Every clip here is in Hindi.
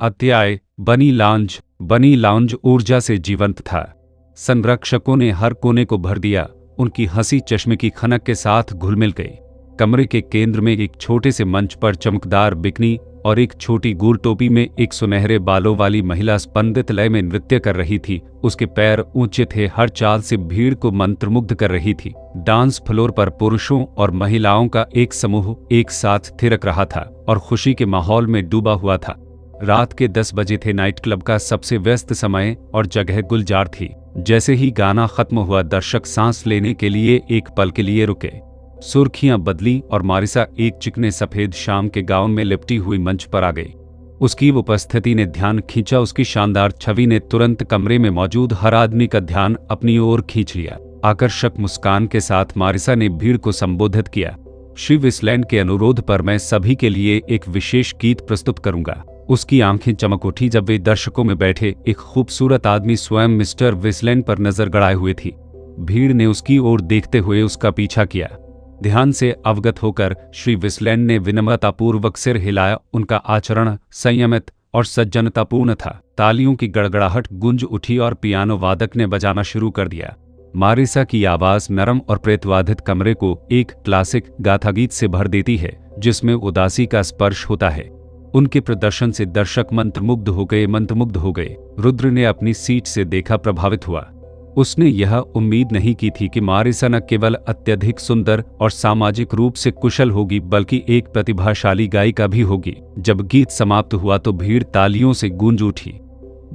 अध्याय बनी लाउंज। बनी लाउंज ऊर्जा से जीवंत था। संरक्षकों ने हर कोने को भर दिया। उनकी हंसी चश्मे की खनक के साथ घुल मिल गई। कमरे के केंद्र में एक छोटे से मंच पर चमकदार बिकनी और एक छोटी गोल टोपी में एक सुनहरे बालों वाली महिला स्पंदित लय में नृत्य कर रही थी। उसके पैर ऊंचे थे, हर चाल से भीड़ को मंत्रमुग्ध कर रही थी। डांस फ्लोर पर पुरुषों और महिलाओं का एक समूह एक साथ थिरक रहा था और खुशी के माहौल में डूबा हुआ था। रात के 10 बजे थे। नाइट क्लब का सबसे व्यस्त समय और जगह गुलजार थी। जैसे ही गाना खत्म हुआ, दर्शक सांस लेने के लिए एक पल के लिए रुके। सुर्खियां बदली और मारिसा एक चिकने सफेद शाम के गाउन में लिपटी हुई मंच पर आ गई। उसकी उपस्थिति ने ध्यान खींचा। उसकी शानदार छवि ने तुरंत कमरे में मौजूद हर आदमी का ध्यान अपनी ओर खींच लिया। आकर्षक मुस्कान के साथ मारिसा ने भीड़ को संबोधित किया। श्री विसलैंड के अनुरोध पर मैं सभी के लिए एक विशेष गीत प्रस्तुत करूंगा। उसकी आंखें चमक उठी जब वे दर्शकों में बैठे एक खूबसूरत आदमी स्वयं मिस्टर विसलैंड पर नजर गड़ाए हुए थी। भीड़ ने उसकी ओर देखते हुए उसका पीछा किया। ध्यान से अवगत होकर श्री विसलैंड ने विनम्रतापूर्वक सिर हिलाया। उनका आचरण संयमित और सज्जनतापूर्ण था। तालियों की गड़गड़ाहट गूंज उठी और पियानो वादक ने बजाना शुरू कर दिया। मारिसा की आवाज नरम और प्रेतवाधित कमरे को एक क्लासिक गाथा गीत से भर देती है, जिसमें उदासी का स्पर्श होता है। उनके प्रदर्शन से दर्शक मंत्रमुग्ध हो गए। रुद्र ने अपनी सीट से देखा, प्रभावित हुआ। उसने यह उम्मीद नहीं की थी कि मारिसा न केवल अत्यधिक सुंदर और सामाजिक रूप से कुशल होगी, बल्कि एक प्रतिभाशाली गायिका भी होगी। जब गीत समाप्त हुआ तो भीड़ तालियों से गूंज उठी।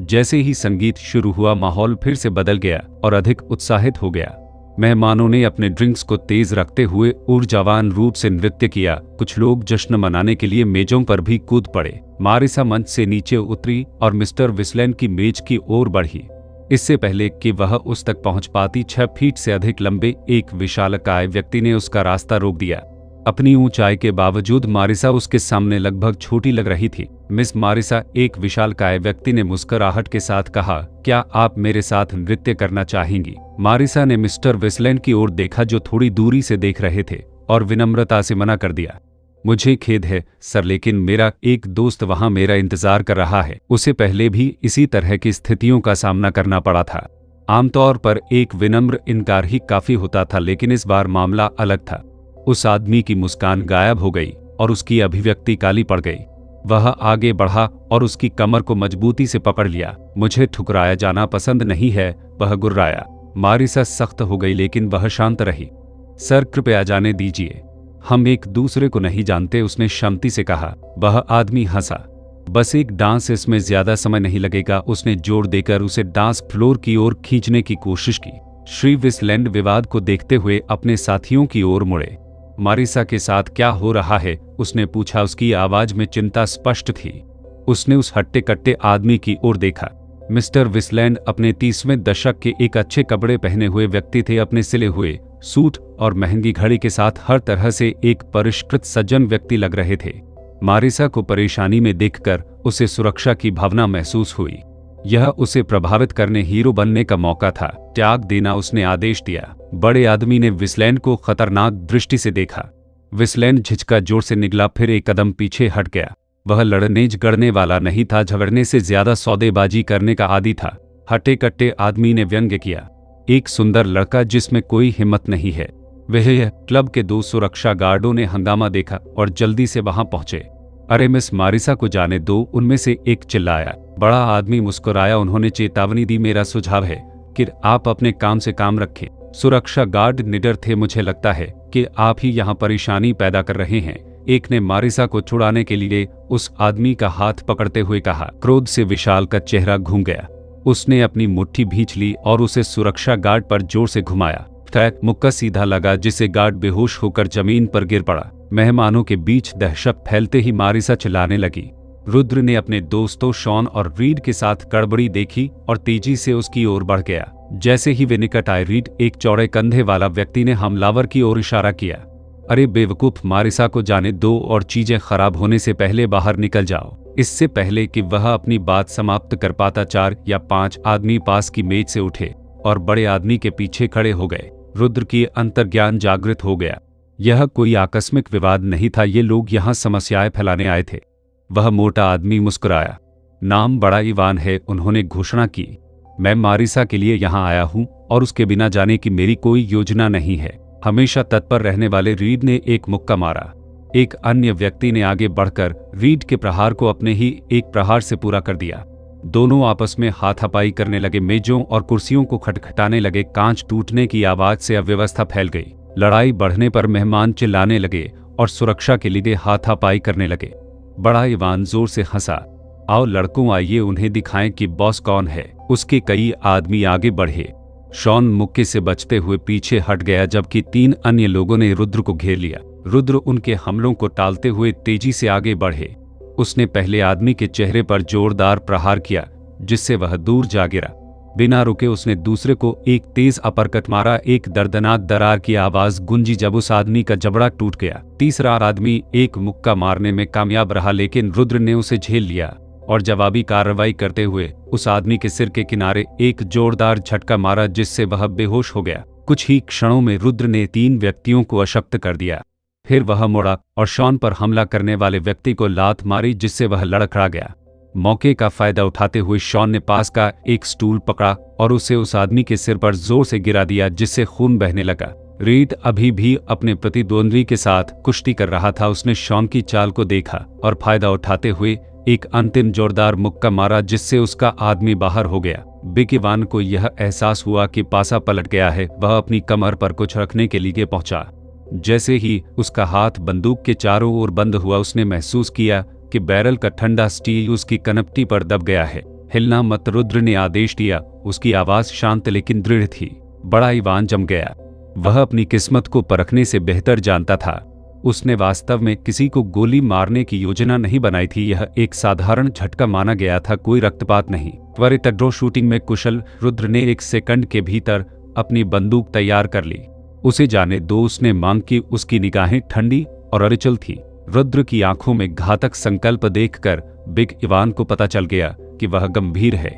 जैसे ही संगीत शुरू हुआ, माहौल फिर से बदल गया और अधिक उत्साहित हो गया। मेहमानों ने अपने ड्रिंक्स को तेज रखते हुए ऊर्जावान रूप से नृत्य किया। कुछ लोग जश्न मनाने के लिए मेजों पर भी कूद पड़े। मारिसा मंच से नीचे उतरी और मिस्टर विसलैंड की मेज की ओर बढ़ी। इससे पहले कि वह उस तक पहुंच पाती, 6 फीट से अधिक लंबे एक विशालकाय व्यक्ति ने उसका रास्ता रोक दिया। अपनी ऊंचाई के बावजूद मारिसा उसके सामने लगभग छोटी लग रही थी। मिस मारिसा, एक विशालकाय व्यक्ति ने मुस्कुराहट के साथ कहा, क्या आप मेरे साथ नृत्य करना चाहेंगी? मारिसा ने मिस्टर विसलैंड की ओर देखा, जो थोड़ी दूरी से देख रहे थे, और विनम्रता से मना कर दिया। मुझे खेद है सर, लेकिन मेरा एक दोस्त वहां मेरा इंतजार कर रहा है। उसे पहले भी इसी तरह की स्थितियों का सामना करना पड़ा था। आमतौर पर एक विनम्र इनकार ही काफी होता था, लेकिन इस बार मामला अलग था। उस आदमी की मुस्कान गायब हो गई और उसकी अभिव्यक्ति काली पड़ गई। वह आगे बढ़ा और उसकी कमर को मजबूती से पकड़ लिया। मुझे ठुकराया जाना पसंद नहीं है, वह गुर्राया। मारिसा सख्त हो गई, लेकिन वह शांत रही। सर, कृपया जाने दीजिए, हम एक दूसरे को नहीं जानते, उसने शांति से कहा। वह आदमी हंसा। बस एक डांस, इसमें ज्यादा समय नहीं लगेगा, उसने जोर देकर उसे डांस फ्लोर की ओर खींचने की कोशिश की। श्री विसलैंड विवाद को देखते हुए अपने साथियों की ओर मुड़े। मारिसा के साथ क्या हो रहा है? उसने पूछा। उसकी आवाज में चिंता स्पष्ट थी। उसने उस हट्टे कट्टे आदमी की ओर देखा। मिस्टर विसलैंड अपने 30वें दशक के एक अच्छे कपड़े पहने हुए व्यक्ति थे। अपने सिले हुए सूट और महंगी घड़ी के साथ हर तरह से एक परिष्कृत सज्जन व्यक्ति लग रहे थे। मारिसा को परेशानी में देखकर उसे सुरक्षा की भावना महसूस हुई। यह उसे प्रभावित करने, हीरो बनने का मौका था। त्याग देना, उसने आदेश दिया। बड़े आदमी ने विसलैंड को खतरनाक दृष्टि से देखा। विसलैंड झिझका, जोर से निगला, फिर एक कदम पीछे हट गया। वह लड़ने झगड़ने वाला नहीं था, झगड़ने से ज्यादा सौदेबाजी करने का आदी था। हट्टे कट्टे आदमी ने व्यंग्य किया। एक सुंदर लड़का जिसमें कोई हिम्मत नहीं है। वह क्लब के 2 सुरक्षा गार्डों ने हंगामा देखा और जल्दी से वहां पहुंचे। अरे मिस मारिसा को जाने दो, उनमें से एक चिल्लाया। बड़ा आदमी मुस्कुराया। उन्होंने चेतावनी दी, मेरा सुझाव है कि आप अपने काम से काम रखें। सुरक्षा गार्ड निडर थे। मुझे लगता है कि आप ही यहाँ परेशानी पैदा कर रहे हैं, एक ने मारिसा को छुड़ाने के लिए उस आदमी का हाथ पकड़ते हुए कहा। क्रोध से विशाल का चेहरा घूम गया। उसने अपनी मुट्ठी भींच ली और उसे सुरक्षा गार्ड पर जोर से घुमाया। मुक्का सीधा लगा, जिससे गार्ड बेहोश होकर जमीन पर गिर पड़ा। मेहमानों के बीच दहशत फैलते ही मारिसा चिल्लाने लगी। रुद्र ने अपने दोस्तों शॉन और रीड के साथ गड़बड़ी देखी और तेजी से उसकी ओर बढ़ गया। जैसे ही वे निकट आए, रीड, एक चौड़े कंधे वाला व्यक्ति ने हमलावर की ओर इशारा किया। अरे बेवकूफ, मारिसा को जाने दो और चीजें खराब होने से पहले बाहर निकल जाओ। इससे पहले कि वह अपनी बात समाप्त कर पाता, 4 या 5 आदमी पास की मेज से उठे और बड़े आदमी के पीछे खड़े हो गए। रुद्र की अंतर्ज्ञान जागृत हो गया। यह कोई आकस्मिक विवाद नहीं था, ये लोग यहाँ समस्याएं फैलाने आए थे। वह मोटा आदमी मुस्कुराया। नाम बड़ा इवान है, उन्होंने घोषणा की। मैं मारिसा के लिए यहाँ आया हूँ और उसके बिना जाने की मेरी कोई योजना नहीं है। हमेशा तत्पर रहने वाले रीड ने एक मुक्का मारा। एक अन्य व्यक्ति ने आगे बढ़कर रीड के प्रहार को अपने ही एक प्रहार से पूरा कर दिया। दोनों आपस में हाथापाई करने लगे, मेजों और कुर्सियों को खटखटाने लगे। कांच टूटने की आवाज से अव्यवस्था फैल गई। लड़ाई बढ़ने पर मेहमान चिल्लाने लगे और सुरक्षा के लिए हाथापाई करने लगे। बड़ा इवान जोर से हंसा। आओ लड़कों, आइए उन्हें दिखाएं कि बॉस कौन है। उसके कई आदमी आगे बढ़े। शॉन मुक्के से बचते हुए पीछे हट गया, जबकि 3 अन्य लोगों ने रुद्र को घेर लिया। रुद्र उनके हमलों को टालते हुए तेजी से आगे बढ़े। उसने पहले आदमी के चेहरे पर जोरदार प्रहार किया, जिससे वह दूर जा गिरा। बिना रुके उसने दूसरे को एक तेज अपरकट मारा। एक दर्दनाक दरार की आवाज गूंजी जब उस आदमी का जबड़ा टूट गया। तीसरा आदमी एक मुक्का मारने में कामयाब रहा, लेकिन रुद्र ने उसे झेल लिया और जवाबी कार्रवाई करते हुए उस आदमी के सिर के किनारे एक जोरदार झटका मारा, जिससे वह बेहोश हो गया। कुछ ही क्षणों में रुद्र ने 3 व्यक्तियों को अशक्त कर दिया। फिर वह मुड़ा और शॉन पर हमला करने वाले व्यक्ति को लात मारी, जिससे वह लड़खड़ा गया। मौके का फायदा उठाते हुए शॉन ने पास का एक स्टूल पकड़ा और उसे उस आदमी के सिर पर जोर से गिरा दिया, जिससे खून बहने लगा। रीड अभी भी अपने प्रतिद्वंद्वी के साथ कुश्ती कर रहा था। उसने शॉन की चाल को देखा और फायदा उठाते हुए एक अंतिम जोरदार मुक्का मारा, जिससे उसका आदमी बाहर हो गया। बिग इवान को यह एहसास हुआ कि पासा पलट गया है। वह अपनी कमर पर कुछ रखने के लिए पहुंचा। जैसे ही उसका हाथ बंदूक के चारों ओर बंद हुआ, उसने महसूस किया कि बैरल का ठंडा स्टील उसकी कनपटी पर दब गया है। हिलना मत, रुद्र ने आदेश दिया। उसकी आवाज शांत लेकिन दृढ़ थी। बड़ा इवान जम गया। वह अपनी किस्मत को परखने से बेहतर जानता था। उसने वास्तव में किसी को गोली मारने की योजना नहीं बनाई थी। यह एक साधारण झटका माना गया था, कोई रक्तपात नहीं। त्वरित ड्रॉ शूटिंग में कुशल रुद्र ने 1 सेकंड के भीतर अपनी बंदूक तैयार कर ली। उसे जाने दो, उसने मांग की। उसकी निगाहें ठंडी और अविचल थी। रुद्र की आंखों में घातक संकल्प देखकर बिग इवान को पता चल गया कि वह गंभीर है।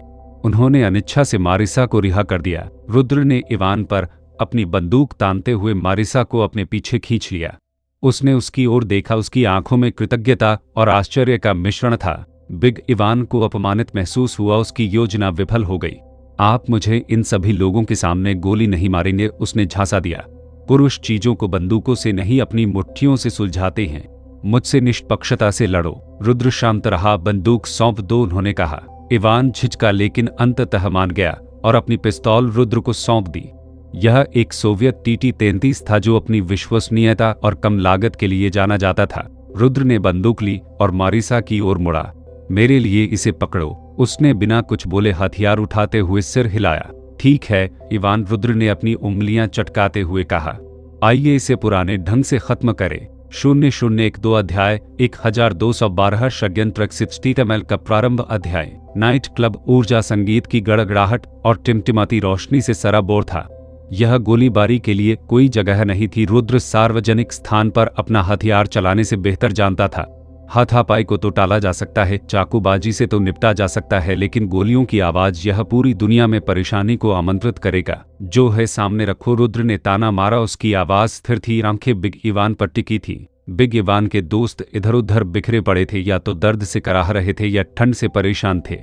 उन्होंने अनिच्छा से मारिसा को रिहा कर दिया। रुद्र ने इवान पर अपनी बंदूक तानते हुए मारिसा को अपने पीछे खींच लिया। उसने उसकी ओर देखा। उसकी आंखों में कृतज्ञता और आश्चर्य का मिश्रण था। बिग इवान को अपमानित महसूस हुआ। उसकी योजना विफल हो गई। आप मुझे इन सभी लोगों के सामने गोली नहीं मारेंगे, उसने झांसा दिया। पुरुष चीजों को बंदूकों से नहीं, अपनी मुट्ठियों से सुलझाते हैं। मुझसे निष्पक्षता से लड़ो। रुद्र शांत रहा। बंदूक सौंप दो, उन्होंने कहा। इवान झिझका, लेकिन अंततः मान गया और अपनी पिस्तौल रुद्र को सौंप दी। यह एक सोवियत TT-33 था, जो अपनी विश्वसनीयता और कम लागत के लिए जाना जाता था। रुद्र ने बंदूक ली और मारिसा की ओर मुड़ा। मेरे लिए इसे पकड़ो, उसने बिना कुछ बोले हथियार उठाते हुए सिर हिलाया। ठीक है इवान, रुद्र ने अपनी उंगलियां चटकाते हुए कहा। आइए इसे पुराने ढंग से खत्म करें। 0012 अध्याय 1212 षड्यंत्र 60 ML का प्रारंभ अध्याय। नाइट क्लब ऊर्जा संगीत की गड़गड़ाहट और टिमटिमाती रोशनी से सराबोर था। यह गोलीबारी के लिए कोई जगह नहीं थी। रुद्र सार्वजनिक स्थान पर अपना हथियार चलाने से बेहतर जानता था। हाथापाई को तो टाला जा सकता है, चाकूबाजी से तो निपटा जा सकता है, लेकिन गोलियों की आवाज यह पूरी दुनिया में परेशानी को आमंत्रित करेगा। जो है सामने रखो, रुद्र ने ताना मारा। उसकी आवाज स्थिर थी, आंखें बिग इवान पर टिकी थी। बिग इवान के दोस्त इधर उधर बिखरे पड़े थे, या तो दर्द से कराह रहे थे या ठंड से परेशान थे।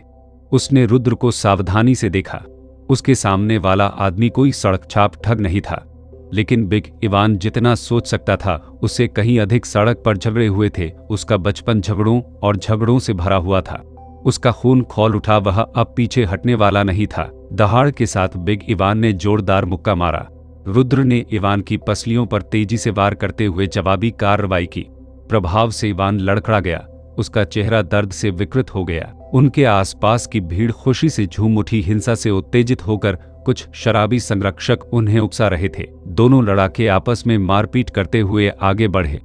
उसने रुद्र को सावधानी से देखा। उसके सामने वाला आदमी कोई सड़क छाप ठग नहीं था, लेकिन बिग इवान जितना सोच सकता था उससे कहीं अधिक सड़क पर झगड़े हुए थे। उसका बचपन झगड़ों और झगड़ों से भरा हुआ था। उसका खून खौल उठा। वह अब पीछे हटने वाला नहीं था। दहाड़ के साथ बिग इवान ने जोरदार मुक्का मारा। रुद्र ने इवान की पसलियों पर तेजी से वार करते हुए जवाबी कार्रवाई की। प्रभाव से इवान लड़खड़ा गया। उसका चेहरा दर्द से विकृत हो गया। उनके आसपास की भीड़ खुशी से झूम उठी। हिंसा से उत्तेजित होकर कुछ शराबी संरक्षक उन्हें उकसा रहे थे। दोनों लड़ाके आपस में मारपीट करते हुए आगे बढ़े।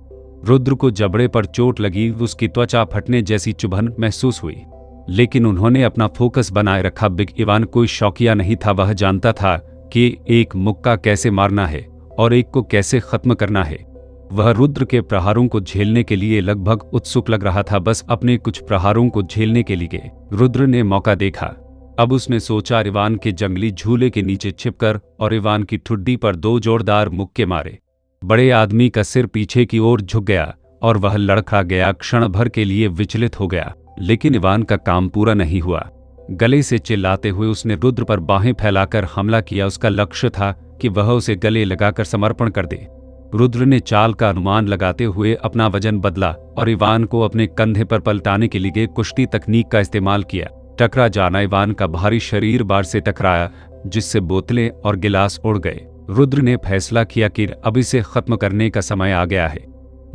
रुद्र को जबड़े पर चोट लगी। उसकी त्वचा फटने जैसी चुभन महसूस हुई, लेकिन उन्होंने अपना फोकस बनाए रखा। बिग इवान कोई शौकिया नहीं था। वह जानता था कि एक मुक्का कैसे मारना है और एक को कैसे खत्म करना है। वह रुद्र के प्रहारों को झेलने के लिए लगभग उत्सुक लग रहा था, बस अपने कुछ प्रहारों को झेलने के लिए। रुद्र ने मौका देखा। अब उसने सोचा इवान के जंगली झूले के नीचे छिपकर और इवान की ठुड्डी पर 2 जोरदार मुक्के मारे। बड़े आदमी का सिर पीछे की ओर झुक गया और वह लड़खड़ा गया। क्षण भर के लिए विचलित हो गया। लेकिन इवान का काम पूरा नहीं हुआ। गले से चिल्लाते हुए उसने रुद्र पर बाहें फैलाकर हमला किया। उसका लक्ष्य था कि वह उसे गले लगाकर समर्पण कर दे। रुद्र ने चाल का अनुमान लगाते हुए अपना वजन बदला और इवान को अपने कंधे पर पलटाने के लिए कुश्ती तकनीक का इस्तेमाल किया। टकरा जाना इवान का भारी शरीर बार से टकराया, जिससे बोतलें और गिलास उड़ गए। रुद्र ने फैसला किया कि अब इसे खत्म करने का समय आ गया है।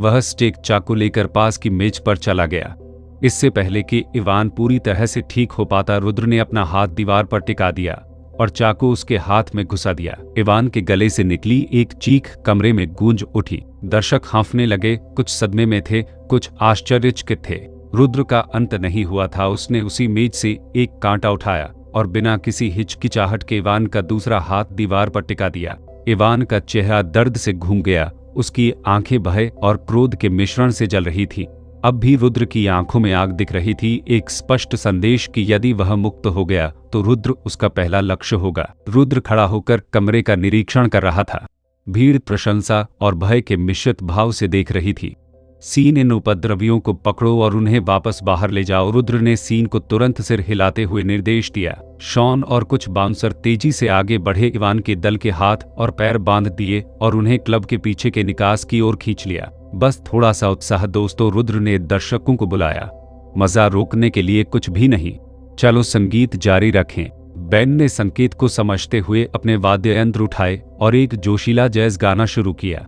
वह स्टेक चाकू लेकर पास की मेज पर चला गया। इससे पहले कि इवान पूरी तरह से ठीक हो पाता, रुद्र ने अपना हाथ दीवार पर टिका दिया और चाकू उसके हाथ में घुसा दिया। इवान के गले से निकली एक चीख कमरे में गूंज उठी। दर्शक हाँफने लगे, कुछ सदमे में थे, कुछ आश्चर्यचकित थे। रुद्र का अंत नहीं हुआ था। उसने उसी मेज से एक कांटा उठाया और बिना किसी हिचकिचाहट के इवान का दूसरा हाथ दीवार पर टिका दिया। इवान का चेहरा दर्द से घूम गया। उसकी आंखें भय और क्रोध के मिश्रण से जल रही थी। अब भी रुद्र की आंखों में आग दिख रही थी, एक स्पष्ट संदेश कि यदि वह मुक्त हो गया तो रुद्र उसका पहला लक्ष्य होगा। रुद्र खड़ा होकर कमरे का निरीक्षण कर रहा था। भीड़ प्रशंसा और भय के मिश्रित भाव से देख रही थी। सीन, इन उपद्रवियों को पकड़ो और उन्हें वापस बाहर ले जाओ। रुद्र ने सीन को तुरंत सिर हिलाते हुए निर्देश दिया। शॉन और कुछ बाउंसर तेजी से आगे बढ़े, इवान के दल के हाथ और पैर बांध दिए और उन्हें क्लब के पीछे के निकास की ओर खींच लिया। बस थोड़ा सा उत्साह दोस्तों, रुद्र ने दर्शकों को बुलाया। मजा रोकने के लिए कुछ भी नहीं, चलो संगीत जारी रखें। बैंड ने संकेत को समझते हुए अपने वाद्य यंत्र उठाए और एक जोशीला जैज गाना शुरू किया।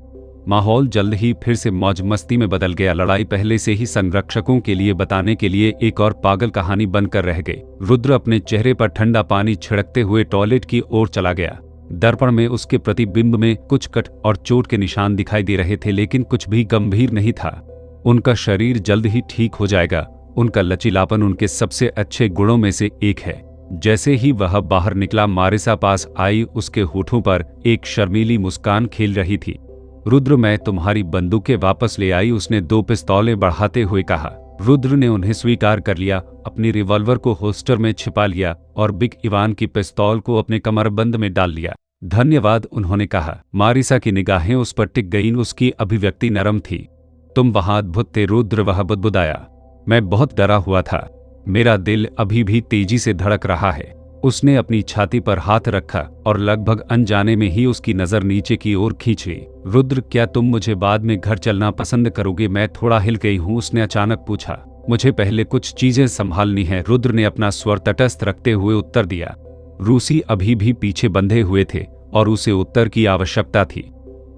माहौल जल्द ही फिर से मौज मस्ती में बदल गया। लड़ाई पहले से ही संरक्षकों के लिए बताने के लिए एक और पागल कहानी बनकर रह गई। रुद्र अपने चेहरे पर ठंडा पानी छिड़कते हुए टॉयलेट की ओर चला गया। दर्पण में उसके प्रतिबिंब में कुछ कट और चोट के निशान दिखाई दे रहे थे, लेकिन कुछ भी गंभीर नहीं था। उनका शरीर जल्द ही ठीक हो जाएगा। उनका लचीलापन उनके सबसे अच्छे गुणों में से एक है। जैसे ही वह बाहर निकला, मारिसा पास आई। उसके होठों पर एक शर्मीली मुस्कान खेल रही थी। रुद्र, मैं तुम्हारी बंदूकें वापस ले आई, उसने 2 पिस्तौलें बढ़ाते हुए कहा। रुद्र ने उन्हें स्वीकार कर लिया, अपनी रिवॉल्वर को होस्टर में छिपा लिया और बिग इवान की पिस्तौल को अपने कमरबंद में डाल लिया। धन्यवाद, उन्होंने कहा। मारिसा की निगाहें उस पर टिक गईं। उसकी अभिव्यक्ति नरम थी। तुम वहां अद्भुत थे रुद्र, वह बुदबुदाया। मैं बहुत डरा हुआ था, मेरा दिल अभी भी तेजी से धड़क रहा है। उसने अपनी छाती पर हाथ रखा और लगभग अनजाने में ही उसकी नजर नीचे की ओर खींची। रुद्र, क्या तुम मुझे बाद में घर चलना पसंद करोगे? मैं थोड़ा हिल गई हूँ, उसने अचानक पूछा। मुझे पहले कुछ चीजें संभालनी है, रुद्र ने अपना स्वर तटस्थ रखते हुए उत्तर दिया। रूसी अभी भी पीछे बंधे हुए थे और उसे उत्तर की आवश्यकता थी।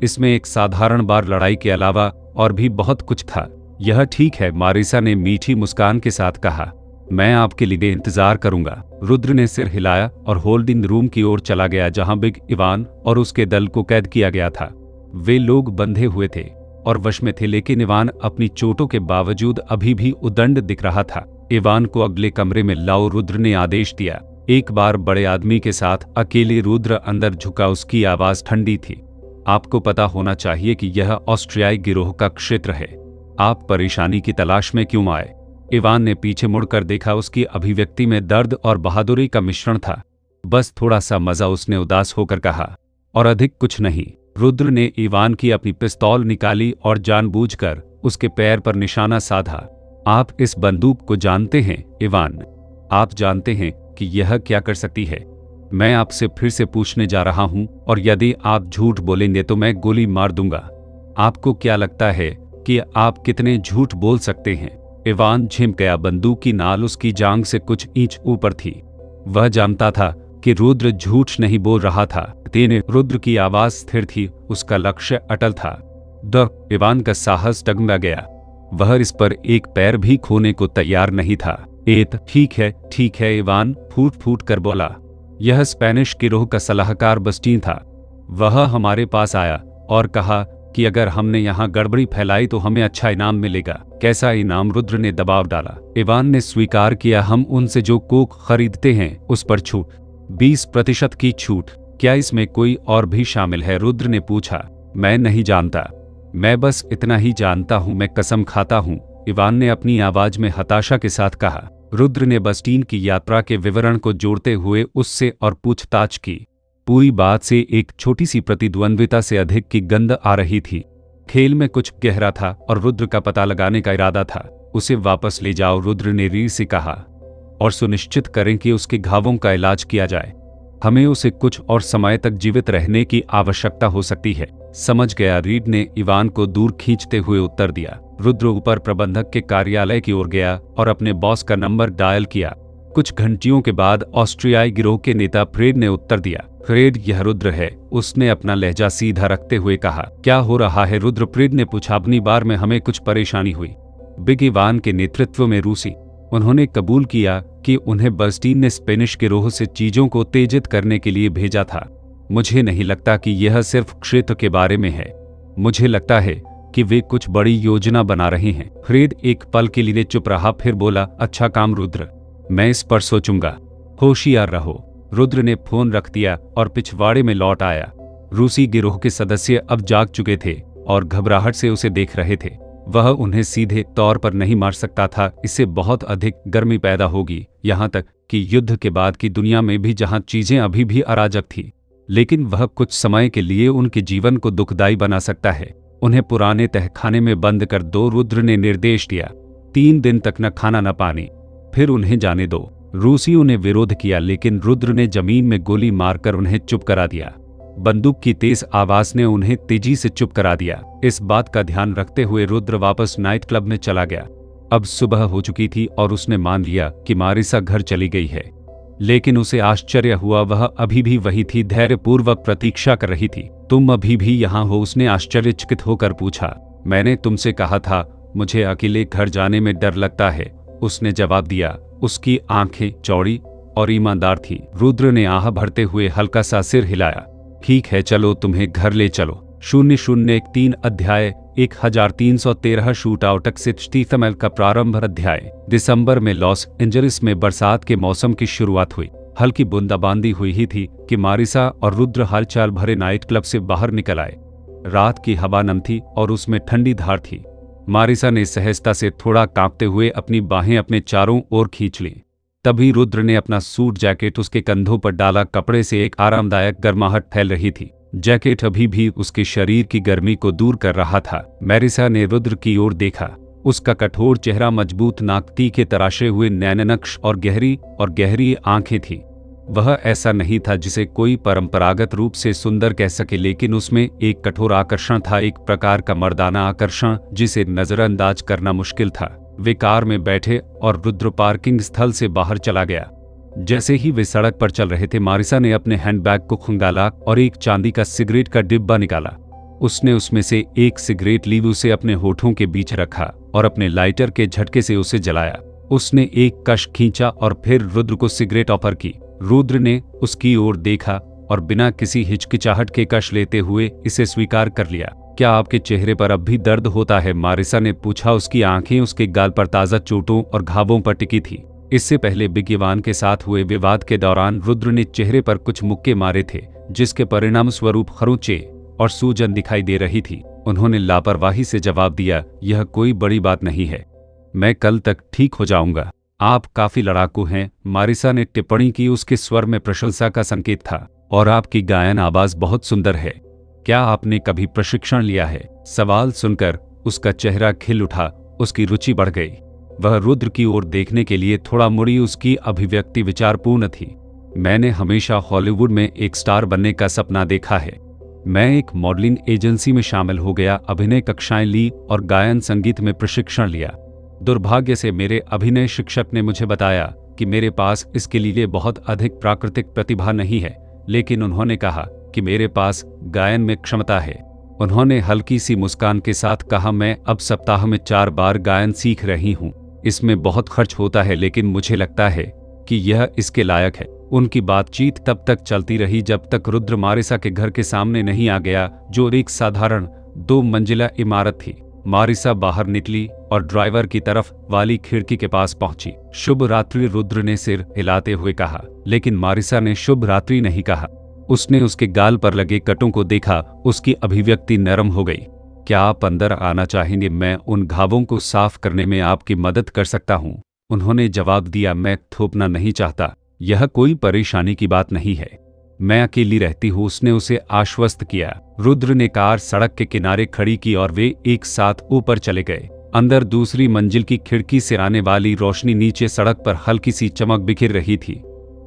इसमें एक साधारण बार लड़ाई के अलावा और भी बहुत कुछ था। यह ठीक है, मारिसा ने मीठी मुस्कान के साथ कहा। मैं आपके लिए इंतजार करूंगा। रुद्र ने सिर हिलाया और होल्डिंग रूम की ओर चला गया, जहां बिग इवान और उसके दल को कैद किया गया था। वे लोग बंधे हुए थे और वश में थे, लेकिन इवान अपनी चोटों के बावजूद अभी भी उद्दंड दिख रहा था। इवान को अगले कमरे में लाओ, रुद्र ने आदेश दिया। एक बार बड़े आदमी के साथ अकेले रुद्र अंदर झुका। उसकी आवाज ठंडी थी। आपको पता होना चाहिए कि यह ऑस्ट्रियाई गिरोह का क्षेत्र है। आप परेशानी की तलाश में क्यों आए? इवान ने पीछे मुड़कर देखा। उसकी अभिव्यक्ति में दर्द और बहादुरी का मिश्रण था। बस थोड़ा सा मजा, उसने उदास होकर कहा, और अधिक कुछ नहीं। रुद्र ने इवान की अपनी पिस्तौल निकाली और जानबूझकर उसके पैर पर निशाना साधा। आप इस बंदूक को जानते हैं इवान? आप जानते हैं कि यह क्या कर सकती है? मैं आपसे फिर से पूछने जा रहा हूं, और यदि आप झूठ बोलेंगे तो मैं गोली मार दूंगा। आपको क्या लगता है कि आप कितने झूठ बोल सकते हैं? इवान झिम गया। बंदूक की नाल उसकी जांघ से कुछ इंच ऊपर थी। वह जानता था कि रुद्र झूठ नहीं बोल रहा था। तेने रुद्र की आवाज स्थिर थी, उसका लक्ष्य अटल था। इवान का साहस डगमगा गया। वह इस पर एक पैर भी खोने को तैयार नहीं था। ठीक है, इवान फूट फूट कर बोला। यह स्पेनिश गिरोह का सलाहकार बस्टीन था। वह हमारे पास आया और कहा कि अगर हमने यहाँ गड़बड़ी फैलाई तो हमें अच्छा इनाम मिलेगा। कैसा इनाम? रुद्र ने दबाव डाला। इवान ने स्वीकार किया। हम उनसे जो कोक खरीदते हैं उस पर छूट, 20% की छूट। क्या इसमें कोई और भी शामिल है? रुद्र ने पूछा। मैं नहीं जानता, मैं बस इतना ही जानता हूँ, मैं कसम खाता हूँ, इवान ने अपनी आवाज में हताशा के साथ कहा। रुद्र ने बस्टीन की यात्रा के विवरण को जोड़ते हुए उससे और पूछताछ की। पूरी बात से एक छोटी सी प्रतिद्वंद्विता से अधिक की गंध आ रही थी। खेल में कुछ गहरा था और रुद्र का पता लगाने का इरादा था। उसे वापस ले जाओ, रुद्र ने रीड से कहा, और सुनिश्चित करें कि उसके घावों का इलाज किया जाए। हमें उसे कुछ और समय तक जीवित रहने की आवश्यकता हो सकती है। समझ गया, रीड ने इवान को दूर खींचते हुए उत्तर दिया। रुद्र ऊपर प्रबंधक के कार्यालय की ओर गया और अपने बॉस का नंबर डायल किया। कुछ घंटियों के बाद ऑस्ट्रियाई गिरोह के नेता फ्रेड ने उत्तर दिया। फ्रेड, यह रुद्र है, उसने अपना लहजा सीधा रखते हुए कहा। क्या हो रहा है रुद्र? फ्रेड ने पूछा। अपनी बार में हमें कुछ परेशानी हुई। बिग इवान के नेतृत्व में रूसी, उन्होंने कबूल किया कि उन्हें बर्स्टीन ने स्पेनिश गिरोह से चीजों को उत्तेजित करने के लिए भेजा था। मुझे नहीं लगता कि यह सिर्फ क्षेत्र के बारे में है, मुझे लगता है कि वे कुछ बड़ी योजना बना रहे हैं। फ्रेड एक पल के लिए चुप रहा, फिर बोला, अच्छा काम रुद्र, मैं इस पर सोचूंगा, होशियार रहो। रुद्र ने फोन रख दिया और पिछवाड़े में लौट आया। रूसी गिरोह के सदस्य अब जाग चुके थे और घबराहट से उसे देख रहे थे। वह उन्हें सीधे तौर पर नहीं मार सकता था, इससे बहुत अधिक गर्मी पैदा होगी, यहाँ तक कि युद्ध के बाद की दुनिया में भी, जहाँ चीजें अभी भी अराजक थी। लेकिन वह कुछ समय के लिए उनके जीवन को दुखदायी बना सकता है। उन्हें पुराने तहखाने में बंद कर दो, रुद्र ने निर्देश दिया। 3 दिन तक न खाना न पानी, फिर उन्हें जाने दो। रूसियों ने विरोध किया, लेकिन रुद्र ने जमीन में गोली मारकर उन्हें चुप करा दिया। बंदूक की तेज आवाज ने उन्हें तेजी से चुप करा दिया। इस बात का ध्यान रखते हुए रुद्र वापस नाइट क्लब में चला गया। अब सुबह हो चुकी थी और उसने मान लिया कि मारिसा घर चली गई है, लेकिन उसे आश्चर्य हुआ, वह अभी भी वही थी, धैर्यपूर्वक प्रतीक्षा कर रही थी। तुम अभी भी यहाँ हो? उसने आश्चर्यचकित होकर पूछा। मैंने तुमसे कहा था मुझे अकेले घर जाने में डर लगता है, उसने जवाब दिया। उसकी आंखें चौड़ी और ईमानदार थी। रुद्र ने आह भरते हुए हल्का सा सिर हिलाया। ठीक है, चलो तुम्हें घर ले चलो। 001-3 अध्याय 1313 शूट आउट एक्सिट का प्रारंभ। अध्याय। दिसंबर में लॉस एंजलिस में बरसात के मौसम की शुरुआत हुई। हल्की बूंदाबांदी हुई ही थी कि मारिसा और रुद्र हालचाल भरे नाइट क्लब से बाहर निकल आए। रात की हवा नम थी और उसमें ठंडी धार थी। मारिसा ने सहजता से थोड़ा कांपते हुए अपनी बाहें अपने चारों ओर खींच लीं। तभी रुद्र ने अपना सूट जैकेट उसके कंधों पर डाला। कपड़े से एक आरामदायक गर्माहट फैल रही थी। जैकेट अभी भी उसके शरीर की गर्मी को दूर कर रहा था। मारिसा ने रुद्र की ओर देखा। उसका कठोर चेहरा, मजबूत नाक, तीखे तराशे हुए नैननक्श और गहरी आंखें थी। वह ऐसा नहीं था जिसे कोई परंपरागत रूप से सुंदर कह सके, लेकिन उसमें एक कठोर आकर्षण था, एक प्रकार का मर्दाना आकर्षण जिसे नजरअंदाज करना मुश्किल था। वे कार में बैठे और रुद्र पार्किंग स्थल से बाहर चला गया। जैसे ही वे सड़क पर चल रहे थे, मारिसा ने अपने हैंडबैग को खंगाला और एक चांदी का सिगरेट का डिब्बा निकाला। उसने उसमें से एक सिगरेट ली, उसे अपने होठों के बीच रखा और अपने लाइटर के झटके से उसे जलाया। उसने एक कश खींचा और फिर रुद्र को सिगरेट ऑफर की। रुद्र ने उसकी ओर देखा और बिना किसी हिचकिचाहट के कश लेते हुए इसे स्वीकार कर लिया। क्या आपके चेहरे पर अब भी दर्द होता है? मारिसा ने पूछा। उसकी आंखें उसके गाल पर ताजा चोटों और घावों पर टिकी थी। इससे पहले बिग इवान के साथ हुए विवाद के दौरान रुद्र ने चेहरे पर कुछ मुक्के मारे थे, जिसके परिणाम स्वरूप खरोंचे और सूजन दिखाई दे रही थी। उन्होंने लापरवाही से जवाब दिया, यह कोई बड़ी बात नहीं है, मैं कल तक ठीक हो जाऊंगा। आप काफी लड़ाकू हैं, मारिसा ने टिप्पणी की। उसके स्वर में प्रशंसा का संकेत था। और आपकी गायन आवाज बहुत सुंदर है। क्या आपने कभी प्रशिक्षण लिया है? सवाल सुनकर उसका चेहरा खिल उठा। उसकी रुचि बढ़ गई। वह रुद्र की ओर देखने के लिए थोड़ा मुड़ी। उसकी अभिव्यक्ति विचारपूर्ण थी। मैंने हमेशा हॉलीवुड में एक स्टार बनने का सपना देखा है। मैं एक मॉडलिंग एजेंसी में शामिल हो गया, अभिनय कक्षाएं ली और गायन संगीत में प्रशिक्षण लिया। दुर्भाग्य से मेरे अभिनय शिक्षक ने मुझे बताया कि मेरे पास इसके लिए बहुत अधिक प्राकृतिक प्रतिभा नहीं है, लेकिन उन्होंने कहा कि मेरे पास गायन में क्षमता है। उन्होंने हल्की सी मुस्कान के साथ कहा, मैं अब सप्ताह में 4 बार गायन सीख रही हूँ। इसमें बहुत खर्च होता है, लेकिन मुझे लगता है कि यह इसके लायक है। उनकी बातचीत तब तक चलती रही जब तक रुद्र मारिसा के घर के सामने नहीं आ गया, जो एक साधारण 2 मंजिला इमारत थी। मारिसा बाहर निकली और ड्राइवर की तरफ वाली खिड़की के पास पहुंची। शुभ रात्रि, रुद्र ने सिर हिलाते हुए कहा, लेकिन मारिसा ने शुभ रात्रि नहीं कहा। उसने उसके गाल पर लगे कटों को देखा। उसकी अभिव्यक्ति नरम हो गई। क्या आप अंदर आना चाहेंगे? मैं उन घावों को साफ करने में आपकी मदद कर सकता हूँ, उन्होंने जवाब दिया। मैं थोपना नहीं चाहता, यह कोई परेशानी की बात नहीं है, मैं अकेली रहती हूँ, उसने उसे आश्वस्त किया। रुद्र ने कार सड़क के किनारे खड़ी की और वे एक साथ ऊपर चले गए। अंदर दूसरी मंजिल की खिड़की से आने वाली रोशनी नीचे सड़क पर हल्की सी चमक बिखेर रही थी।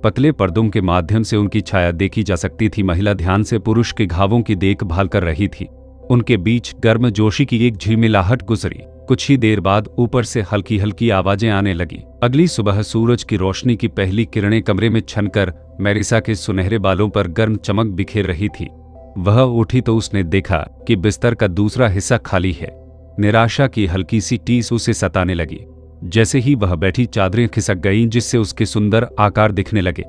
पतले पर्दों के माध्यम से उनकी छाया देखी जा सकती थी। महिला ध्यान से पुरुष के घावों की देखभाल कर रही थी। उनके बीच गर्मजोशी की एक झिलमिलाहट गुजरी। कुछ ही देर बाद ऊपर से हल्की हल्की आवाजें आने लगी। अगली सुबह सूरज की रोशनी की पहली किरणें कमरे में छनकर मैरिसा के सुनहरे बालों पर गर्म चमक बिखेर रही थी। वह उठी तो उसने देखा कि बिस्तर का दूसरा हिस्सा खाली है। निराशा की हल्की सी टीस उसे सताने लगी। जैसे ही वह बैठी चादरें खिसक गईं, जिससे उसके सुंदर आकार दिखने लगे।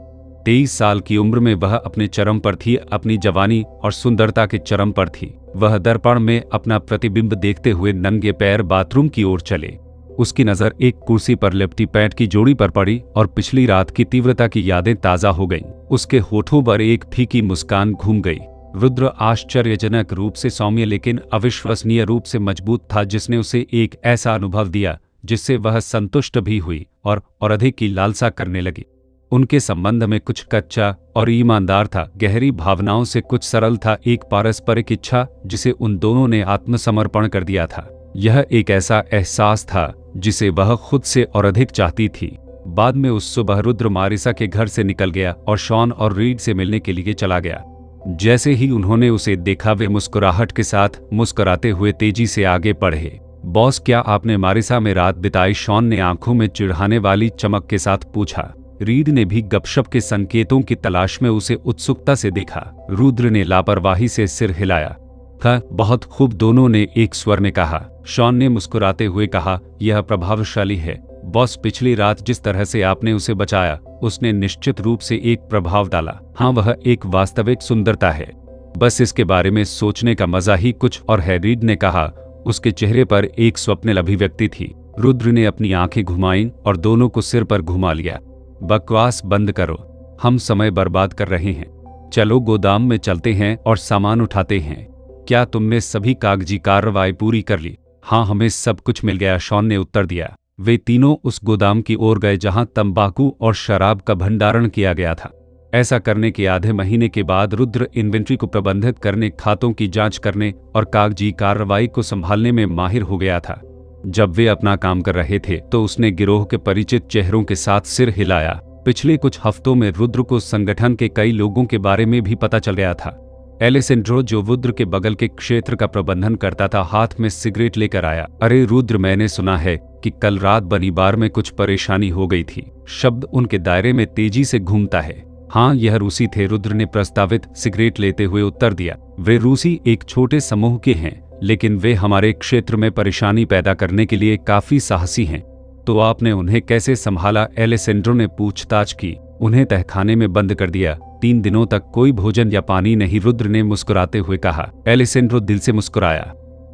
23 साल की उम्र में वह अपने चरम पर थी, अपनी जवानी और सुंदरता के चरम पर थी। वह दर्पण में अपना प्रतिबिंब देखते हुए नंगे पैर बाथरूम की ओर चले। उसकी नजर एक कुर्सी पर लिपटी पैंट की जोड़ी पर पड़ी और पिछली रात की तीव्रता की यादें ताजा हो गईं। उसके होठों पर एक फीकी मुस्कान घूम गई। रुद्र आश्चर्यजनक रूप से सौम्य लेकिन अविश्वसनीय रूप से मजबूत था, जिसने उसे एक ऐसा अनुभव दिया जिससे वह संतुष्ट भी हुई और अधिक की लालसा करने लगी। उनके संबंध में कुछ कच्चा और ईमानदार था, गहरी भावनाओं से कुछ सरल था, एक पारस्परिक इच्छा जिसे उन दोनों ने आत्मसमर्पण कर दिया था। यह एक ऐसा एहसास था जिसे वह खुद से और अधिक चाहती थी। बाद में उस सुबह रुद्र मारिसा के घर से निकल गया और शॉन और रीड से मिलने के लिए चला गया। जैसे ही उन्होंने उसे देखा, वे मुस्कुराहट के साथ मुस्कुराते हुए तेजी से आगे बढ़े। बॉस, क्या आपने मारिसा में रात बिताई? शॉन ने आंखों में चिढ़ाने वाली चमक के साथ पूछा। रीड ने भी गपशप के संकेतों की तलाश में उसे उत्सुकता से देखा। रुद्र ने लापरवाही से सिर हिलाया। हाँ, बहुत खूब, दोनों ने एक स्वर में कहा। शॉन ने मुस्कुराते हुए कहा, यह प्रभावशाली है बॉस। पिछली रात जिस तरह से आपने उसे बचाया, उसने निश्चित रूप से एक प्रभाव डाला। हाँ, वह एक वास्तविक सुंदरता है। बस इसके बारे में सोचने का मजा ही कुछ और है, रीड ने कहा। उसके चेहरे पर एक स्वप्निल अभिव्यक्ति थी। रुद्र ने अपनी आंखें घुमाईं और दोनों को सिर पर घुमा लिया। बकवास बंद करो, हम समय बर्बाद कर रहे हैं। चलो गोदाम में चलते हैं और सामान उठाते हैं। क्या तुमने सभी कागजी कार्रवाई पूरी कर ली? हाँ, हमें सब कुछ मिल गया, शॉन ने उत्तर दिया। वे तीनों उस गोदाम की ओर गए जहां तंबाकू और शराब का भंडारण किया गया था। ऐसा करने के आधे महीने के बाद रुद्र इन्वेंट्री को प्रबंधित करने, खातों की जांच करने और कागजी कार्रवाई को संभालने में माहिर हो गया था। जब वे अपना काम कर रहे थे तो उसने गिरोह के परिचित चेहरों के साथ सिर हिलाया। पिछले कुछ हफ्तों में रुद्र को संगठन के कई लोगों के बारे में भी पता चल गया था। एलेसेंड्रो, जो रुद्र के बगल के क्षेत्र का प्रबंधन करता था, हाथ में सिगरेट लेकर आया। अरे रुद्र, मैंने सुना है कि कल रात बनी बार में कुछ परेशानी हो गई थी। शब्द उनके दायरे में तेजी से घूमता है। हाँ, यह रूसी थे, रुद्र ने प्रस्तावित सिगरेट लेते हुए उत्तर दिया। वे रूसी एक छोटे समूह के हैं, लेकिन वे हमारे क्षेत्र में परेशानी पैदा करने के लिए काफी साहसी हैं। तो आपने उन्हें कैसे संभाला? एलेसेंड्रो ने पूछताछ की। उन्हें तहखाने में बंद कर दिया। 3 दिनों तक कोई भोजन या पानी नहीं, रुद्र ने मुस्कुराते हुए कहा। एलेसेंड्रो दिल से मुस्कुराया।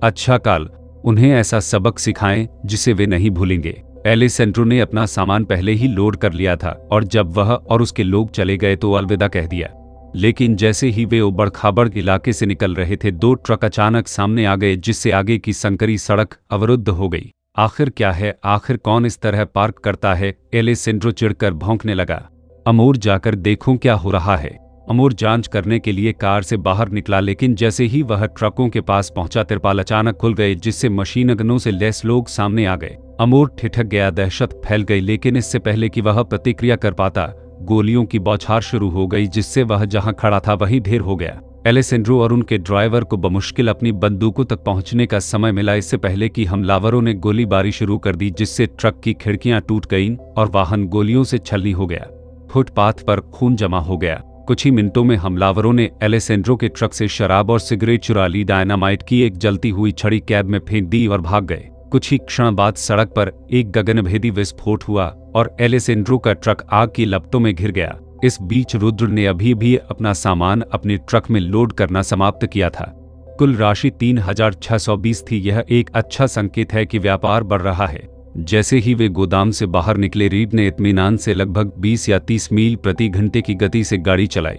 अच्छा काल, उन्हें ऐसा सबक सिखाएं जिसे वे नहीं भूलेंगे। एलेसेंड्रो ने अपना सामान पहले ही लोड कर लिया था और जब वह और उसके लोग चले गए तो अलविदा कह दिया। लेकिन जैसे ही वे उबड़ खाबड़ इलाके से निकल रहे थे, 2 ट्रक अचानक सामने आ गए, जिससे आगे की संकरी सड़क अवरुद्ध हो गई। आखिर क्या है? आखिर कौन इस तरह पार्क करता है? एलेसेंड्रो चिढ़कर भौंकने लगा। अमूर, जाकर देखूं क्या हो रहा है। अमूर जांच करने के लिए कार से बाहर निकला, लेकिन जैसे ही वह ट्रकों के पास पहुंचा, तिरपाल अचानक खुल गए, जिससे मशीन गनों से लैस लोग सामने आ गए। अमूर ठिठक गया, दहशत फैल गई, लेकिन इससे पहले कि वह प्रतिक्रिया कर पाता, गोलियों की बौछार शुरू हो गई, जिससे वह जहां खड़ा था वहीं ढेर हो गया। एलेसेंड्रो और उनके ड्राइवर को बमुश्किल अपनी बंदूकों तक पहुंचने का समय मिला, इससे पहले कि हमलावरों ने गोलीबारी शुरू कर दी, जिससे ट्रक की खिड़कियां टूट गईं और वाहन गोलियों से छलनी हो गया। फुटपाथ पर खून जमा हो गया। कुछ ही मिनटों में हमलावरों ने एलेसेंड्रो के ट्रक से शराब और सिगरेट चुरा ली, डायनामाइट की एक जलती हुई छड़ी कैब में फेंक दी और भाग गए। कुछ ही क्षण बाद सड़क पर एक गगनभेदी विस्फोट हुआ और एलेसेंड्रो का ट्रक आग की लपटों में घिर गया। इस बीच रुद्र ने अभी भी अपना सामान अपने ट्रक में लोड करना समाप्त किया था। कुल राशि 3620 थी। यह एक अच्छा संकेत है कि व्यापार बढ़ रहा है। जैसे ही वे गोदाम से बाहर निकले, रीड ने इत्मीनान से लगभग 20 या 30 मील प्रति घंटे की गति से गाड़ी चलाई।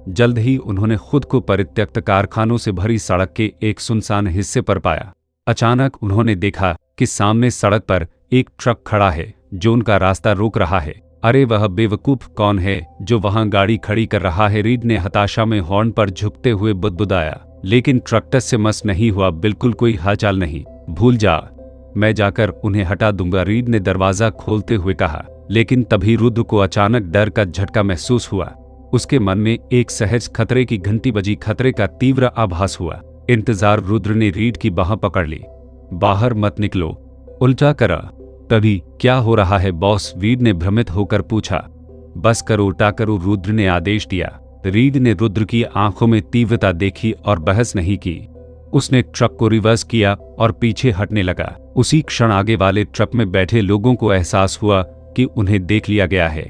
जल्द ही उन्होंने खुद को परित्यक्त कारखानों से भरी सड़क के एक सुनसान हिस्से पर पाया। अचानक उन्होंने देखा कि सामने सड़क पर एक ट्रक खड़ा है जो उनका रास्ता रोक रहा है। अरे वह बेवकूफ कौन है जो वहां गाड़ी खड़ी कर रहा है? रीड ने हताशा में हॉर्न पर झुकते हुए बुदबुदाया। लेकिन ट्रक टस से मस नहीं हुआ, बिल्कुल कोई हालचाल नहीं। भूल जा, मैं जाकर उन्हें हटा दूंगा, रीड ने दरवाजा खोलते हुए कहा। लेकिन तभी रुद्र को अचानक डर का झटका महसूस हुआ। उसके मन में एक सहज खतरे की घंटी बजी, खतरे का तीव्र आभास हुआ। इंतजार। रुद्र ने रीड की बाह पकड़ ली। बाहर मत निकलो, उल्टा करा। तभी क्या हो रहा है बॉस, रीड ने भ्रमित होकर पूछा। बस करो, उल्टा करो, रुद्र ने आदेश दिया। रीड ने रुद्र की आंखों में तीव्रता देखी और बहस नहीं की। उसने ट्रक को रिवर्स किया और पीछे हटने लगा। उसी क्षण आगे वाले ट्रक में बैठे लोगों को एहसास हुआ कि उन्हें देख लिया गया है।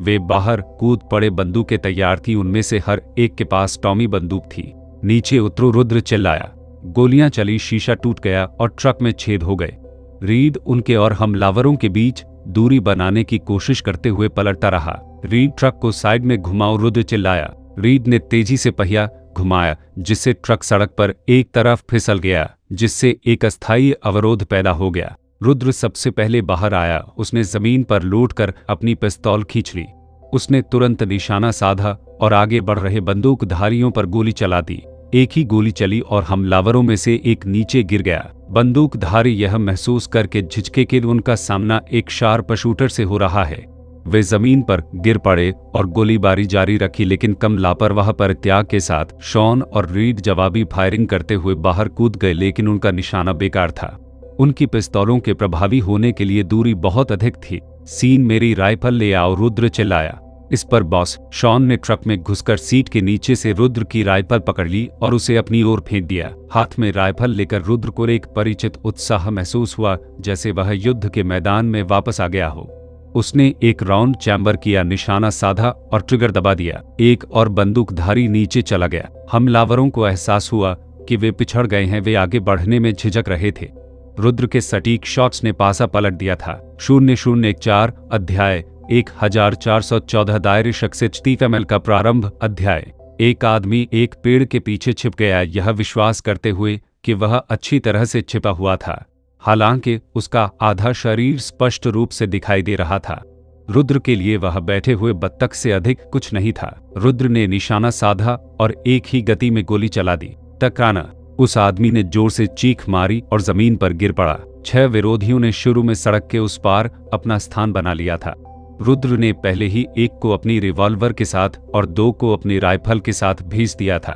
वे बाहर कूद पड़े, बंदूकें तैयार थी। उनमें से हर एक के पास टॉमी बंदूक थी। नीचे उतरो, रुद्र चिल्लाया। गोलियां चली, शीशा टूट गया और ट्रक में छेद हो गए। रीड उनके और हमलावरों के बीच दूरी बनाने की कोशिश करते हुए पलटता रहा। रीड, ट्रक को साइड में घुमाओ, रुद्र चिल्लाया। रीड ने तेजी से पहिया घुमाया, जिससे ट्रक सड़क पर एक तरफ फिसल गया, जिससे एक अस्थायी अवरोध पैदा हो गया। रुद्र सबसे पहले बाहर आया। उसने जमीन पर लौटकर अपनी पिस्तौल खींच ली। उसने तुरंत निशाना साधा और आगे बढ़ रहे बंदूकधारियों पर गोली चला दी। एक ही गोली चली और हमलावरों में से एक नीचे गिर गया। बंदूकधारी यह महसूस करके झिझके कि उनका सामना एक शार्प शूटर से हो रहा है। वे जमीन पर गिर पड़े और गोलीबारी जारी रखी, लेकिन कम लापरवाह परित्याग के साथ शॉन और रीड जवाबी फायरिंग करते हुए बाहर कूद गए, लेकिन उनका निशाना बेकार था। उनकी पिस्तौलों के प्रभावी होने के लिए दूरी बहुत अधिक थी। सीन, मेरी राइफल ले आओ, रुद्र चिल्लाया। इस पर बॉस शॉन ने ट्रक में घुसकर सीट के नीचे से रुद्र की राइफल पकड़ ली और उसे अपनी ओर फेंक दिया। हाथ में राइफल लेकर रुद्र को एक परिचित उत्साह महसूस हुआ, जैसे वह युद्ध के मैदान में वापस आ गया हो। उसने एक राउंड चैम्बर किया, निशाना साधा और ट्रिगर दबा दिया। एक और बंदूकधारी नीचे चला गया। हमलावरों को एहसास हुआ कि वे पिछड़ गए हैं। वे आगे बढ़ने में झिझक रहे थे। रुद्र के सटीक शॉट्स ने पासा पलट दिया था। 004 अध्याय 1414 दायरे शख्सियत TFML का प्रारंभ। अध्याय। एक आदमी एक पेड़ के पीछे छिप गया, यह विश्वास करते हुए कि वह अच्छी तरह से छिपा हुआ था। हालांकि उसका आधा शरीर स्पष्ट रूप से दिखाई दे रहा था। रुद्र के लिए वह बैठे हुए बत्तख से अधिक कुछ नहीं था। रुद्र ने निशाना साधा और एक ही गति में गोली चला दी। टकराना। उस आदमी ने जोर से चीख मारी और जमीन पर गिर पड़ा। 6 विरोधियों ने शुरू में सड़क के उस पार अपना स्थान बना लिया था। रुद्र ने पहले ही एक को अपनी रिवॉल्वर के साथ और 2 को अपनी राइफल के साथ भेज दिया था।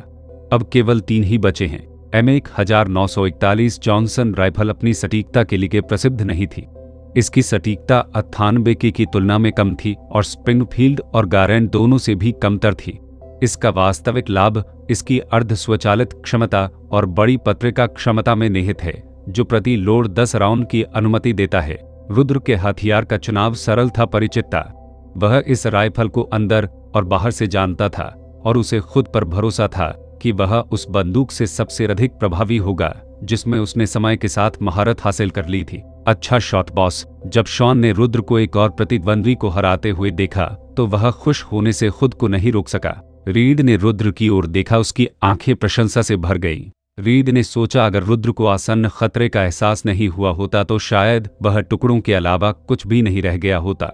अब केवल 3 ही बचे हैं। M1941 जॉनसन राइफल अपनी सटीकता के लिए प्रसिद्ध नहीं थी। इसकी सटीकता 98 की तुलना में कम थी और स्प्रिंगफील्ड और गारेंट दोनों से भी कमतर थी। इसका वास्तविक लाभ इसकी अर्ध स्वचालित क्षमता और बड़ी पत्रिका क्षमता में निहित है, जो प्रति लोड 10 राउंड की अनुमति देता है। रुद्र के हथियार का चुनाव सरल था, परिचित था। वह इस राइफल को अंदर और बाहर से जानता था और उसे खुद पर भरोसा था कि वह उस बंदूक से सबसे अधिक प्रभावी होगा जिसमें उसने समय के साथ महारत हासिल कर ली थी। अच्छा शॉट बॉस। जब शॉन ने रुद्र को एक और प्रतिद्वंद्वी को हराते हुए देखा तो वह खुश होने से खुद को नहीं रोक सका। रीड ने रुद्र की ओर देखा, उसकी आंखें प्रशंसा से भर गईं। रीड ने सोचा अगर रुद्र को आसन्न खतरे का एहसास नहीं हुआ होता तो शायद वह टुकड़ों के अलावा कुछ भी नहीं रह गया होता।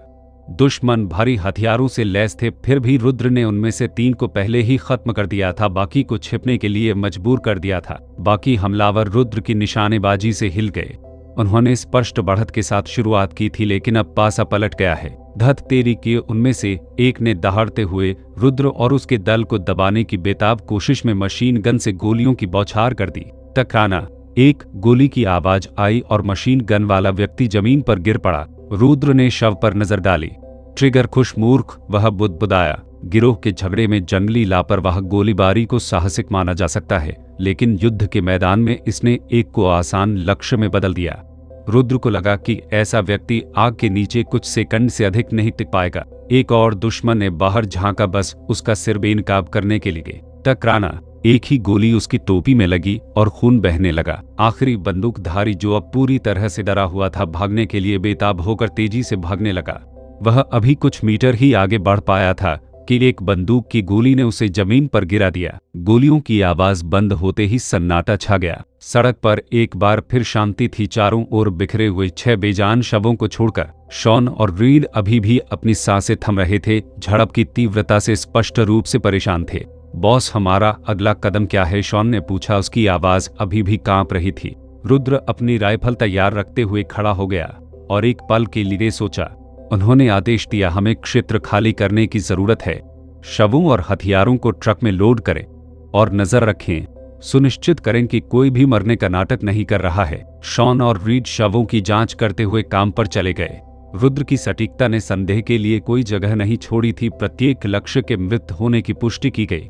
दुश्मन भारी हथियारों से लैस थे, फिर भी रुद्र ने उनमें से 3 को पहले ही खत्म कर दिया था, बाकी को छिपने के लिए मजबूर कर दिया था। बाकी हमलावर रुद्र की निशानेबाजी से हिल गए। उन्होंने स्पष्ट बढ़त के साथ शुरुआत की थी, लेकिन अब पासा पलट गया है। धत तेरी की। उनमें से एक ने दहाड़ते हुए रुद्र और उसके दल को दबाने की बेताब कोशिश में मशीन गन से गोलियों की बौछार कर दी। टकराना। एक गोली की आवाज आई और मशीन गन वाला व्यक्ति जमीन पर गिर पड़ा। रुद्र ने शव पर नजर डाली। ट्रिगर खुश मूर्ख, वह बुदबुदाया। गिरोह के झगड़े में जंगली लापरवाह गोलीबारी को साहसिक माना जा सकता है, लेकिन युद्ध के मैदान में इसने एक को आसान लक्ष्य में बदल दिया। रुद्र को लगा कि ऐसा व्यक्ति आग के नीचे कुछ सेकंड से अधिक नहीं टिक पाएगा। एक और दुश्मन ने बाहर झांका, बस उसका सिर बेनकाब करने के लिए। टकराना। एक ही गोली उसकी टोपी में लगी और खून बहने लगा। आखिरी बंदूकधारी, जो अब पूरी तरह से डरा हुआ था, भागने के लिए बेताब होकर तेजी से भागने लगा। वह अभी कुछ मीटर ही आगे बढ़ पाया था कि एक बंदूक की गोली ने उसे जमीन पर गिरा दिया। गोलियों की आवाज बंद होते ही सन्नाटा छा गया। सड़क पर एक बार फिर शांति थी। चारों ओर बिखरे हुए 6 बेजान शवों को छोड़कर शॉन और रीड अभी भी अपनी सांसें थम रहे थे, झड़प की तीव्रता से स्पष्ट रूप से परेशान थे। बॉस, हमारा अगला कदम क्या है? शॉन ने पूछा। उसकी आवाज अभी भी कांप रही थी। रुद्र अपनी राइफल तैयार रखते हुए खड़ा हो गया और एक पल के लिए सोचा। उन्होंने आदेश दिया, हमें क्षेत्र खाली करने की जरूरत है। शवों और हथियारों को ट्रक में लोड करें और नजर रखें, सुनिश्चित करें कि कोई भी मरने का नाटक नहीं कर रहा है। शॉन और रीड शवों की जांच करते हुए काम पर चले गए। रुद्र की सटीकता ने संदेह के लिए कोई जगह नहीं छोड़ी थी। प्रत्येक लक्ष्य के मृत होने की पुष्टि की गई।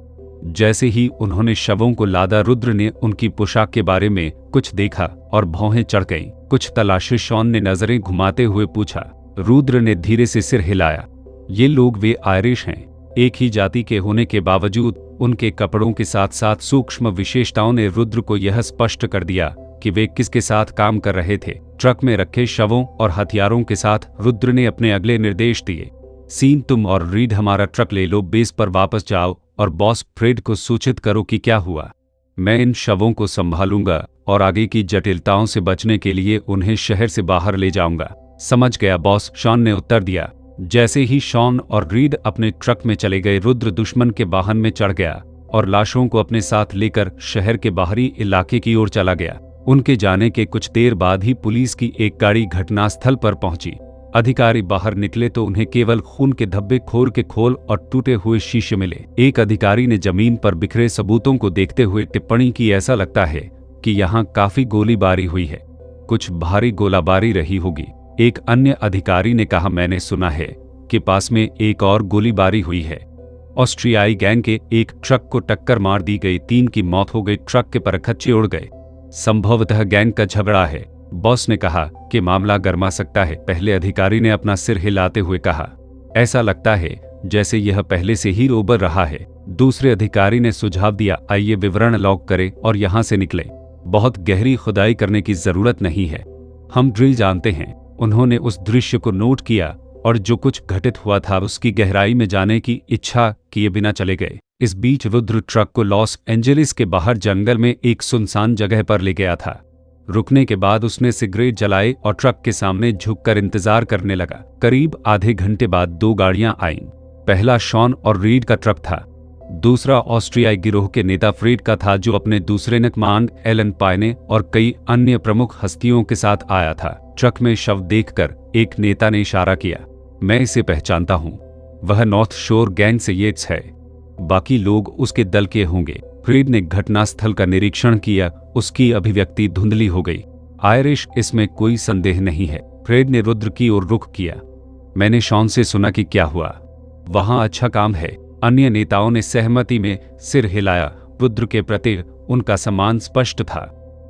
जैसे ही उन्होंने शवों को लादा, रुद्र ने उनकी पोशाक के बारे में कुछ देखा और भौहें चढ़ गईं। कुछ तलाशी, शॉन ने नजरें घुमाते हुए पूछा। रुद्र ने धीरे से सिर हिलाया। ये लोग वे आयरिश हैं। एक ही जाति के होने के बावजूद उनके कपड़ों के साथ साथ सूक्ष्म विशेषताओं ने रुद्र को यह स्पष्ट कर दिया कि वे किसके साथ काम कर रहे थे। ट्रक में रखे शवों और हथियारों के साथ रुद्र ने अपने अगले निर्देश दिए। सीन, तुम और रीड हमारा ट्रक ले लो, बेस पर वापस जाओ और बॉस फ्रेड को सूचित करो कि क्या हुआ। मैं इन शवों को संभालूंगा और आगे की जटिलताओं से बचने के लिए उन्हें शहर से बाहर ले जाऊंगा। समझ गया बॉस, शॉन ने उत्तर दिया। जैसे ही शॉन और रीड अपने ट्रक में चले गए, रुद्र दुश्मन के वाहन में चढ़ गया और लाशों को अपने साथ लेकर शहर के बाहरी इलाके की ओर चला गया। उनके जाने के कुछ देर बाद ही पुलिस की एक गाड़ी घटनास्थल पर पहुंची। अधिकारी बाहर निकले तो उन्हें केवल खून के धब्बे, खोर के खोल और टूटे हुए शीशे मिले। एक अधिकारी ने जमीन पर बिखरे सबूतों को देखते हुए टिप्पणी की, ऐसा लगता है कि यहाँ काफी गोलीबारी हुई है, कुछ भारी गोलाबारी रही होगी। एक अन्य अधिकारी ने कहा, मैंने सुना है कि पास में एक और गोलीबारी हुई है। ऑस्ट्रियाई गैंग के एक ट्रक को टक्कर मार दी गई, 3 की मौत हो गई, ट्रक के परखच्चे उड़ गए। संभवतः गैंग का झगड़ा है, बॉस ने कहा कि मामला गर्मा सकता है। पहले अधिकारी ने अपना सिर हिलाते हुए कहा, ऐसा लगता है जैसे यह पहले से ही उबर रहा है। दूसरे अधिकारी ने सुझाव दिया, आइए विवरण लॉग करें और यहाँ से निकलें। बहुत गहरी खुदाई करने की जरूरत नहीं है, हम ड्रिल जानते हैं। उन्होंने उस दृश्य को नोट किया और जो कुछ घटित हुआ था उसकी गहराई में जाने की इच्छा किए बिना चले गए। इस बीच रुद्र ट्रक को लॉस एंजेलिस के बाहर जंगल में एक सुनसान जगह पर ले गया था। रुकने के बाद उसने सिगरेट जलाई और ट्रक के सामने झुककर इंतजार करने लगा। करीब आधे घंटे बाद 2 गाड़ियां आईं। पहला शॉन और रीड का ट्रक था, दूसरा ऑस्ट्रियाई गिरोह के नेता फ्रेड का था, जो अपने दूसरे न कमांड एलन पायने और कई अन्य प्रमुख हस्तियों के साथ आया था। ट्रक में शव देखकर एक नेता ने इशारा किया, मैं इसे पहचानता हूं, वह नॉर्थ शोर गैंग से येट्स है, बाकी लोग उसके दल के होंगे। फ्रेड ने घटनास्थल का निरीक्षण किया, उसकी अभिव्यक्ति धुंधली हो गई। आयरिश, इसमें कोई संदेह नहीं है। फ्रेड ने रुद्र की ओर रुख किया, मैंने शॉन से सुना कि क्या हुआ, वहां अच्छा काम है। अन्य नेताओं ने सहमति में सिर हिलाया। रुद्र के प्रति उनका सम्मान स्पष्ट था।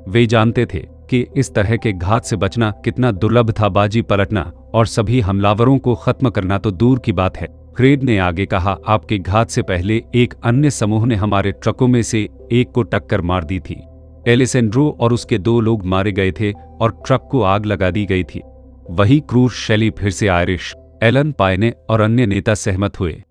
वे जानते थे कि इस तरह के घात से बचना कितना दुर्लभ था। बाजी पलटना और सभी हमलावरों को खत्म करना तो दूर की बात है। फ्रेड ने आगे कहा, आपके घात से पहले एक अन्य समूह ने हमारे ट्रकों में से एक को टक्कर मार दी थी। एलेसेंड्रो और उसके 2 लोग मारे गए थे और ट्रक को आग लगा दी गई थी। वही क्रूर शैली फिर से। आयरिश, एलन पायने और अन्य नेता सहमत हुए।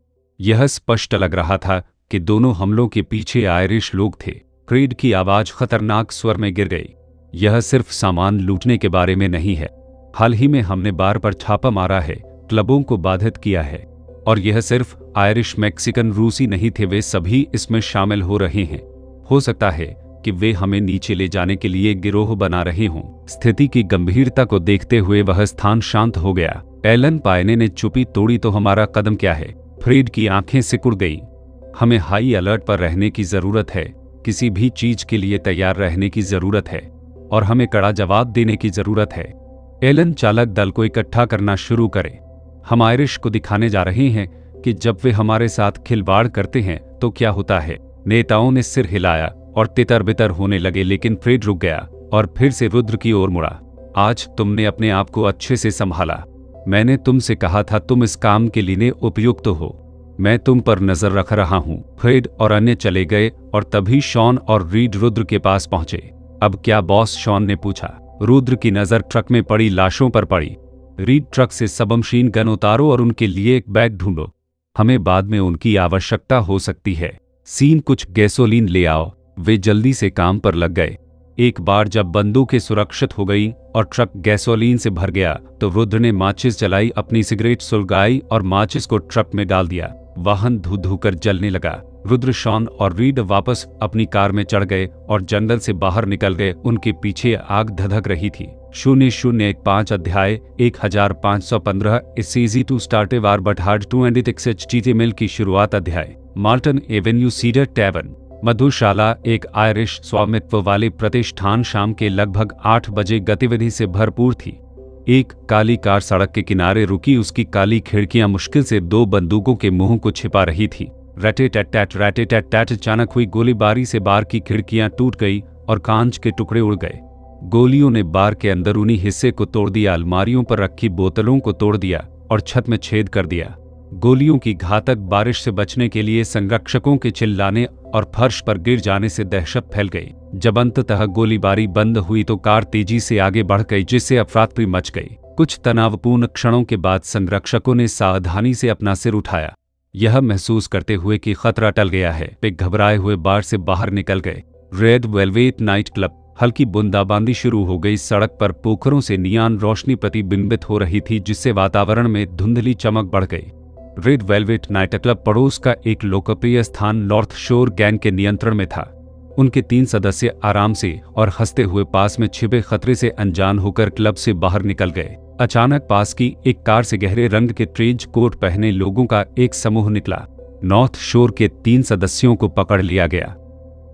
यह स्पष्ट लग रहा था कि दोनों हमलों के पीछे आयरिश लोग थे। फ्रेड की आवाज खतरनाक स्वर में गिर गई, यह सिर्फ सामान लूटने के बारे में नहीं है। हाल ही में हमने बार पर छापा मारा है, क्लबों को बाधित किया है, और यह सिर्फ आयरिश, मैक्सिकन, रूसी नहीं थे, वे सभी इसमें शामिल हो रहे हैं। हो सकता है कि वे हमें नीचे ले जाने के लिए गिरोह बना रहे हों। स्थिति की गंभीरता को देखते हुए वह स्थान शांत हो गया। एलन पायने ने चुप्पी तोड़ी, तो हमारा कदम क्या है? फ्रेड की आंखें सिकुड़ गईं। हमें हाई अलर्ट पर रहने की जरूरत है, किसी भी चीज के लिए तैयार रहने की जरूरत है, और हमें कड़ा जवाब देने की जरूरत है। एलन, चालक दल को इकट्ठा करना शुरू करें। हम आयरिश को दिखाने जा रहे हैं कि जब वे हमारे साथ खिलवाड़ करते हैं तो क्या होता है। नेताओं ने सिर हिलाया और तितर बितर होने लगे, लेकिन फ्रेड रुक गया और फिर से रुद्र की ओर मुड़ा। आज तुमने अपने आप को अच्छे से संभाला। मैंने तुमसे कहा था तुम इस काम के लिए उपयुक्त हो। मैं तुम पर नजर रख रहा हूं। फ्रेड और अन्य चले गए और तभी शॉन और रीड रुद्र के पास पहुंचे। अब क्या बॉस? शॉन ने पूछा। रुद्र की नजर ट्रक में पड़ी लाशों पर पड़ी। रीड, ट्रक से सबमशीन गन उतारो और उनके लिए एक बैग ढूंढो, हमें बाद में उनकी आवश्यकता हो सकती है। सीन, कुछ गैसोलीन ले आओ। वे जल्दी से काम पर लग गए। एक बार जब बंदूकें सुरक्षित हो गई और ट्रक गैसोलीन से भर गया तो रुद्र ने माचिस जलाई, अपनी सिगरेट सुलगाई और माचिस को ट्रक में डाल दिया। वाहन धू धू कर जलने लगा। रुद्र, शॉन और रीड वापस अपनी कार में चढ़ गए और जंगल से बाहर निकल गए। उनके पीछे आग धधक रही थी। 0015 अध्याय 1515 it's easy to start a war but hard to end it HTML की शुरुआत। अध्याय मार्टन एवेन्यू सीडर टैवर्न मधुशाला एक आयरिश स्वामित्व वाले प्रतिष्ठान शाम के लगभग 8 बजे गतिविधि से भरपूर थी। एक काली कार सड़क के किनारे रुकी। उसकी काली खिड़कियां मुश्किल से 2 बंदूकों के मुंह को छिपा रही थी। रटे-टट-टट अचानक हुई गोलीबारी से बार की खिड़कियां टूट गई और कांच के टुकड़े उड़ गए। गोलियों ने बार के अंदरूनी हिस्से को तोड़ दिया, अलमारियों पर रखी बोतलों को तोड़ दिया और छत में छेद कर दिया। गोलियों की घातक बारिश से बचने के लिए संरक्षकों के चिल्लाने और फर्श पर गिर जाने से दहशत फैल गई। जब अंततः गोलीबारी बंद हुई तो कार तेजी से आगे बढ़ गई, जिससे अफरातफरी मच गई। कुछ तनावपूर्ण क्षणों के बाद संरक्षकों ने सावधानी से अपना सिर उठाया, यह महसूस करते हुए कि खतरा टल गया है। वे घबराए हुए बार से बाहर निकल गए। Red velvet night club. हल्की बूंदाबांदी शुरू हो गई। सड़क पर पोखरों से नियान रोशनी प्रतिबिंबित हो रही थी, जिससे वातावरण में धुंधली चमक बढ़ गई। रेड वेलवेट नाइट क्लब पड़ोस का एक लोकप्रिय स्थान नॉर्थ शोर गैंग के नियंत्रण में था। उनके 3 सदस्य आराम से और हंसते हुए पास में छिपे खतरे से अनजान होकर क्लब से बाहर निकल गए। अचानक पास की एक कार से गहरे रंग के ट्रेंच कोट पहने लोगों का एक समूह निकला। नॉर्थ शोर के 3 सदस्यों को पकड़ लिया गया।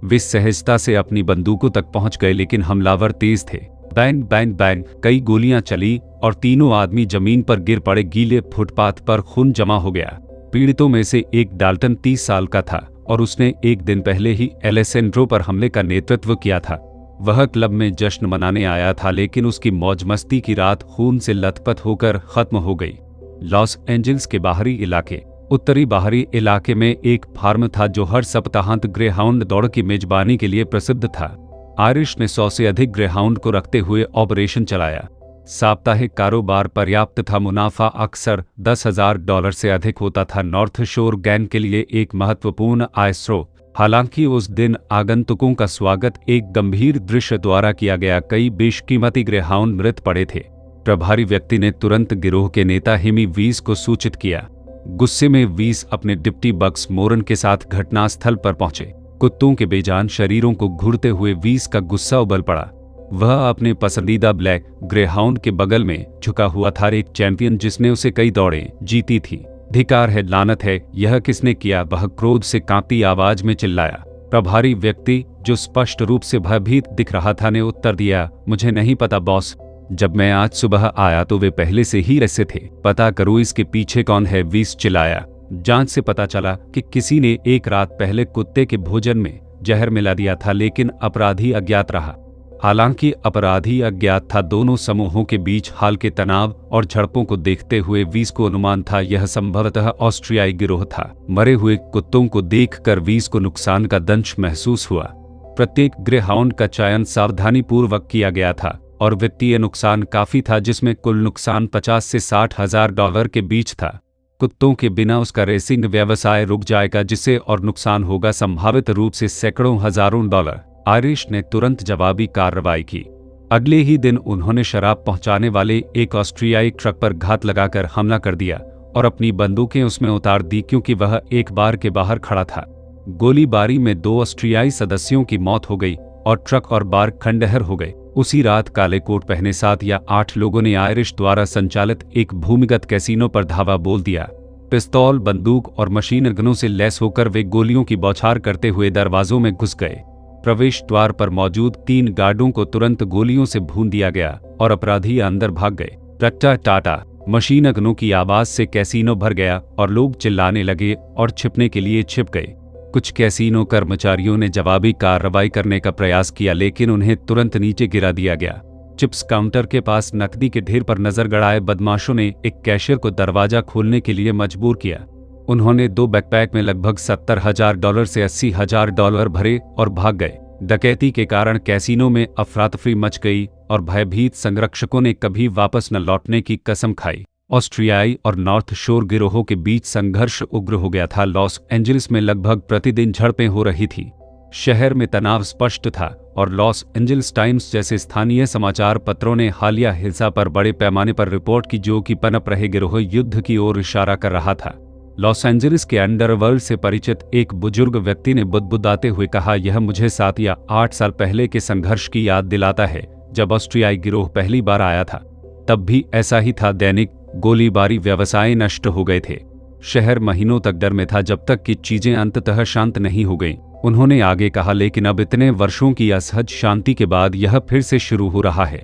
वे सहजता से अपनी बंदूकों तक पहुंच गए, लेकिन हमलावर तेज थे। बैंग बैंग बैंग कई गोलियां चली और तीनों आदमी जमीन पर गिर पड़े। गीले फुटपाथ पर खून जमा हो गया। पीड़ितों में से एक डाल्टन 30 साल का था और उसने एक दिन पहले ही एलेसेंड्रो पर हमले का नेतृत्व किया था। वह क्लब में जश्न मनाने आया था, लेकिन उसकी मौज मस्ती की रात खून से लथपथ होकर खत्म हो गई। लॉस एंजल्स के बाहरी इलाके। उत्तरी बाहरी इलाके में एक फार्म था जो हर सप्ताहांत ग्रेहाउंड दौड़ की मेजबानी के लिए प्रसिद्ध था। आयरिश ने 100 से अधिक ग्रेहाउंड को रखते हुए ऑपरेशन चलाया। साप्ताहिक कारोबार पर्याप्त था। मुनाफा अक्सर $10,000 से अधिक होता था। नॉर्थ शोर गैंग के लिए एक महत्वपूर्ण आय स्रोत। हालांकि उस दिन आगंतुकों का स्वागत एक गंभीर दृश्य द्वारा किया गया। कई बेशकीमती ग्रेहाउंड मृत पड़े थे। प्रभारी व्यक्ति ने तुरंत गिरोह के नेता हिमी वीस को सूचित किया। गुस्से में वीस अपने डिप्टी बक्स मोरन के साथ घटनास्थल पर पहुंचे। कुत्तों के बेजान शरीरों को घूरते हुए वीस का गुस्सा उबल पड़ा। वह अपने पसंदीदा ब्लैक ग्रेहाउंड के बगल में झुका हुआ था, एक चैंपियन जिसने उसे कई दौड़ें जीती थी। धिकार है, लानत है, यह किसने किया? वह क्रोध से कांपती आवाज में चिल्लाया। प्रभारी व्यक्ति, जो स्पष्ट रूप से भयभीत दिख रहा था, ने उत्तर दिया, मुझे नहीं पता बॉस। जब मैं आज सुबह आया तो वे पहले से ही ऐसे थे। पता करो इसके पीछे कौन है, वीस चिल्लाया। जांच से पता चला कि किसी ने एक रात पहले कुत्ते के भोजन में जहर मिला दिया था, लेकिन अपराधी अज्ञात रहा। हालांकि अपराधी अज्ञात था, दोनों समूहों के बीच हाल के तनाव और झड़पों को देखते हुए वीस को अनुमान था यह संभवतः ऑस्ट्रियाई गिरोह था। मरे हुए कुत्तों को देखकर वीस को नुकसान का दंश महसूस हुआ। प्रत्येक ग्रेहाउंड का चयन सावधानीपूर्वक किया गया था और वित्तीय नुकसान काफी था, जिसमें कुल नुकसान $50,000 से $60,000 के बीच था। कुत्तों के बिना उसका रेसिंग व्यवसाय रुक जाएगा, जिससे और नुकसान होगा संभावित रूप से सैकड़ों हजारों डॉलर। आयरिश ने तुरंत जवाबी कार्रवाई की। अगले ही दिन उन्होंने शराब पहुंचाने वाले एक ऑस्ट्रियाई ट्रक पर घात लगाकर हमला कर दिया और अपनी बंदूकें उसमें उतार दी, क्योंकि वह एक बार के बाहर खड़ा था। गोलीबारी में 2 ऑस्ट्रियाई सदस्यों की मौत हो गई और ट्रक और बार खंडहर हो गए। उसी रात काले कोट पहने 7 या 8 लोगों ने आयरिश द्वारा संचालित एक भूमिगत कैसीनो पर धावा बोल दिया। पिस्तौल, बंदूक और मशीन गनों से लैस होकर वे गोलियों की बौछार करते हुए दरवाजों में घुस गए। प्रवेश द्वार पर मौजूद 3 गार्डों को तुरंत गोलियों से भून दिया गया और अपराधी अंदर भाग गए। रट्टा टाटा मशीन गनों की आवाज से कैसीनो भर गया और लोग चिल्लाने लगे और छिपने के लिए छिप गए। कुछ कैसीनो कर्मचारियों ने जवाबी कार्रवाई करने का प्रयास किया, लेकिन उन्हें तुरंत नीचे गिरा दिया गया। चिप्स काउंटर के पास नकदी के ढेर पर नजर गड़ाए बदमाशों ने एक कैशियर को दरवाजा खोलने के लिए मजबूर किया। उन्होंने 2 बैकपैक में लगभग $70,000 से $80,000 भरे और भाग गए। डकैती के कारण कैसीनो में अफरातफरी मच गई और भयभीत संरक्षकों ने कभी वापस न लौटने की कसम खाई। ऑस्ट्रियाई और नॉर्थ शोर गिरोहों के बीच संघर्ष उग्र हो गया था। लॉस एंजलिस में लगभग प्रतिदिन झड़पें हो रही थी। शहर में तनाव स्पष्ट था और लॉस एंजल्स टाइम्स जैसे स्थानीय समाचार पत्रों ने हालिया हिंसा पर बड़े पैमाने पर रिपोर्ट की, जो कि पनप रहे गिरोह युद्ध की ओर इशारा कर रहा था। लॉस एंजलिस के अंडरवर्ल्ड से परिचित एक बुजुर्ग व्यक्ति ने बुदबुदाते हुए कहा, यह मुझे 7 या 8 साल पहले के संघर्ष की याद दिलाता है जब ऑस्ट्रियाई गिरोह पहली बार आया था। तब भी ऐसा ही था, दैनिक गोलीबारी व्यवसाय नष्ट हो गए थे। शहर महीनों तक डर में था जब तक कि चीजें अंततः शांत नहीं हो गईं। उन्होंने आगे कहा, लेकिन अब इतने वर्षों की असहज शांति के बाद यह फिर से शुरू हो रहा है।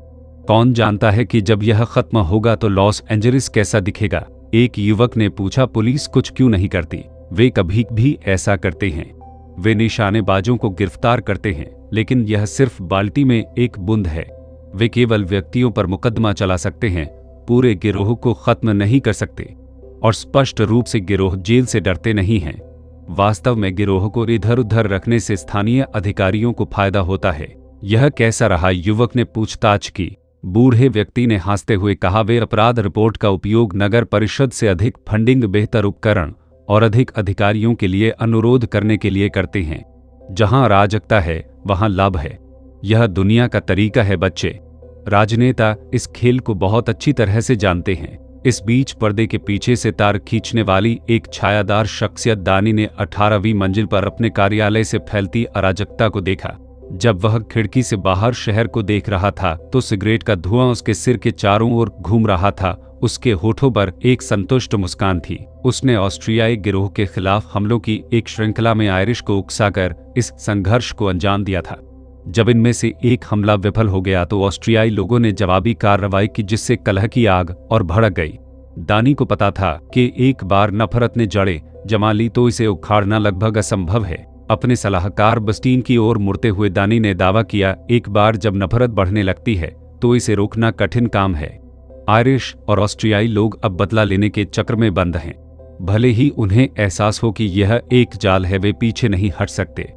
कौन जानता है कि जब यह खत्म होगा तो लॉस एंजलिस कैसा दिखेगा? एक युवक ने पूछा, पुलिस कुछ क्यों नहीं करती? वे कभी भी ऐसा करते हैं। वे निशानेबाजों को गिरफ्तार करते हैं, लेकिन यह सिर्फ बाल्टी में एक बूंद है। वे केवल व्यक्तियों पर मुकदमा चला सकते हैं, पूरे गिरोह को खत्म नहीं कर सकते। और स्पष्ट रूप से गिरोह जेल से डरते नहीं हैं। वास्तव में गिरोह को इधर उधर रखने से स्थानीय अधिकारियों को फायदा होता है। यह कैसा रहा? युवक ने पूछताछ की। बूढ़े व्यक्ति ने हंसते हुए कहा, वे अपराध रिपोर्ट का उपयोग नगर परिषद से अधिक फंडिंग, बेहतर उपकरण और अधिक अधिकारियों के लिए अनुरोध करने के लिए करते हैं। जहां अराजकता है वहां लाभ है। यह दुनिया का तरीका है बच्चे। राजनेता इस खेल को बहुत अच्छी तरह से जानते हैं। इस बीच पर्दे के पीछे से तार खींचने वाली एक छायादार शख्सियत दानी ने 18वीं मंजिल पर अपने कार्यालय से फैलती अराजकता को देखा। जब वह खिड़की से बाहर शहर को देख रहा था तो सिगरेट का धुआं उसके सिर के चारों ओर घूम रहा था। उसके होठों पर एक संतुष्ट मुस्कान थी। उसने ऑस्ट्रियाई गिरोह के खिलाफ हमलों की एक श्रृंखला में आयरिश को उकसाकर इस संघर्ष को अंजाम दिया था। जब इनमें से एक हमला विफल हो गया तो ऑस्ट्रियाई लोगों ने जवाबी कार्रवाई की, जिससे कलह की आग और भड़क गई। दानी को पता था कि एक बार नफरत ने जड़ें जमा ली तो इसे उखाड़ना लगभग असंभव है। अपने सलाहकार बस्टीन की ओर मुड़ते हुए दानी ने दावा किया, एक बार जब नफरत बढ़ने लगती है तो इसे रोकना कठिन काम है। आयरिश और ऑस्ट्रियाई लोग अब बदला लेने के चक्र में बंद हैं। भले ही उन्हें एहसास हो कि यह एक जाल है, वे पीछे नहीं हट सकते।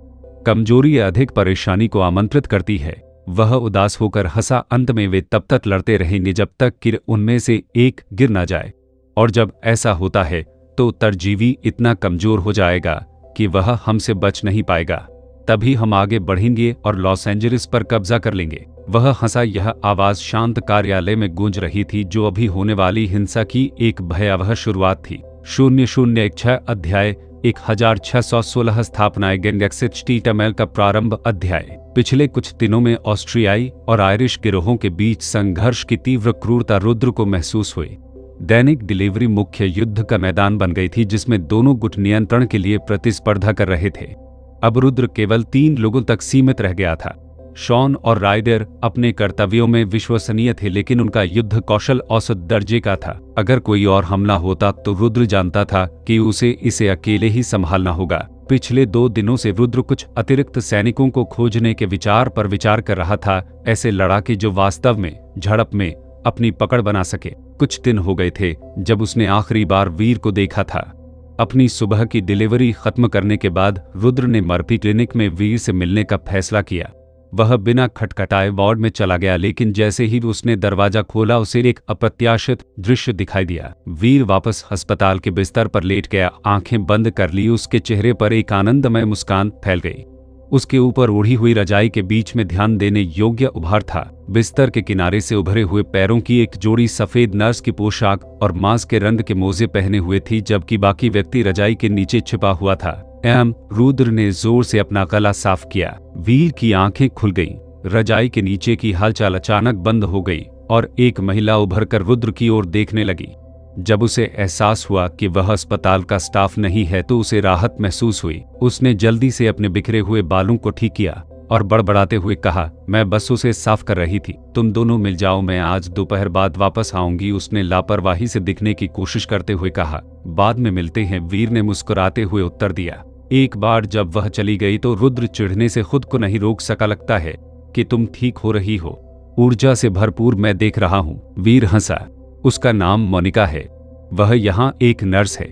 कमजोरी अधिक परेशानी को आमंत्रित करती है। वह उदास होकर हंसा। अंत में वे तब तक लड़ते रहेंगे जब तक कि उनमें से एक गिर न जाए, और जब ऐसा होता है तो उत्तरजीवी इतना कमजोर हो जाएगा कि वह हमसे बच नहीं पाएगा। तभी हम आगे बढ़ेंगे और लॉस एंजलिस पर कब्जा कर लेंगे। वह हंसा। यह आवाज शांत कार्यालय में गूंज रही थी, जो अभी होने वाली हिंसा की एक भयावह शुरुआत थी। 0016 अध्याय 1616 स्थापनाएं गैंगएक्सिट का प्रारंभ अध्याय। पिछले कुछ दिनों में ऑस्ट्रियाई और आयरिश गिरोहों के बीच संघर्ष की तीव्र क्रूरता रुद्र को महसूस हुई। दैनिक डिलीवरी मुख्य युद्ध का मैदान बन गई थी, जिसमें दोनों गुट नियंत्रण के लिए प्रतिस्पर्धा कर रहे थे। अब रुद्र केवल 3 लोगों तक सीमित रह गया था। शॉन और राइडर अपने कर्तव्यों में विश्वसनीय थे, लेकिन उनका युद्ध कौशल औसत दर्जे का था। अगर कोई और हमला होता तो रुद्र जानता था कि उसे इसे अकेले ही संभालना होगा। पिछले 2 दिनों से रुद्र कुछ अतिरिक्त सैनिकों को खोजने के विचार पर विचार कर रहा था, ऐसे लड़ाके जो वास्तव में झड़प में अपनी पकड़ बना सके। कुछ दिन हो गए थे जब उसने आखिरी बार वीर को देखा था। अपनी सुबह की डिलीवरी खत्म करने के बाद रुद्र ने मर्फी क्लिनिक में वीर से मिलने का फैसला किया। वह बिना खटखटाए वार्ड में चला गया, लेकिन जैसे ही उसने दरवाजा खोला उसे एक अप्रत्याशित दृश्य दिखाई दिया। वीर वापस अस्पताल के बिस्तर पर लेट गया, आंखें बंद कर ली। उसके चेहरे पर एक आनंदमय मुस्कान फैल गई। उसके ऊपर ओढ़ी हुई रजाई के बीच में ध्यान देने योग्य उभार था। बिस्तर के किनारे से उभरे हुए पैरों की एक जोड़ी सफेद नर्स की पोशाक और मांस के रंग के मोजे पहने हुए थी, जबकि बाकी व्यक्ति रजाई के नीचे छिपा हुआ था। रुद्र ने जोर से अपना गला साफ किया। वीर की आंखें खुल गईं। रजाई के नीचे की हलचल अचानक बंद हो गई और एक महिला उभरकर रुद्र की ओर देखने लगी। जब उसे एहसास हुआ कि वह अस्पताल का स्टाफ नहीं है तो उसे राहत महसूस हुई। उसने जल्दी से अपने बिखरे हुए बालों को ठीक किया और बड़बड़ाते हुए कहा, मैं बस उसे साफ कर रही थी, तुम दोनों मिल जाओ, मैं आज दोपहर बाद वापस आऊंगी। उसने लापरवाही से दिखने की कोशिश करते हुए कहा, बाद में मिलते हैं। वीर ने मुस्कुराते हुए उत्तर दिया। एक बार जब वह चली गई तो रुद्र चिढ़ने से खुद को नहीं रोक सका। लगता है कि तुम ठीक हो रही हो, ऊर्जा से भरपूर मैं देख रहा हूँ। वीर हंसा। उसका नाम मोनिका है। वह यहाँ एक नर्स है।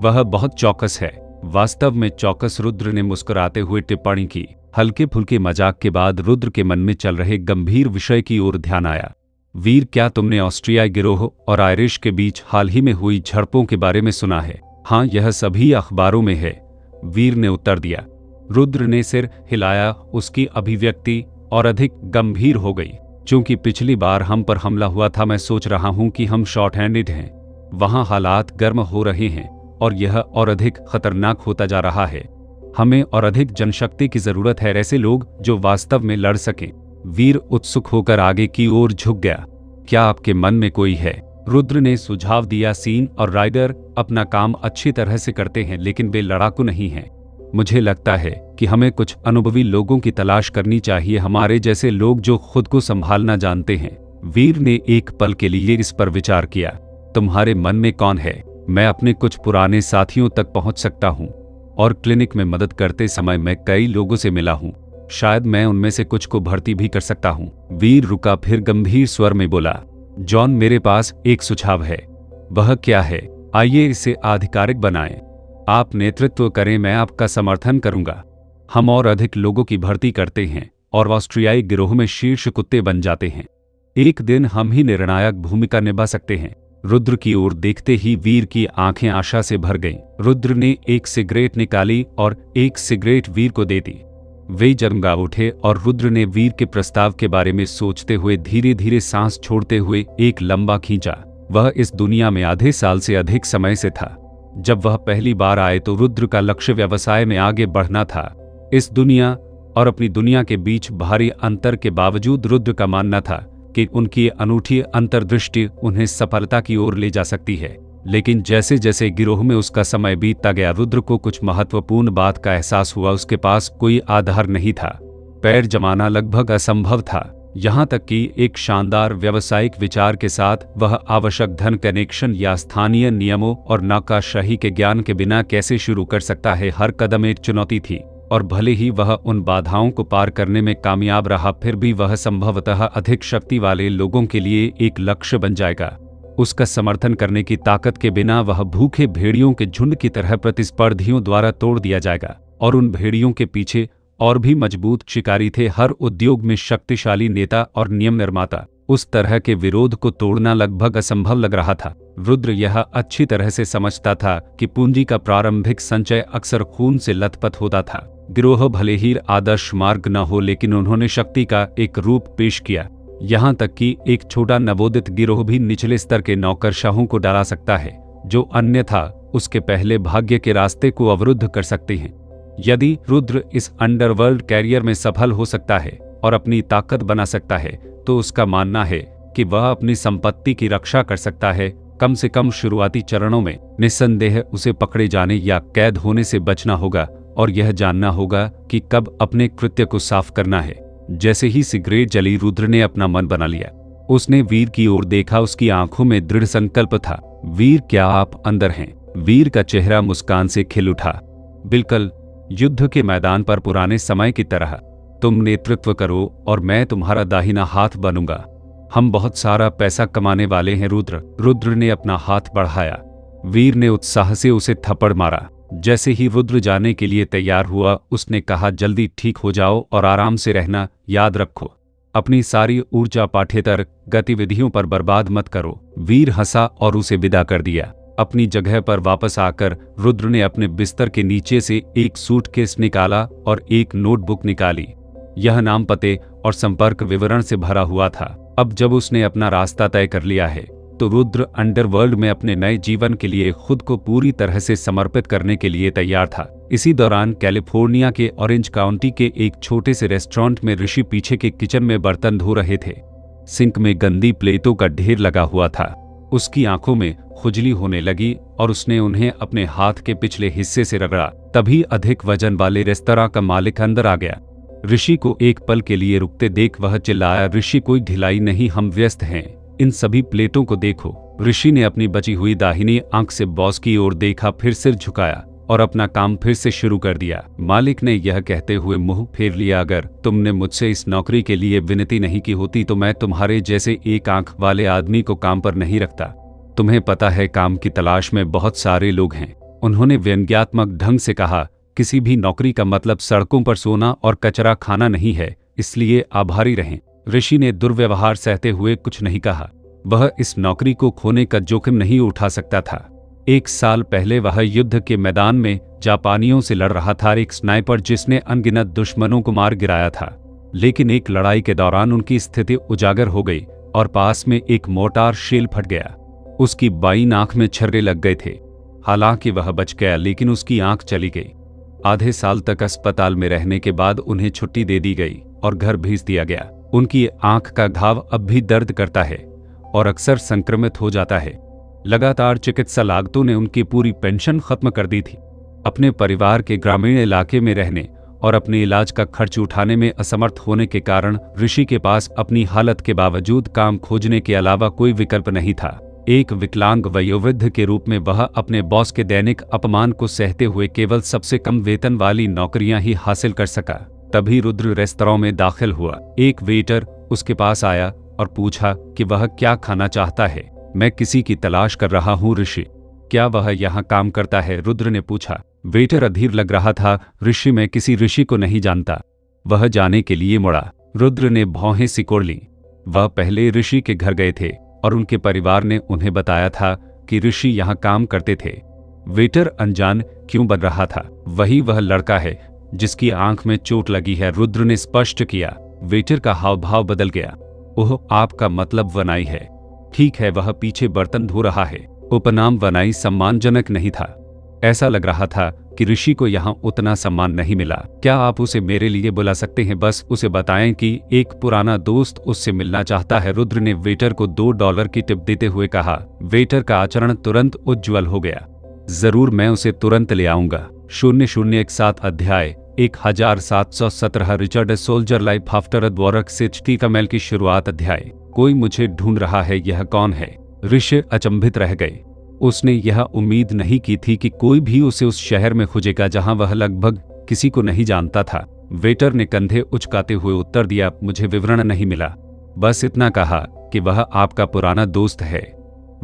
वह बहुत चौकस है। वास्तव में चौकस, रुद्र ने मुस्कुराते हुए टिप्पणी की। हल्के फुल्के मजाक के बाद रुद्र के मन में चल रहे गंभीर विषय की ओर ध्यान आया। वीर, क्या तुमने ऑस्ट्रियाई गिरोह और आयरिश के बीच हाल ही में हुई झड़पों के बारे में सुना है? हाँ, यह सभी अखबारों में है, वीर ने उत्तर दिया। रुद्र ने सिर हिलाया। उसकी अभिव्यक्ति और अधिक गंभीर हो गई। चूंकि पिछली बार हम पर हमला हुआ था, मैं सोच रहा हूं कि हम शॉर्ट हैंडेड हैं। वहां हालात गर्म हो रहे हैं और यह और अधिक खतरनाक होता जा रहा है। हमें और अधिक जनशक्ति की जरूरत है, ऐसे लोग जो वास्तव में लड़ सकें। वीर उत्सुक होकर आगे की ओर झुक गया। क्या आपके मन में कोई है? रुद्र ने सुझाव दिया। सीन और राइडर अपना काम अच्छी तरह से करते हैं, लेकिन वे लड़ाकू नहीं हैं। मुझे लगता है कि हमें कुछ अनुभवी लोगों की तलाश करनी चाहिए, हमारे जैसे लोग जो खुद को संभालना जानते हैं। वीर ने एक पल के लिए इस पर विचार किया। तुम्हारे मन में कौन है? मैं अपने कुछ पुराने साथियों तक पहुंच सकता हूं और क्लिनिक में मदद करते समय मैं कई लोगों से मिला हूं। शायद मैं उनमें से कुछ को भर्ती भी कर सकता हूं। वीर रुका, फिर गंभीर स्वर में बोला, जॉन, मेरे पास एक सुझाव है। वह क्या है? आइए इसे आधिकारिक बनाएं। आप नेतृत्व करें, मैं आपका समर्थन करूंगा। हम और अधिक लोगों की भर्ती करते हैं और ऑस्ट्रियाई गिरोह में शीर्ष कुत्ते बन जाते हैं। एक दिन हम ही निर्णायक भूमिका निभा सकते हैं। रुद्र की ओर देखते ही वीर की आंखें आशा से भर गईं। रुद्र ने एक सिगरेट निकाली और एक सिगरेट वीर को दे दी। वे जंगा उठे और रुद्र ने वीर के प्रस्ताव के बारे में सोचते हुए धीरे धीरे सांस छोड़ते हुए एक लंबा खींचा। वह इस दुनिया में आधे साल से अधिक समय से था। जब वह पहली बार आए तो रुद्र का लक्ष्य व्यवसाय में आगे बढ़ना था। इस दुनिया और अपनी दुनिया के बीच भारी अंतर के बावजूद रुद्र का मानना था कि उनकी अनूठी अंतर्दृष्टि उन्हें सफलता की ओर ले जा सकती है। लेकिन जैसे जैसे गिरोह में उसका समय बीतता गया, रुद्र को कुछ महत्वपूर्ण बात का एहसास हुआ। उसके पास कोई आधार नहीं था। पैर जमाना लगभग असंभव था। यहाँ तक कि एक शानदार व्यावसायिक विचार के साथ वह आवश्यक धन, कनेक्शन या स्थानीय नियमों और नौकरशाही के ज्ञान के बिना कैसे शुरू कर सकता है। हर कदम एक चुनौती थी और भले ही वह उन बाधाओं को पार करने में कामयाब रहा, फिर भी वह संभवतः अधिक शक्ति वाले लोगों के लिए एक लक्ष्य बन जाएगा। उसका समर्थन करने की ताकत के बिना वह भूखे भेड़ियों के झुंड की तरह प्रतिस्पर्धियों द्वारा तोड़ दिया जाएगा। और उन भेड़ियों के पीछे और भी मजबूत शिकारी थे, हर उद्योग में शक्तिशाली नेता और नियम निर्माता। उस तरह के विरोध को तोड़ना लगभग असंभव लग रहा था। रुद्र यह अच्छी तरह से समझता था कि पूंजी का प्रारंभिक संचय अक्सर खून से लथपथ होता था। गिरोह भले ही आदर्श मार्ग न हो, लेकिन उन्होंने शक्ति का एक रूप पेश किया। यहाँ तक कि एक छोटा नवोदित गिरोह भी निचले स्तर के नौकरशाहों को डरा सकता है, जो अन्यथा उसके पहले भाग्य के रास्ते को अवरुद्ध कर सकते हैं। यदि रुद्र इस अंडरवर्ल्ड कैरियर में सफल हो सकता है और अपनी ताकत बना सकता है, तो उसका मानना है कि वह अपनी संपत्ति की रक्षा कर सकता है। कम से कम शुरुआती चरणों में निस्संदेह उसे पकड़े जाने या कैद होने से बचना होगा और यह जानना होगा कि कब अपने कृत्य को साफ करना है। जैसे ही सिगरेट जली, रुद्र ने अपना मन बना लिया। उसने वीर की ओर देखा। उसकी आंखों में दृढ़ संकल्प था। वीर, क्या आप अंदर हैं? वीर का चेहरा मुस्कान से खिल उठा। बिल्कुल, युद्ध के मैदान पर पुराने समय की तरह। तुम नेतृत्व करो और मैं तुम्हारा दाहिना हाथ बनूंगा। हम बहुत सारा पैसा कमाने वाले हैं। रुद्र ने अपना हाथ बढ़ाया। वीर ने उत्साह से उसे थप्पड़ मारा। जैसे ही रुद्र जाने के लिए तैयार हुआ, उसने कहा, जल्दी ठीक हो जाओ और आराम से रहना। याद रखो, अपनी सारी ऊर्जा पाठ्येतर गतिविधियों पर बर्बाद मत करो। वीर हंसा और उसे विदा कर दिया। अपनी जगह पर वापस आकर रुद्र ने अपने बिस्तर के नीचे से एक सूटकेस निकाला और एक नोटबुक निकाली। यह नाम, पते और संपर्क विवरण से भरा हुआ था। अब जब उसने अपना रास्ता तय कर लिया है, तो रुद्र अंडरवर्ल्ड में अपने नए जीवन के लिए खुद को पूरी तरह से समर्पित करने के लिए तैयार था। इसी दौरान कैलिफोर्निया के ऑरेंज काउंटी के एक छोटे से रेस्टोरेंट में ऋषि पीछे के किचन में बर्तन धो रहे थे। सिंक में गंदी प्लेटों का ढेर लगा हुआ था। उसकी आंखों में खुजली होने लगी और उसने उन्हें अपने हाथ के पिछले हिस्से से रगड़ा। तभी अधिक वजन वाले रेस्तरां का मालिक अंदर आ गया। ऋषि को एक पल के लिए रुकते देख वह चिल्लाया, ऋषि, कोई ढिलाई नहीं, हम व्यस्त हैं। इन सभी प्लेटों को देखो। ऋषि ने अपनी बची हुई दाहिनी आंख से बॉस की ओर देखा, फिर सिर झुकाया और अपना काम फिर से शुरू कर दिया। मालिक ने यह कहते हुए मुंह फेर लिया, अगर तुमने मुझसे इस नौकरी के लिए विनती नहीं की होती तो मैं तुम्हारे जैसे एक आंख वाले आदमी को काम पर नहीं रखता। तुम्हें पता है, काम की तलाश में बहुत सारे लोग हैं। उन्होंने व्यंग्यात्मक ढंग से कहा, किसी भी नौकरी का मतलब सड़कों पर सोना और कचरा खाना नहीं है, इसलिए आभारी रहें। ऋषि ने दुर्व्यवहार सहते हुए कुछ नहीं कहा। वह इस नौकरी को खोने का जोखिम नहीं उठा सकता था। 1 साल पहले वह युद्ध के मैदान में जापानियों से लड़ रहा था, एक स्नाइपर जिसने अनगिनत दुश्मनों को मार गिराया था। लेकिन एक लड़ाई के दौरान उनकी स्थिति उजागर हो गई और पास में एक मोर्टार शेल फट गया। उसकी बाईं आंख में छर्रे लग गए थे। हालांकि वह बच गया, लेकिन उसकी आंख चली गई। आधे साल तक अस्पताल में रहने के बाद उन्हें छुट्टी दे दी गई और घर भेज दिया गया। उनकी आंख का घाव अब भी दर्द करता है और अक्सर संक्रमित हो जाता है। लगातार चिकित्सा लागतों ने उनकी पूरी पेंशन खत्म कर दी थी। अपने परिवार के ग्रामीण इलाके में रहने और अपने इलाज का खर्च उठाने में असमर्थ होने के कारण ऋषि के पास अपनी हालत के बावजूद काम खोजने के अलावा कोई विकल्प नहीं था। एक विकलांग वयोवृद्ध के रूप में वह अपने बॉस के दैनिक अपमान को सहते हुए केवल सबसे कम वेतन वाली नौकरियां ही हासिल कर सका। तभी रुद्र रेस्तरां में दाखिल हुआ। एक वेटर उसके पास आया और पूछा कि वह क्या खाना चाहता है। मैं किसी की तलाश कर रहा हूँ ऋषि। क्या वह यहाँ काम करता है? रुद्र ने पूछा। वेटर अधीर लग रहा था। ऋषि, मैं किसी ऋषि को नहीं जानता। वह जाने के लिए मुड़ा। रुद्र ने भौहें सिकोड़ ली। वह पहले ऋषि के घर गए थे और उनके परिवार ने उन्हें बताया था कि ऋषि यहाँ काम करते थे। वेटर अनजान क्यों बन रहा था? वही वह लड़का है जिसकी आंख में चोट लगी है, रुद्र ने स्पष्ट किया। वेटर का हाव भाव बदल गया। ओह, आपका मतलब वनाई है। ठीक है, वह पीछे बर्तन धो रहा है। उपनाम वनाई सम्मानजनक नहीं था। ऐसा लग रहा था कि ऋषि को यहाँ उतना सम्मान नहीं मिला। क्या आप उसे मेरे लिए बुला सकते हैं? बस उसे बताएं कि एक पुराना दोस्त उससे मिलना चाहता है। रुद्र ने वेटर को $2 की टिप देते हुए कहा। वेटर का आचरण तुरंत उज्ज्वल हो गया। जरूर, मैं उसे तुरंत ले आऊंगा। 0017 अध्याय 1717 Richard soldier life after a war 60 कमेल की शुरुआत। अध्याय। कोई मुझे ढूंढ रहा है, यह कौन है? ऋषि अचंभित रह गए। उसने यह उम्मीद नहीं की थी कि कोई भी उसे उस शहर में खोजेगा जहां वह लगभग किसी को नहीं जानता था। वेटर ने कंधे उचकाते हुए उत्तर दिया, मुझे विवरण नहीं मिला। बस इतना कहा कि वह आपका पुराना दोस्त है।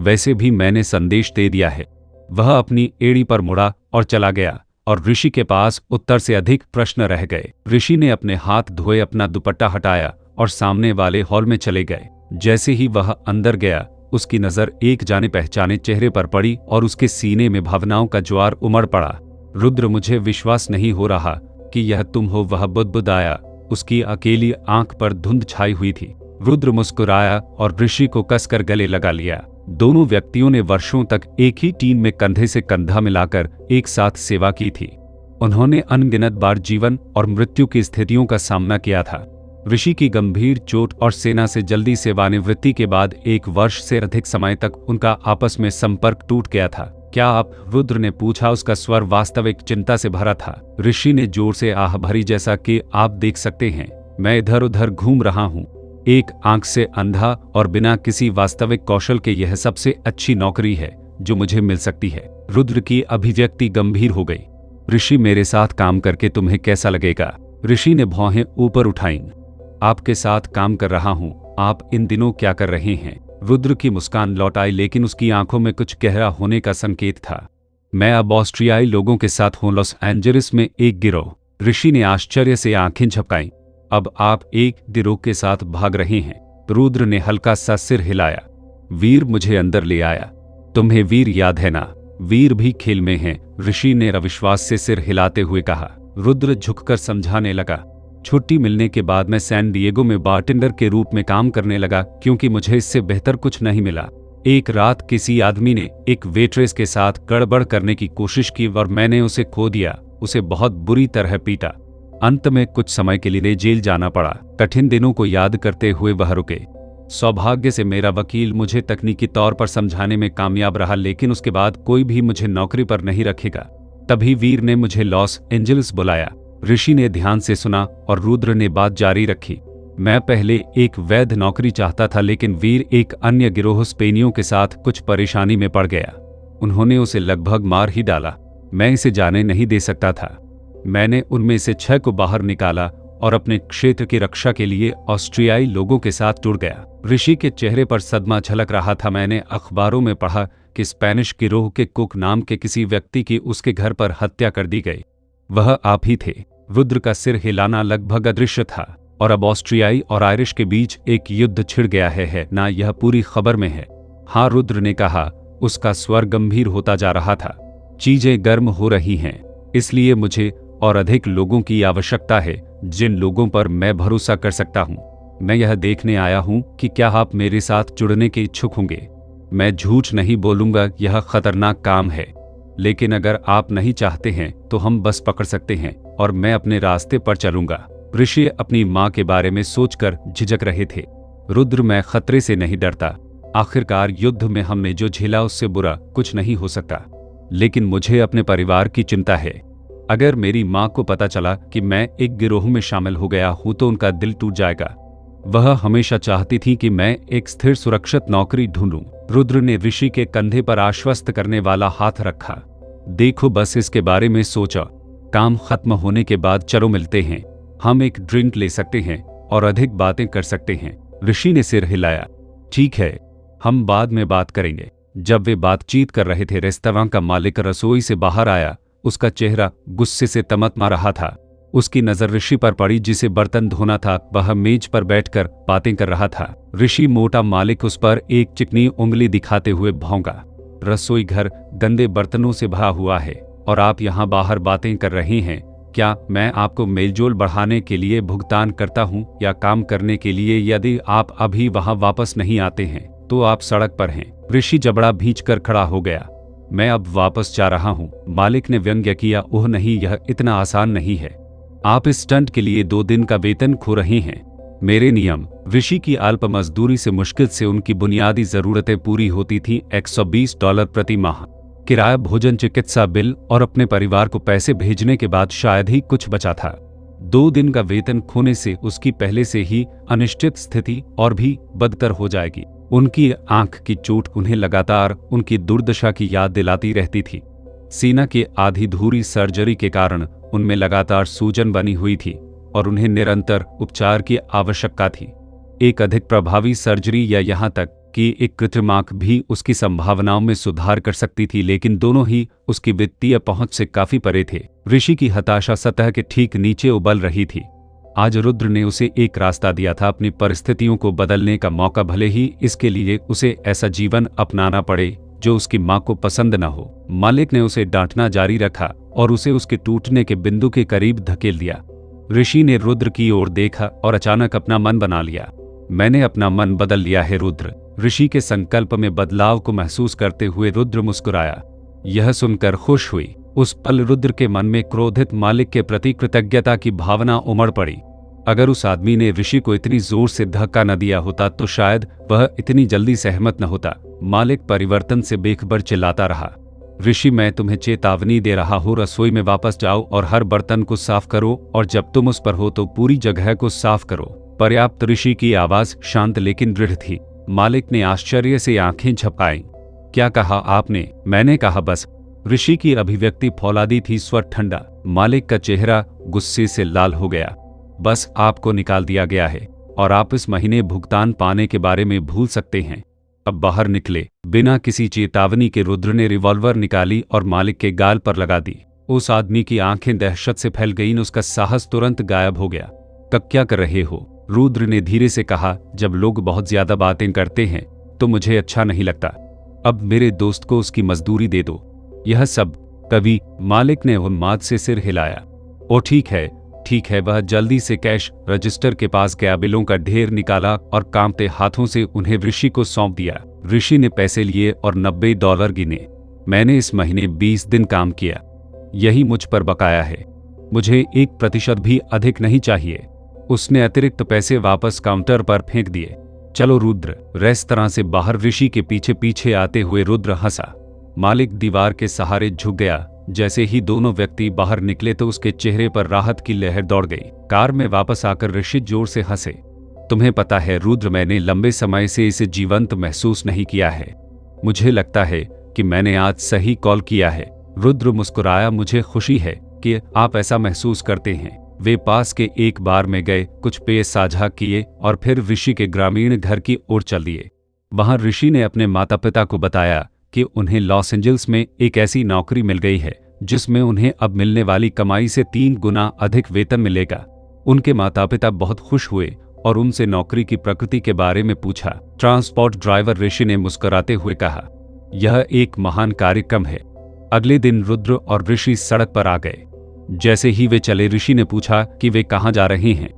वैसे भी मैंने संदेश दे दिया है। वह अपनी एड़ी पर मुड़ा और चला गया और ऋषि के पास उत्तर से अधिक प्रश्न रह गए। ऋषि ने अपने हाथ धोए अपना दुपट्टा हटाया और सामने वाले हॉल में चले गए। जैसे ही वह अंदर गया, उसकी नजर एक जाने पहचाने चेहरे पर पड़ी और उसके सीने में भावनाओं का ज्वार उमड़ पड़ा। रुद्र, मुझे विश्वास नहीं हो रहा कि यह तुम हो, वह बुदबुदाया। उसकी अकेली आंख पर धुंध छाई हुई थी। रुद्र मुस्कुराया और ऋषि को कसकर गले लगा लिया। दोनों व्यक्तियों ने वर्षों तक एक ही टीम में कंधे से कंधा मिलाकर एक साथ सेवा की थी। उन्होंने अनगिनत बार जीवन और मृत्यु की स्थितियों का सामना किया था। ऋषि की गंभीर चोट और सेना से जल्दी सेवानिवृत्ति के बाद 1 वर्ष से अधिक समय तक उनका आपस में संपर्क टूट गया था। क्या आप? रुद्र ने पूछा। उसका स्वर वास्तविक चिंता से भरा था। ऋषि ने जोर से आह भरी। जैसा कि आप देख सकते हैं, मैं इधर उधर घूम रहा हूँ, एक आंख से अंधा और बिना किसी वास्तविक कौशल के। यह सबसे अच्छी नौकरी है जो मुझे मिल सकती है। रुद्र की अभिव्यक्ति गंभीर हो गई। ऋषि, मेरे साथ काम करके तुम्हें कैसा लगेगा? ऋषि ने भौहें ऊपर उठाईं। आपके साथ काम कर रहा हूं। आप इन दिनों क्या कर रहे हैं? रुद्र की मुस्कान लौट आई, लेकिन उसकी आंखों में कुछ गहरा होने का संकेत था। मैं अब ऑस्ट्रियाई लोगों के साथ हूं, लॉस एंजलिस में एक गिरोह। ऋषि ने आश्चर्य से आंखें झपकाईं। अब आप एक गिरोह के साथ भाग रहे हैं? रुद्र ने हल्का सा सिर हिलाया। वीर मुझे अंदर ले आया। तुम्हें वीर याद है ना? वीर भी खेल में हैं, ऋषि ने अविश्वास से सिर हिलाते हुए कहा। रुद्र झुककर समझाने लगा। छुट्टी मिलने के बाद मैं सैन डिएगो में बारटेंडर के रूप में काम करने लगा, क्योंकि मुझे इससे बेहतर कुछ नहीं मिला। एक रात किसी आदमी ने एक वेट्रेस के साथ गड़बड़ करने की कोशिश की और मैंने उसे खो दिया। उसे बहुत बुरी तरह पीटा। अंत में कुछ समय के लिए जेल जाना पड़ा। कठिन दिनों को याद करते हुए वह रुके। सौभाग्य से मेरा वकील मुझे तकनीकी तौर पर समझाने में कामयाब रहा, लेकिन उसके बाद कोई भी मुझे नौकरी पर नहीं रखेगा। तभी वीर ने मुझे लॉस एंजलिस बुलाया। ऋषि ने ध्यान से सुना और रुद्र ने बात जारी रखी। मैं पहले एक वैध नौकरी चाहता था, लेकिन वीर एक अन्य गिरोह स्पेनियों के साथ कुछ परेशानी में पड़ गया। उन्होंने उसे लगभग मार ही डाला। मैं इसे जाने नहीं दे सकता था। मैंने उनमें से 6 को बाहर निकाला और अपने क्षेत्र की रक्षा के लिए ऑस्ट्रियाई लोगों के साथ जुड़ गया। ऋषि के चेहरे पर सदमा झलक रहा था। मैंने अखबारों में पढ़ा कि स्पेनिश गिरोह के कुक नाम के किसी व्यक्ति की उसके घर पर हत्या कर दी गई। वह आप ही थे। रुद्र का सिर हिलाना लगभग अदृश्य था। और अब ऑस्ट्रियाई और आयरिश के बीच एक युद्ध छिड़ गया है ना? यह पूरी खबर में है। हाँ, रुद्र ने कहा। उसका स्वर गंभीर होता जा रहा था। चीजें गर्म हो रही हैं, इसलिए मुझे और अधिक लोगों की आवश्यकता है, जिन लोगों पर मैं भरोसा कर सकता हूँ। मैं यह देखने आया हूँ कि क्या आप मेरे साथ जुड़ने के इच्छुक होंगे। मैं झूठ नहीं बोलूंगा, यह खतरनाक काम है, लेकिन अगर आप नहीं चाहते हैं तो हम बस पकड़ सकते हैं और मैं अपने रास्ते पर चलूंगा। ऋषि अपनी माँ के बारे में सोचकर झिझक रहे थे। रुद्र, मैं खतरे से नहीं डरता। आखिरकार युद्ध में हमने जो झेला उससे बुरा कुछ नहीं हो सकता। लेकिन मुझे अपने परिवार की चिंता है। अगर मेरी माँ को पता चला कि मैं एक गिरोह में शामिल हो गया हूँ तो उनका दिल टूट जाएगा। वह हमेशा चाहती थी कि मैं एक स्थिर सुरक्षित नौकरी ढूंढूं। रुद्र ने ऋषि के कंधे पर आश्वस्त करने वाला हाथ रखा। देखो, बस इसके बारे में सोचो। काम खत्म होने के बाद चलो मिलते हैं। हम एक ड्रिंक ले सकते हैं और अधिक बातें कर सकते हैं। ऋषि ने सिर हिलाया। ठीक है, हम बाद में बात करेंगे। जब वे बातचीत कर रहे थे, रेस्तरां का मालिक रसोई से बाहर आया। उसका चेहरा गुस्से से तमतमा रहा था। उसकी नजर ऋषि पर पड़ी जिसे बर्तन धोना था। वह मेज पर बैठकर बातें कर रहा था। ऋषि मोटा मालिक उस पर एक चिकनी उंगली दिखाते हुए भौंका। रसोई घर गंदे बर्तनों से भरा हुआ है और आप यहाँ बाहर बातें कर रहे हैं। क्या मैं आपको मेलजोल बढ़ाने के लिए भुगतान करता हूँ या काम करने के लिए? यदि आप अभी वहाँ वापस नहीं आते हैं तो आप सड़क पर हैं। ऋषि जबड़ा भींचकर खड़ा हो गया। मैं अब वापस जा रहा हूँ, मालिक ने व्यंग्य किया। ओह नहीं, यह इतना आसान नहीं है। आप इस स्टंट के लिए 2 दिन का वेतन खो रहे हैं। मेरे नियम। ऋषि की अल्प मजदूरी से मुश्किल से उनकी बुनियादी जरूरतें पूरी होती थीं। $120 प्रति माह। किराया, भोजन, चिकित्सा बिल और अपने परिवार को पैसे भेजने के बाद शायद ही कुछ बचा था। 2 दिन का वेतन खोने से उसकी पहले से ही अनिश्चित स्थिति और भी बदतर हो जाएगी। उनकी आंख की चोट उन्हें लगातार उनकी दुर्दशा की याद दिलाती रहती थी। सीना की आधी धूरी सर्जरी के कारण उनमें लगातार सूजन बनी हुई थी और उन्हें निरंतर उपचार की आवश्यकता थी। एक अधिक प्रभावी सर्जरी या यहाँ तक कि एक कृत्रिम आंख भी उसकी संभावनाओं में सुधार कर सकती थी, लेकिन दोनों ही उसकी वित्तीय पहुंच से काफी परे थे। ऋषि की हताशा सतह के ठीक नीचे उबल रही थी। आज रुद्र ने उसे एक रास्ता दिया था, अपनी परिस्थितियों को बदलने का मौका, भले ही इसके लिए उसे ऐसा जीवन अपनाना पड़े जो उसकी मां को पसंद न हो। मालिक ने उसे डांटना जारी रखा और उसे उसके टूटने के बिंदु के करीब धकेल दिया। ऋषि ने रुद्र की ओर देखा और अचानक अपना मन बना लिया। मैंने अपना मन बदल लिया है रुद्र। ऋषि के संकल्प में बदलाव को महसूस करते हुए रुद्र मुस्कुराया। यह सुनकर खुश हुई। उस पल रुद्र के मन में क्रोधित मालिक के प्रति कृतज्ञता की भावना उमड़ पड़ी। अगर उस आदमी ने ऋषि को इतनी जोर से धक्का न दिया होता तो शायद वह इतनी जल्दी सहमत न होता। मालिक परिवर्तन से बेखबर चिल्लाता रहा। ऋषि, मैं तुम्हें चेतावनी दे रहा हूँ, रसोई में वापस जाओ और हर बर्तन को साफ करो, और जब तुम उस पर हो तो पूरी जगह को साफ करो। पर्याप्त। ऋषि की आवाज शांत लेकिन दृढ़ थी। मालिक ने आश्चर्य से आंखें झपकाईं। क्या कहा आपने? मैंने कहा बस। ऋषि की अभिव्यक्ति फौलादी थी, स्वर ठंडा। मालिक का चेहरा गुस्से से लाल हो गया। बस, आपको निकाल दिया गया है और आप इस महीने भुगतान पाने के बारे में भूल सकते हैं। अब बाहर निकले। बिना किसी चेतावनी के रुद्र ने रिवॉल्वर निकाली और मालिक के गाल पर लगा दी। उस आदमी की आंखें दहशत से फैल गईं। उसका साहस तुरंत गायब हो गया। तब क्या कर रहे हो? रुद्र ने धीरे से कहा। जब लोग बहुत ज्यादा बातें करते हैं तो मुझे अच्छा नहीं लगता। अब मेरे दोस्त को उसकी मजदूरी दे दो। यह सब कभी? मालिक ने उन्माद से सिर हिलाया। ओ ठीक है, ठीक है। वह जल्दी से कैश रजिस्टर के पास गया, बिलों का ढेर निकाला और कांपते हाथों से उन्हें ऋषि को सौंप दिया। ऋषि ने पैसे लिए और $90 गिने। मैंने इस महीने 20 दिन काम किया, यही मुझ पर बकाया है। मुझे 1% भी अधिक नहीं चाहिए। उसने अतिरिक्त पैसे वापस काउंटर पर फेंक दिए। चलो रुद्र। रेस्तरां से बाहर ऋषि के पीछे पीछे आते हुए रुद्र हंसा। मालिक दीवार के सहारे झुक गया। जैसे ही दोनों व्यक्ति बाहर निकले तो उसके चेहरे पर राहत की लहर दौड़ गई। कार में वापस आकर ऋषि जोर से हंसे। तुम्हें पता है रुद्र, मैंने लंबे समय से इसे जीवंत महसूस नहीं किया है। मुझे लगता है कि मैंने आज सही कॉल किया है। रुद्र मुस्कुराया। मुझे खुशी है कि आप ऐसा महसूस करते हैं। वे पास के एक बार में गए, कुछ पेय साझा किए और फिर ऋषि के ग्रामीण घर की ओर चल दिए। वहां ऋषि ने अपने माता पिता को बताया कि उन्हें लॉस एंजल्स में एक ऐसी नौकरी मिल गई है जिसमें उन्हें अब मिलने वाली कमाई से 3 गुना अधिक वेतन मिलेगा। उनके माता पिता बहुत खुश हुए और उनसे नौकरी की प्रकृति के बारे में पूछा। ट्रांसपोर्ट ड्राइवर ऋषि ने मुस्कुराते हुए कहा, यह एक महान कार्यक्रम है। अगले दिन रुद्र और ऋषि सड़क पर आ गए। जैसे ही वे चले, ऋषि ने पूछा कि वे कहाँ जा रहे हैं।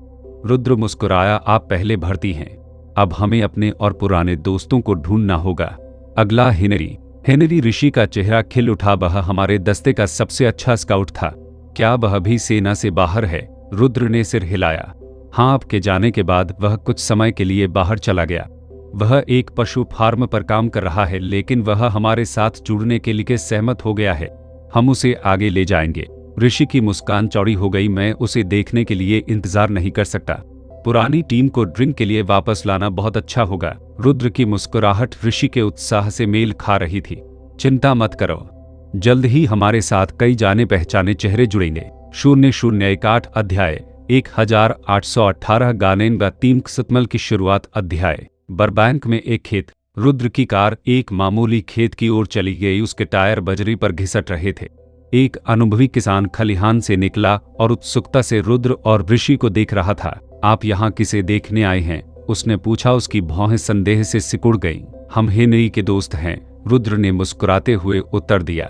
रुद्र मुस्कुराया, आप पहले भर्ती हैं, अब हमें अपने और पुराने दोस्तों को ढूंढना होगा। अगला हिनरी। हेनरी ऋषि का चेहरा खिल उठा। वह हमारे दस्ते का सबसे अच्छा स्काउट था। क्या वह भी सेना से बाहर है? रुद्र ने सिर हिलाया। हाँ, आपके जाने के बाद वह कुछ समय के लिए बाहर चला गया। वह एक पशु फार्म पर काम कर रहा है, लेकिन वह हमारे साथ जुड़ने के लिए सहमत हो गया है। हम उसे आगे ले जाएंगे। ऋषि की मुस्कान चौड़ी हो गई। मैं उसे देखने के लिए इंतजार नहीं कर सकता। पुरानी टीम को ड्रिंक के लिए वापस लाना बहुत अच्छा होगा। रुद्र की मुस्कुराहट ऋषि के उत्साह से मेल खा रही थी। चिंता मत करो, जल्द ही हमारे साथ कई जाने पहचाने चेहरे जुड़ेंगे। 008 अध्याय 1818 गानेन व तीन सतमल की शुरुआत। अध्याय। बरबैंक में एक खेत। रुद्र की कार एक मामूली खेत की ओर चली गई। उसके टायर बजरी पर घिसट रहे थे। एक अनुभवी किसान खलिहान से निकला और उत्सुकता से रुद्र और ऋषि को देख रहा था। आप यहाँ किसे देखने आए हैं? उसने पूछा। उसकी भौहें संदेह से सिकुड़ गईं। हम हेनरी के दोस्त हैं, रुद्र ने मुस्कुराते हुए उत्तर दिया।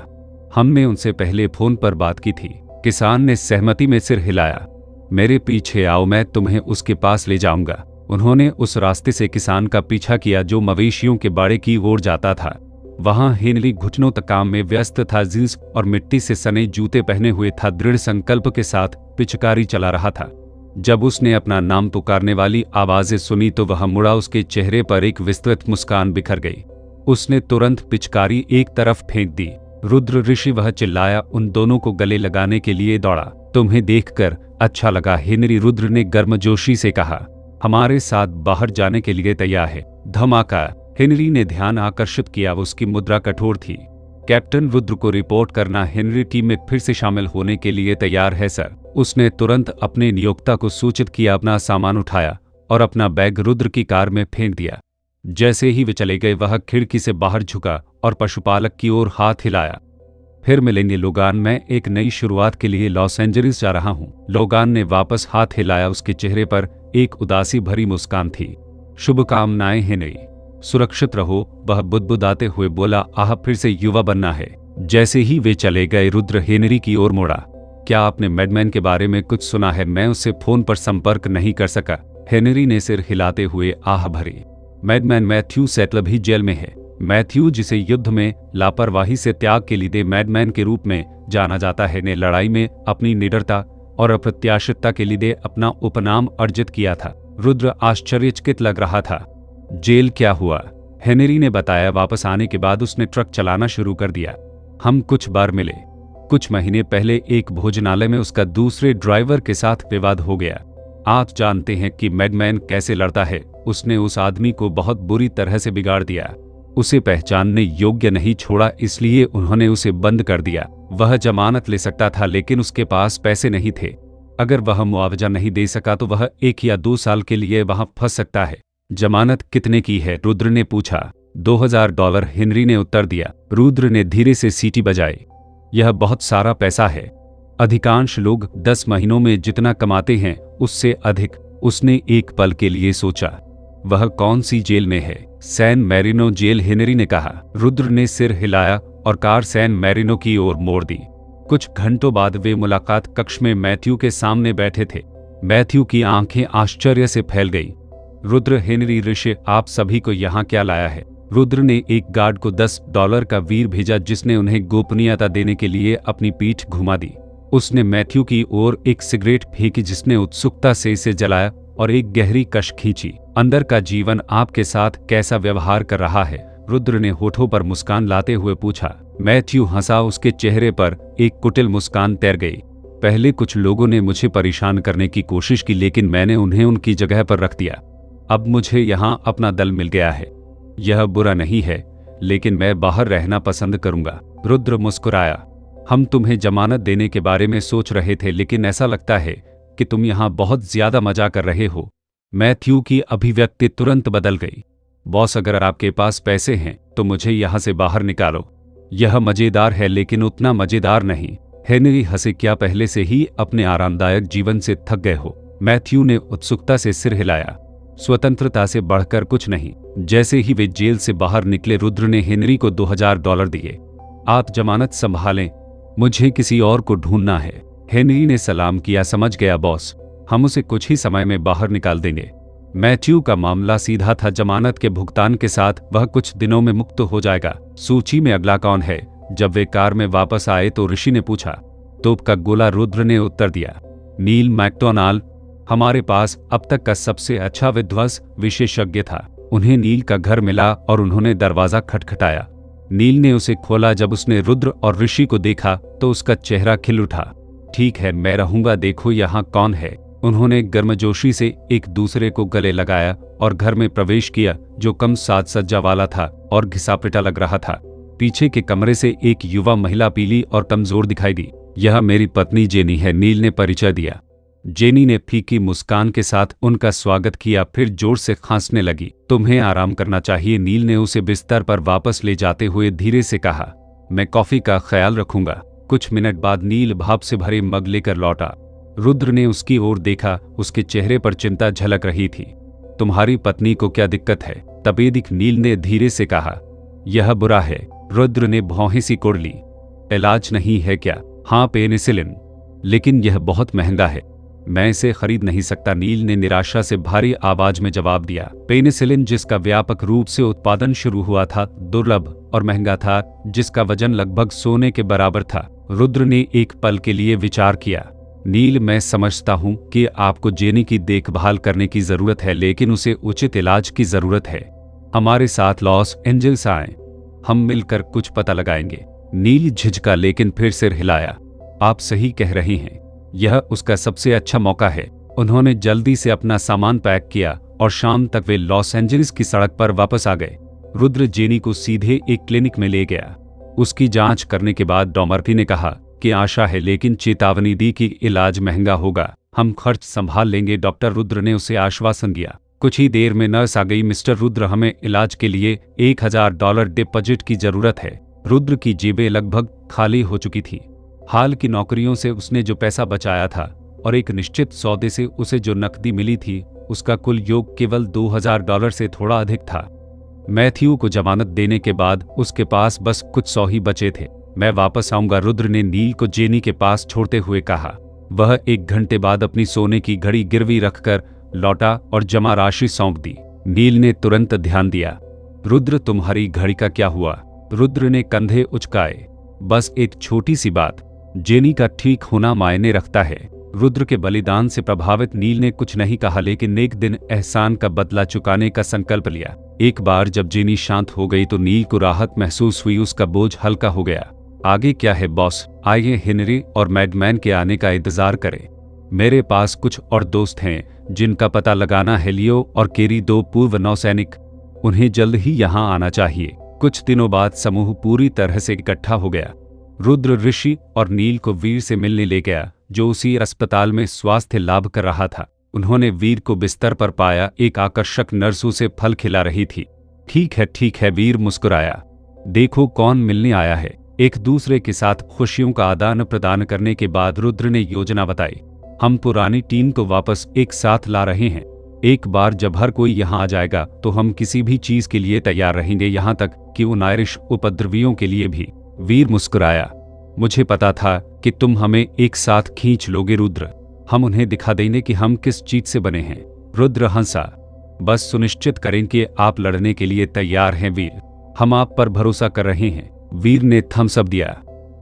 हमने उनसे पहले फोन पर बात की थी। किसान ने सहमति में सिर हिलाया। मेरे पीछे आओ, मैं तुम्हें उसके पास ले जाऊंगा। उन्होंने उस रास्ते से किसान का पीछा किया जो मवेशियों के बाड़े की ओर जाता था। वहां हेनरी घुटनों तक काम में व्यस्त था। जींस और मिट्टी से सने जूते पहने हुए था। दृढ़ संकल्प के साथ पिचकारी चला रहा था। जब उसने अपना नाम पुकारने वाली आवाजें सुनी तो वह मुड़ा। उसके चेहरे पर एक विस्तृत मुस्कान बिखर गई। उसने तुरंत पिचकारी एक तरफ फेंक दी। रुद्र, ऋषि, वह चिल्लाया। उन दोनों को गले लगाने के लिए दौड़ा। तुम्हें देखकर अच्छा लगा, हेनरी, रुद्र ने गर्मजोशी से कहा। हमारे साथ बाहर जाने के लिए तैयार है? धमाका। हेनरी ने ध्यान आकर्षित किया। उसकी मुद्रा कठोर थी। कैप्टन, रुद्र को रिपोर्ट करना। हेनरी टीम में फिर से शामिल होने के लिए तैयार है सर। उसने तुरंत अपने नियोक्ता को सूचित किया। अपना सामान उठाया और अपना बैग रुद्र की कार में फेंक दिया। जैसे ही वे चले गए वह खिड़की से बाहर झुका और पशुपालक की ओर हाथ हिलाया। फिर मिलेंगे लोगान, मैं एक नई शुरुआत के लिए लॉस एंजलिस जा रहा हूँ। लोगान ने वापस हाथ हिलाया। उसके चेहरे पर एक उदासी भरी मुस्कान थी। शुभकामनाएं हेनरी, सुरक्षित रहो, वह बुदबुदाते हुए बोला। आह, फिर से युवा बनना है। जैसे ही वे चले गए रुद्र हेनरी की ओर मुड़ा। क्या आपने मैडमैन के बारे में कुछ सुना है? मैं उससे फोन पर संपर्क नहीं कर सका। हेनरी ने सिर हिलाते हुए आह भरी। मैडमैन मैथ्यू सेटल भी जेल में है। मैथ्यू, जिसे युद्ध में लापरवाही से त्याग के लिए मैडमैन के रूप में जाना जाता है, ने लड़ाई में अपनी निडरता और अप्रत्याशितता के लिए अपना उपनाम अर्जित किया था। रुद्र आश्चर्यचकित लग रहा था। जेल क्या हुआ? हेनरी ने बताया। वापस आने के बाद उसने ट्रक चलाना शुरू कर दिया। हम कुछ बार मिले। कुछ महीने पहले एक भोजनालय में उसका दूसरे ड्राइवर के साथ विवाद हो गया। आप जानते हैं कि मैडमैन कैसे लड़ता है। उसने उस आदमी को बहुत बुरी तरह से बिगाड़ दिया। उसे पहचानने योग्य नहीं छोड़ा, इसलिए उन्होंने उसे बंद कर दिया। वह जमानत ले सकता था, लेकिन उसके पास पैसे नहीं थे। अगर वह मुआवजा नहीं दे सका तो वह 1 या 2 साल के लिए वहां फंस सकता है। जमानत कितने की है? रुद्र ने पूछा। $2000, हेनरी ने उत्तर दिया। रुद्र ने धीरे से सीटी बजाई। यह बहुत सारा पैसा है। अधिकांश लोग 10 महीनों में जितना कमाते हैं उससे अधिक। उसने एक पल के लिए सोचा। वह कौन सी जेल में है? सैन मैरिनो जेल, हेनरी ने कहा। रुद्र ने सिर हिलाया और कार सैन मैरिनो की ओर मोड़ दी। कुछ घंटों बाद वे मुलाकात कक्ष में मैथ्यू के सामने बैठे थे। मैथ्यू की आंखें आश्चर्य से फैल गईं। रुद्र, हेनरी, ऋषि, आप सभी को यहाँ क्या लाया है? रुद्र ने एक गार्ड को $10 का वीर भेजा, जिसने उन्हें गोपनीयता देने के लिए अपनी पीठ घुमा दी। उसने मैथ्यू की ओर एक सिगरेट फेंकी, जिसने उत्सुकता से इसे जलाया और एक गहरी कश खींची। अंदर का जीवन आपके साथ कैसा व्यवहार कर रहा है? रुद्र ने होठों पर मुस्कान लाते हुए पूछा। मैथ्यू हंसा। उसके चेहरे पर एक कुटिल मुस्कान तैर गई। पहले कुछ लोगों ने मुझे परेशान करने की कोशिश की, लेकिन मैंने उन्हें उनकी जगह पर रख दिया। अब मुझे यहाँ अपना दल मिल गया है। यह बुरा नहीं है, लेकिन मैं बाहर रहना पसंद करूंगा। रुद्र मुस्कुराया। हम तुम्हें जमानत देने के बारे में सोच रहे थे, लेकिन ऐसा लगता है कि तुम यहाँ बहुत ज्यादा मजा कर रहे हो। मैथ्यू की अभिव्यक्ति तुरंत बदल गई। बॉस, अगर आपके पास पैसे हैं तो मुझे यहाँ से बाहर निकालो। यह मजेदार है, लेकिन उतना मजेदार नहीं। हेनरी हंसे। क्या पहले से ही अपने आरामदायक जीवन से थक गए हो? मैथ्यू ने उत्सुकता से सिर हिलाया। स्वतंत्रता से बढ़कर कुछ नहीं। जैसे ही वे जेल से बाहर निकले रुद्र ने हेनरी को $2000 दिए। आप जमानत संभालें, मुझे किसी और को ढूंढना है। हेनरी ने सलाम किया। समझ गया बॉस, हम उसे कुछ ही समय में बाहर निकाल देंगे। मैथ्यू का मामला सीधा था, जमानत के भुगतान के साथ वह कुछ दिनों में मुक्त हो जाएगा। सूची में अगला कौन है? जब वे कार में वापस आए तो ऋषि ने पूछा। तोप का गोला, रुद्र ने उत्तर दिया। नील मैकडोनाल्ड हमारे पास अब तक का सबसे अच्छा विध्वंस विशेषज्ञ था। उन्हें नील का घर मिला और उन्होंने दरवाजा खटखटाया। नील ने उसे खोला। जब उसने रुद्र और ऋषि को देखा तो उसका चेहरा खिल उठा। ठीक है, मैं रहूंगा, देखो यहाँ कौन है। उन्होंने गर्मजोशी से एक दूसरे को गले लगाया और घर में प्रवेश किया, जो कम साज सज्जा वाला था और घिसा-पिटा लग रहा था। पीछे के कमरे से एक युवा महिला पीली और कमजोर दिखाई दी। यह मेरी पत्नी जेनी है, नील ने परिचय दिया। जेनी ने फीकी मुस्कान के साथ उनका स्वागत किया, फिर जोर से खांसने लगी। तुम्हें आराम करना चाहिए, नील ने उसे बिस्तर पर वापस ले जाते हुए धीरे से कहा। मैं कॉफी का ख्याल रखूंगा। कुछ मिनट बाद नील भाप से भरे मग लेकर लौटा। रुद्र ने उसकी ओर देखा, उसके चेहरे पर चिंता झलक रही थी। तुम्हारी पत्नी को क्या दिक्कत है? तपेदिक, नील ने धीरे से कहा। यह बुरा है, रुद्र ने भौहें सी कोड़ ली। इलाज नहीं है क्या? हाँ, पेनिसिलिन, लेकिन यह बहुत महंगा है, मैं इसे खरीद नहीं सकता, नील ने निराशा से भारी आवाज में जवाब दिया। पेनिसिलिन, जिसका व्यापक रूप से उत्पादन शुरू हुआ था, दुर्लभ और महंगा था, जिसका वजन लगभग सोने के बराबर था। रुद्र ने एक पल के लिए विचार किया। नील, मैं समझता हूं कि आपको जेनी की देखभाल करने की जरूरत है, लेकिन उसे उचित इलाज की जरूरत है। हमारे साथ लॉस एंजल्स आएं, हम मिलकर कुछ पता लगाएंगे। नील झिझका, लेकिन फिर सिर हिलाया। आप सही कह रहे हैं, यह उसका सबसे अच्छा मौका है। उन्होंने जल्दी से अपना सामान पैक किया और शाम तक वे लॉस एंजलिस की सड़क पर वापस आ गए। रुद्र जेनी को सीधे एक क्लिनिक में ले गया। उसकी जांच करने के बाद डॉमर्फी ने कहा कि आशा है, लेकिन चेतावनी दी कि इलाज महंगा होगा। हम खर्च संभाल लेंगे, डॉक्टर रुद्र ने उसे आश्वासन दिया। कुछ ही देर में नर्स आ गई। मिस्टर रुद्र, हमें इलाज के लिए $1000 डिपॉजिट की जरूरत है। रुद्र की जेबें लगभग खाली हो चुकी थी। हाल की नौकरियों से उसने जो पैसा बचाया था और एक निश्चित सौदे से उसे जो नकदी मिली थी, उसका कुल योग केवल $2000 से थोड़ा अधिक था। मैथ्यू को जमानत देने के बाद उसके पास बस कुछ 100 ही बचे थे। मैं वापस आऊंगा, रुद्र ने नील को जेनी के पास छोड़ते हुए कहा। वह 1 घंटे बाद अपनी सोने की घड़ी गिरवी रखकर लौटा और जमा राशि सौंप दी। नील ने तुरंत ध्यान दिया। रुद्र, तुम्हारी घड़ी का क्या हुआ? रुद्र ने कंधे उचकाए। बस एक छोटी सी बात, जेनी का ठीक होना मायने रखता है। रुद्र के बलिदान से प्रभावित नील ने कुछ नहीं कहा, लेकिन एक दिन एहसान का बदला चुकाने का संकल्प लिया। एक बार जब जेनी शांत हो गई तो नील को राहत महसूस हुई, उसका बोझ हल्का हो गया। आगे क्या है बॉस? आइए हेनरी और मैडमैन के आने का इंतजार करें। मेरे पास कुछ और दोस्त हैं जिनका पता लगाना है। लियो और केरी, 2 पूर्व नौसैनिक, उन्हें जल्द ही यहाँ आना चाहिए। कुछ दिनों बाद समूह पूरी तरह से इकट्ठा हो गया। रुद्र ऋषि और नील को वीर से मिलने ले गया, जो उसी अस्पताल में स्वास्थ्य लाभ कर रहा था। उन्होंने वीर को बिस्तर पर पाया। एक आकर्षक नर्स उसे फल खिला रही थी। ठीक है, वीर मुस्कुराया। देखो कौन मिलने आया है। एक दूसरे के साथ खुशियों का आदान प्रदान करने के बाद रुद्र ने योजना बताई। हम पुरानी टीम को वापस एक साथ ला रहे हैं। एक बार जब हर कोई यहाँ आ जाएगा तो हम किसी भी चीज के लिए तैयार रहेंगे, यहाँ तक कि उन आयरिश उपद्रवियों के लिए भी। वीर मुस्कुराया। मुझे पता था कि तुम हमें एक साथ खींच लोगे रुद्र। हम उन्हें दिखा देंगे कि हम किस चीज से बने हैं। रुद्र हंसा। बस सुनिश्चित करें कि आप लड़ने के लिए तैयार हैं वीर। हम आप पर भरोसा कर रहे हैं। वीर ने थम्स अप दिया।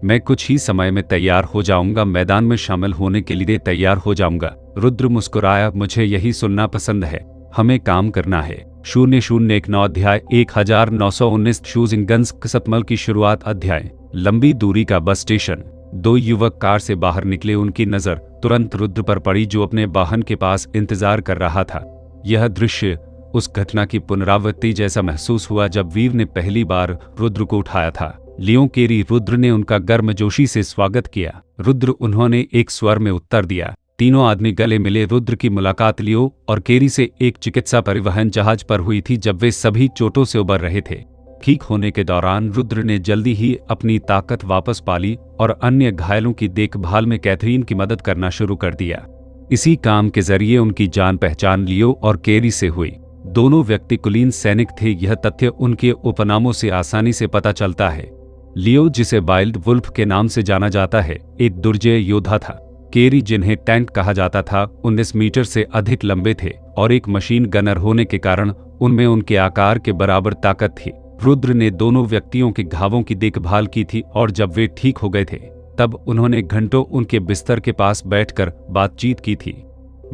मैं कुछ ही समय में तैयार हो जाऊंगा, मैदान में शामिल होने के लिए तैयार हो जाऊंगा। रुद्र मुस्कुराया। मुझे यही सुनना पसंद है। हमें काम करना है। 009 अध्याय 1919 शूजिंग गन्स कसतमल की शुरुआत। अध्याय। लंबी दूरी का बस स्टेशन। 2 युवक कार से बाहर निकले। उनकी नजर तुरंत रुद्र पर पड़ी, जो अपने वाहन के पास इंतजार कर रहा था। यह दृश्य उस घटना की पुनरावृत्ति जैसा महसूस हुआ जब वीर ने पहली बार रुद्र को उठाया था। लियो, केरी, रुद्र ने उनका गर्मजोशी से स्वागत किया। रुद्र, उन्होंने एक स्वर में उत्तर दिया। तीनों आदमी गले मिले। रुद्र की मुलाकात लियो और केरी से एक चिकित्सा परिवहन जहाज पर हुई थी, जब वे सभी चोटों से उबर रहे थे। ठीक होने के दौरान रुद्र ने जल्दी ही अपनी ताकत वापस पा ली और अन्य घायलों की देखभाल में कैथरीन की मदद करना शुरू कर दिया। इसी काम के जरिए उनकी जान पहचान लियो और केरी से हुई। दोनों व्यक्ति कुलीन सैनिक थे। यह तथ्य उनके उपनामों से आसानी से पता चलता है। लियो, जिसे वाइल्ड वुल्फ के नाम से जाना जाता है, एक दुर्जय योद्धा था। केरी, जिन्हें टैंक कहा जाता था, 19 मीटर से अधिक लंबे थे और एक मशीन गनर होने के कारण उनमें उनके आकार के बराबर ताकत थी। रुद्र ने दोनों व्यक्तियों के घावों की देखभाल की थी और जब वे ठीक हो गए थे तब उन्होंने घंटों उनके बिस्तर के पास बैठकर बातचीत की थी।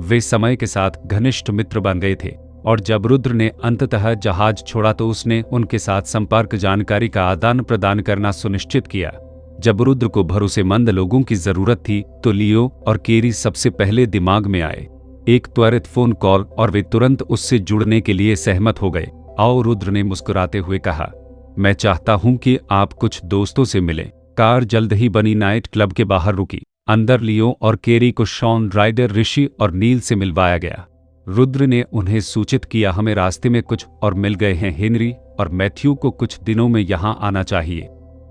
वे समय के साथ घनिष्ठ मित्र बन गए थे और जब रुद्र ने अंततः जहाज छोड़ा तो उसने उनके साथ संपर्क जानकारी का आदान प्रदान करना सुनिश्चित किया। जब रुद्र को भरोसेमंद लोगों की जरूरत थी तो लियो और केरी सबसे पहले दिमाग में आए। एक त्वरित फोन कॉल और वे तुरंत उससे जुड़ने के लिए सहमत हो गए। आओ, रुद्र ने मुस्कुराते हुए कहा, मैं चाहता हूं कि आप कुछ दोस्तों से मिलें। कार जल्द ही बनी नाइट क्लब के बाहर रुकी। अंदर लियो और केरी को शॉन राइडर, ऋषि और नील से मिलवाया गया। रुद्र ने उन्हें सूचित किया, हमें रास्ते में कुछ और मिल गए हैं। हेनरी और मैथ्यू को कुछ दिनों में यहां आना चाहिए।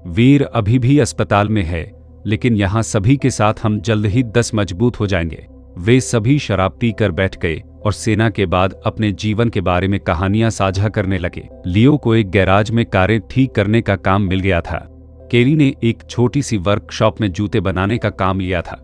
वीर अभी भी अस्पताल में है, लेकिन यहां सभी के साथ हम जल्द ही 10 मजबूत हो जाएंगे। वे सभी शराब पीकर बैठ गए और सेना के बाद अपने जीवन के बारे में कहानियां साझा करने लगे। लियो को एक गैराज में कारें ठीक करने का काम मिल गया था। केरी ने एक छोटी सी वर्कशॉप में जूते बनाने का काम लिया था।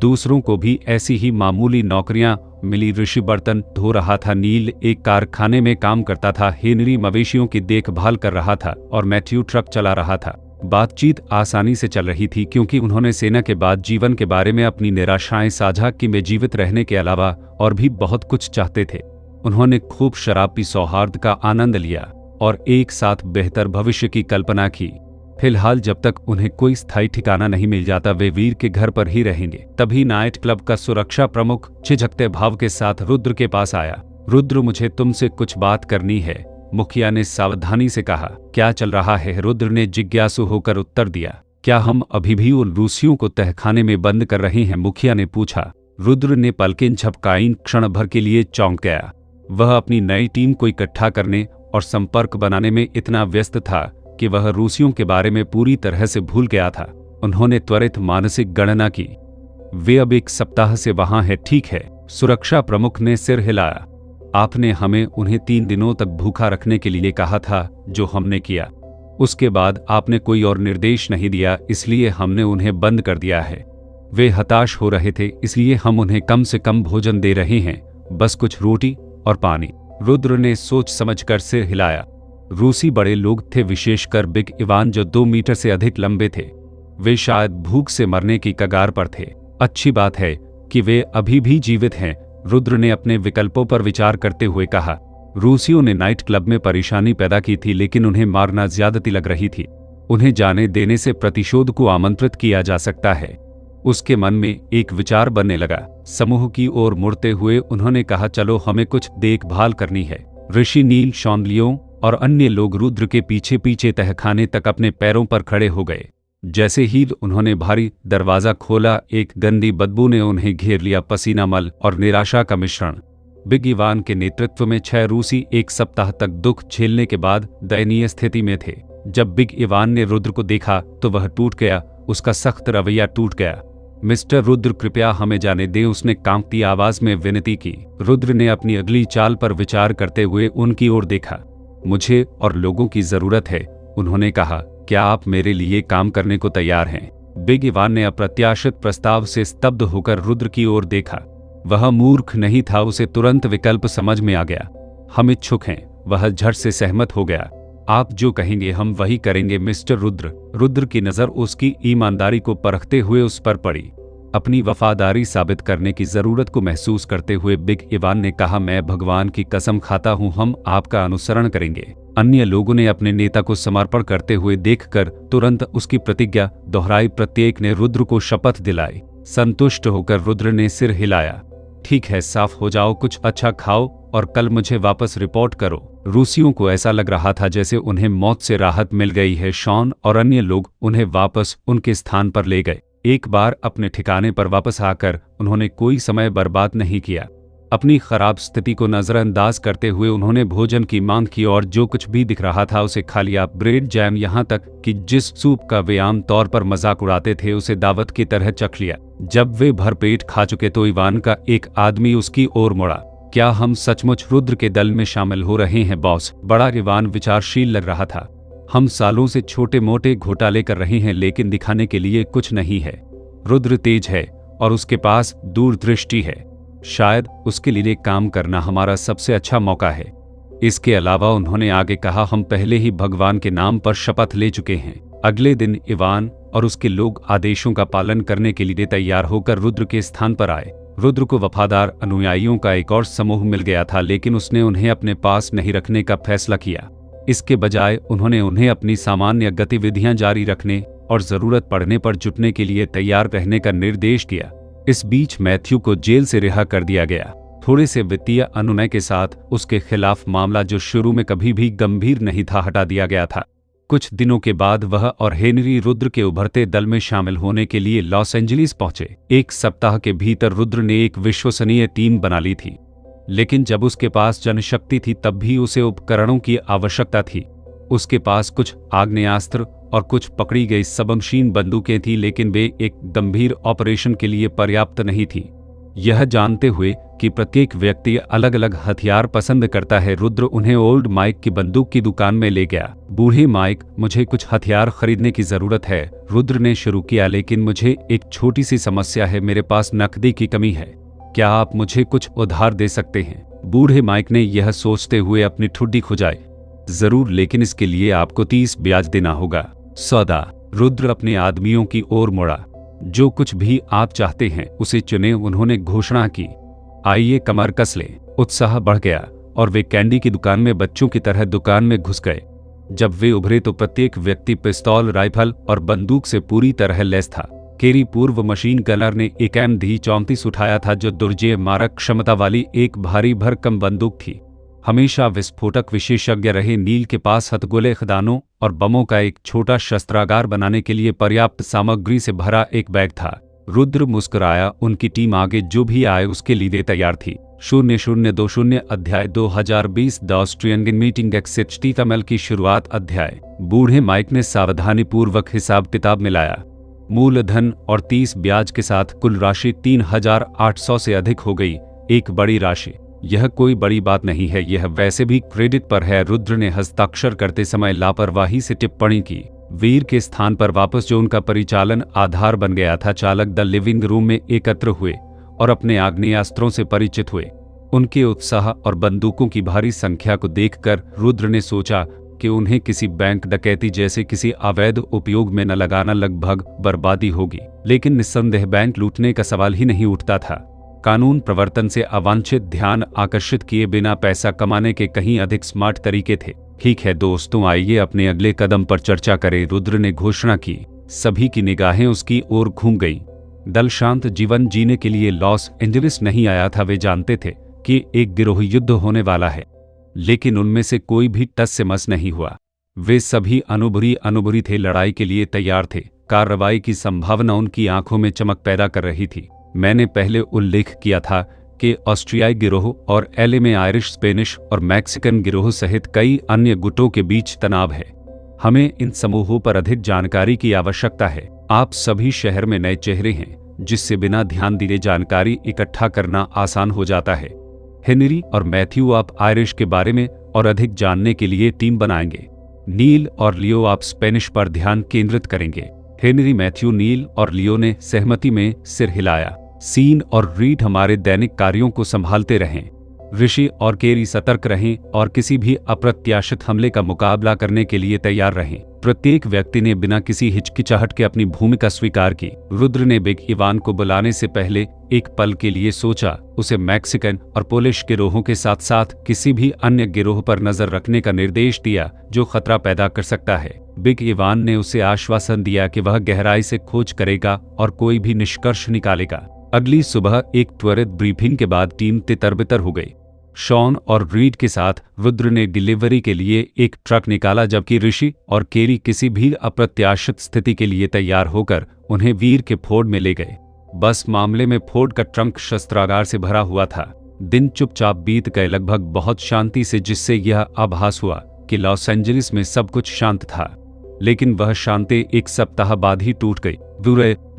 दूसरों को भी ऐसी ही मामूली नौकरियां मिली। ऋषि बर्तन धो रहा था, नील एक कारखाने में काम करता था, हेनरी मवेशियों की देखभाल कर रहा था और मैथ्यू ट्रक चला रहा था। बातचीत आसानी से चल रही थी क्योंकि उन्होंने सेना के बाद जीवन के बारे में अपनी निराशाएं साझा की। वे जीवित रहने के अलावा और भी बहुत कुछ चाहते थे। उन्होंने खूब शराब पी, सौहार्द का आनंद लिया और एक साथ बेहतर भविष्य की कल्पना की। फिलहाल जब तक उन्हें कोई स्थायी ठिकाना नहीं मिल जाता वे वीर के घर पर ही रहेंगे। तभी नाइट क्लब का सुरक्षा प्रमुख झिझकते भाव के साथ रुद्र के पास आया। रुद्र, मुझे तुमसे कुछ बात करनी है, मुखिया ने सावधानी से कहा। क्या चल रहा है? रुद्र ने जिज्ञासु होकर उत्तर दिया। क्या हम अभी भी उन रूसियों को तहखाने में बंद कर रहे हैं? मुखिया ने पूछा। रुद्र ने पलकें झपकाईं, क्षण भर के लिए चौंक गया। वह अपनी नई टीम को इकट्ठा करने और संपर्क बनाने में इतना व्यस्त था कि वह रूसियों के बारे में पूरी तरह से भूल गया था। उन्होंने त्वरित मानसिक गणना की। वे अब 1 सप्ताह से वहां है, ठीक है? सुरक्षा प्रमुख ने सिर हिलाया। आपने हमें उन्हें 3 दिनों तक भूखा रखने के लिए कहा था, जो हमने किया। उसके बाद आपने कोई और निर्देश नहीं दिया, इसलिए हमने उन्हें बंद कर दिया है। वे हताश हो रहे थे, इसलिए हम उन्हें कम से कम भोजन दे रहे हैं, बस कुछ रोटी और पानी। रुद्र ने सोच समझकर सिर हिलाया। रूसी बड़े लोग थे, विशेषकर बिग इवान जो 2 मीटर से अधिक लंबे थे। वे शायद भूख से मरने की कगार पर थे। अच्छी बात है कि वे अभी भी जीवित हैं, रुद्र ने अपने विकल्पों पर विचार करते हुए कहा। रूसियों ने नाइट क्लब में परेशानी पैदा की थी, लेकिन उन्हें मारना ज्यादती लग रही थी। उन्हें जाने देने से प्रतिशोध को आमंत्रित किया जा सकता है। उसके मन में एक विचार बनने लगा। समूह की ओर मुड़ते हुए उन्होंने कहा, चलो हमें कुछ देखभाल करनी है। ऋषि, नील, शॉन, लियो और अन्य लोग रुद्र के पीछे पीछे तहखाने तक अपने पैरों पर खड़े हो गए। जैसे ही उन्होंने भारी दरवाजा खोला, एक गंदी बदबू ने उन्हें घेर लिया, पसीना, मल और निराशा का मिश्रण। बिग इवान के नेतृत्व में 6 रूसी 1 सप्ताह तक दुख झेलने के बाद दयनीय स्थिति में थे। जब बिग इवान ने रुद्र को देखा तो वह टूट गया, उसका सख्त रवैया टूट गया। मिस्टर रुद्र, कृपया हमें जाने दें, उसने कांपती आवाज में विनती की। रुद्र ने अपनी अगली चाल पर विचार करते हुए उनकी ओर देखा। मुझे और लोगों की जरूरत है, उन्होंने कहा। क्या आप मेरे लिए काम करने को तैयार हैं? बिग इवान ने अप्रत्याशित प्रस्ताव से स्तब्ध होकर रुद्र की ओर देखा। वह मूर्ख नहीं था, उसे तुरंत विकल्प समझ में आ गया। हम इच्छुक हैं, वह झट से सहमत हो गया। आप जो कहेंगे हम वही करेंगे मिस्टर रुद्र। रुद्र की नजर उसकी ईमानदारी को परखते हुए उस पर पड़ी। अपनी वफादारी साबित करने की जरूरत को महसूस करते हुए बिग इवान ने कहा, मैं भगवान की कसम खाता हूं, हम आपका अनुसरण करेंगे। अन्य लोगों ने अपने नेता को समर्पण करते हुए देखकर तुरंत उसकी प्रतिज्ञा दोहराई। प्रत्येक ने रुद्र को शपथ दिलाई। संतुष्ट होकर रुद्र ने सिर हिलाया। ठीक है, साफ हो जाओ, कुछ अच्छा खाओ और कल मुझे वापस रिपोर्ट करो। रूसियों को ऐसा लग रहा था जैसे उन्हें मौत से राहत मिल गई है। शॉन और अन्य लोग उन्हें वापस उनके स्थान पर ले गए। एक बार अपने ठिकाने पर वापस आकर उन्होंने कोई समय बर्बाद नहीं किया। अपनी खराब स्थिति को नजरअंदाज करते हुए उन्होंने भोजन की मांग की और जो कुछ भी दिख रहा था उसे खा लिया। ब्रेड, जैम, यहाँ तक कि जिस सूप का वे आम तौर पर मजाक उड़ाते थे उसे दावत की तरह चख लिया। जब वे भरपेट खा चुके तो इवान का एक आदमी उसकी ओर मुड़ा। क्या हम सचमुच रुद्र के दल में शामिल हो रहे हैं बॉस? बड़ा इवान विचारशील लग रहा था। हम सालों से छोटे मोटे घोटाले कर रहे हैं, लेकिन दिखाने के लिए कुछ नहीं है। रुद्र तेज है और उसके पास दूरदृष्टि है। शायद उसके लिए काम करना हमारा सबसे अच्छा मौका है। इसके अलावा उन्होंने आगे कहा, हम पहले ही भगवान के नाम पर शपथ ले चुके हैं। अगले दिन इवान और उसके लोग आदेशों का पालन करने के लिए तैयार होकर रुद्र के स्थान पर आए। रुद्र को वफादार अनुयायियों का एक और समूह मिल गया था, लेकिन उसने उन्हें अपने पास नहीं रखने का फैसला किया। इसके बजाय उन्होंने उन्हें अपनी सामान्य गतिविधियां जारी रखने और जरूरत पड़ने पर जुटने के लिए तैयार रहने का निर्देश दिया। इस बीच मैथ्यू को जेल से रिहा कर दिया गया। थोड़े से वित्तीय अनुनय के साथ उसके खिलाफ मामला, जो शुरू में कभी भी गंभीर नहीं था, हटा दिया गया था। कुछ दिनों के बाद वह और हेनरी रुद्र के उभरते दल में शामिल होने के लिए लॉस एंजलिस पहुंचे। एक सप्ताह के भीतर रुद्र ने एक विश्वसनीय टीम बना ली थी, लेकिन जब उसके पास जनशक्ति थी तब भी उसे उपकरणों की आवश्यकता थी। उसके पास कुछ आग्नेयास्त्र और कुछ पकड़ी गई सबमशीन बंदूकें थी, लेकिन वे एक गंभीर ऑपरेशन के लिए पर्याप्त नहीं थी। यह जानते हुए कि प्रत्येक व्यक्ति अलग अलग हथियार पसंद करता है, रुद्र उन्हें ओल्ड माइक की बंदूक की दुकान में ले गया। बूढ़े माइक, मुझे कुछ हथियार खरीदने की जरूरत है, रुद्र ने शुरू किया, लेकिन मुझे एक छोटी सी समस्या है, मेरे पास नकदी की कमी है। क्या आप मुझे कुछ उधार दे सकते हैं? बूढ़े माइक ने यह सोचते हुए अपनी ठुड्डी खुजाई। जरूर, लेकिन इसके लिए आपको 30 ब्याज देना होगा। सौदा। रुद्र अपने आदमियों की ओर मुड़ा। जो कुछ भी आप चाहते हैं उसे चुने, उन्होंने घोषणा की। आइए कमर कस ले। उत्साह बढ़ गया और वे कैंडी की दुकान में बच्चों की तरह दुकान में घुस गए। जब वे उभरे तो प्रत्येक व्यक्ति पिस्तौल, राइफल और बंदूक से पूरी तरह लैस था। केरी, पूर्व मशीन गनर, ने एक MD-34 उठाया था, जो दुर्जेय मारक क्षमता वाली एक भारी भरकम बंदूक थी। हमेशा विस्फोटक विशेषज्ञ रहे नील के पास हथगोले, खदानों और बमों का एक छोटा शस्त्रागार बनाने के लिए पर्याप्त सामग्री से भरा एक बैग था। रुद्र मुस्कुराया। उनकी टीम आगे जो भी आए उसके लिए तैयार थी। 0020 अध्याय 2020 द ऑस्ट्रियन मीटिंग XHTML की शुरुआत। अध्याय। बूढ़े माइक ने सावधानीपूर्वक हिसाब किताब मिलाया। मूलधन और 30 ब्याज के साथ कुल राशि 3800 से अधिक हो गई। एक बड़ी राशि। यह कोई बड़ी बात नहीं है, यह वैसे भी क्रेडिट पर है, रुद्र ने हस्ताक्षर करते समय लापरवाही से टिप्पणी की। वीर के स्थान पर वापस, जो उनका परिचालन आधार बन गया था, चालक दल लिविंग रूम में एकत्र हुए और अपने आग्नेयास्त्रों से परिचित हुए। उनके उत्साह और बंदूकों की भारी संख्या को देखकर रुद्र ने सोचा कि उन्हें किसी बैंक डकैती जैसे किसी अवैध उपयोग में न लगाना लगभग बर्बादी होगी। लेकिन निस्संदेह बैंक लूटने का सवाल ही नहीं उठता था। कानून प्रवर्तन से अवांछित ध्यान आकर्षित किए बिना पैसा कमाने के कहीं अधिक स्मार्ट तरीके थे। ठीक है दोस्तों, आइए अपने अगले कदम पर चर्चा करें, रुद्र ने घोषणा की। सभी की निगाहें उसकी ओर घूम गईं। दल शांत जीवन जीने के लिए लॉस एंजलिस नहीं आया था। वे जानते थे कि एक गिरोह युद्ध होने वाला है, लेकिन उनमें से कोई भी टस से मस नहीं हुआ। वे सभी अनुभरी थे, लड़ाई के लिए तैयार थे। कार्रवाई की संभावना उनकी आंखों में चमक पैदा कर रही थी। मैंने पहले उल्लेख किया था कि ऑस्ट्रियाई गिरोह और LA में आयरिश, स्पेनिश और मैक्सिकन गिरोह सहित कई अन्य गुटों के बीच तनाव है। हमें इन समूहों पर अधिक जानकारी की आवश्यकता है। आप सभी शहर में नए चेहरे हैं, जिससे बिना ध्यान दिए जानकारी इकट्ठा करना आसान हो जाता है। हेनरी और मैथ्यू, आप आयरिश के बारे में और अधिक जानने के लिए टीम बनाएंगे। नील और लियो, आप स्पेनिश पर ध्यान केंद्रित करेंगे। हेनरी, मैथ्यू, नील और लियो ने सहमति में सिर हिलाया। सीन और रीड हमारे दैनिक कार्यों को संभालते रहें। ऋषि और केरी सतर्क रहें और किसी भी अप्रत्याशित हमले का मुकाबला करने के लिए तैयार रहें। प्रत्येक व्यक्ति ने बिना किसी हिचकिचाहट के अपनी भूमिका स्वीकार की। रुद्र ने बिग इवान को बुलाने से पहले एक पल के लिए सोचा। उसे मैक्सिकन और पोलिश गिरोहों के साथ साथ किसी भी अन्य गिरोह पर नजर रखने का निर्देश दिया जो खतरा पैदा कर सकता है। बिग इवान ने उसे आश्वासन दिया कि वह गहराई से खोज करेगा और कोई भी निष्कर्ष निकालेगा। अगली सुबह एक त्वरित ब्रीफिंग के बाद टीम तितर-बितर हो गई। शॉन और रीड के साथ रुद्र ने डिलीवरी के लिए एक ट्रक निकाला, जबकि ऋषि और केरी किसी भी अप्रत्याशित स्थिति के लिए तैयार होकर उन्हें वीर के फोर्ड में ले गए। बस मामले में फोर्ड का ट्रंक शस्त्रागार से भरा हुआ था। दिन चुपचाप बीत गए, लगभग बहुत शांति से, जिससे यह आभास हुआ कि लॉस एंजलिस में सब कुछ शांत था। लेकिन वह शांति एक सप्ताह बाद ही टूट गई।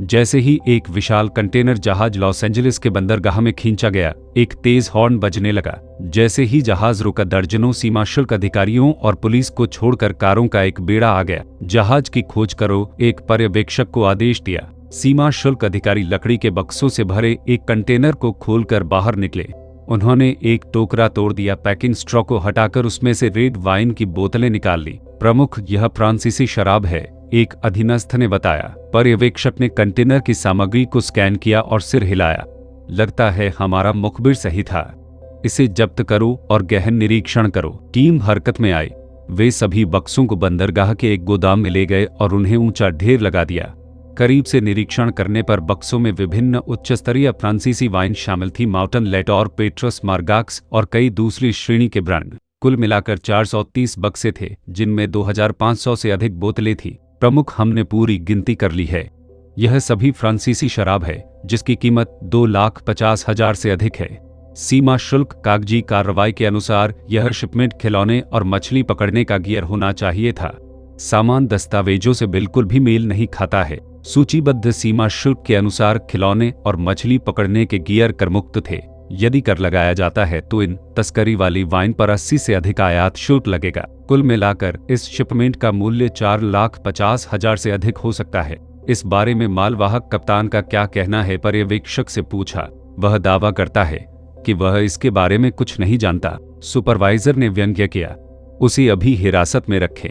जैसे ही एक विशाल कंटेनर जहाज लॉस एंजलिस के बंदरगाह में खींचा गया, एक तेज हॉर्न बजने लगा। जैसे ही जहाज रुका, दर्जनों सीमा शुल्क अधिकारियों और पुलिस को छोड़कर कारों का एक बेड़ा आ गया। जहाज की खोज करो, एक पर्यवेक्षक को आदेश दिया। सीमा शुल्क अधिकारी लकड़ी के बक्सों से भरे एक कंटेनर को खोलकर बाहर निकले। उन्होंने एक टोकरा तोड़ दिया, पैकिंग स्ट्रॉ को हटाकर उसमें से रेड वाइन की बोतलें निकाल ली। प्रमुख, यह फ्रांसीसी शराब है, एक अधीनस्थ ने बताया। पर्यवेक्षक ने कंटेनर की सामग्री को स्कैन किया और सिर हिलाया। लगता है हमारा मुखबिर सही था। इसे जब्त करो और गहन निरीक्षण करो। टीम हरकत में आई। वे सभी बक्सों को बंदरगाह के एक गोदाम में ले गए और उन्हें ऊंचा ढेर लगा दिया। करीब से निरीक्षण करने पर बक्सों में विभिन्न उच्च स्तरीय फ्रांसीसी वाइन शामिल थी, माउंटन लेटोर, पेट्रस मार्गाक्स और कई दूसरी श्रेणी के ब्रांड। कुल मिलाकर 430 बक्से थे, जिनमें 2500 से अधिक बोतलें थी। प्रमुख, हमने पूरी गिनती कर ली है। यह सभी फ्रांसीसी शराब है, जिसकी कीमत 2,50,000 से अधिक है। सीमा शुल्क कागजी कार्रवाई के अनुसार यह शिपमेंट खिलौने और मछली पकड़ने का गियर होना चाहिए था। सामान दस्तावेजों से बिल्कुल भी मेल नहीं खाता है। सूचीबद्ध सीमा शुल्क के अनुसार खिलौने और मछली पकड़ने के गियर करमुक्त थे। यदि कर लगाया जाता है तो इन तस्करी वाली वाइन पर 80 से अधिक आयात शुल्क लगेगा। कुल मिलाकर इस शिपमेंट का मूल्य 4,50,000 से अधिक हो सकता है। इस बारे में मालवाहक कप्तान का क्या कहना है, पर्यवेक्षक से पूछा। वह दावा करता है कि वह इसके बारे में कुछ नहीं जानता। सुपरवाइजर ने व्यंग्य किया। उसे अभी हिरासत में रखें,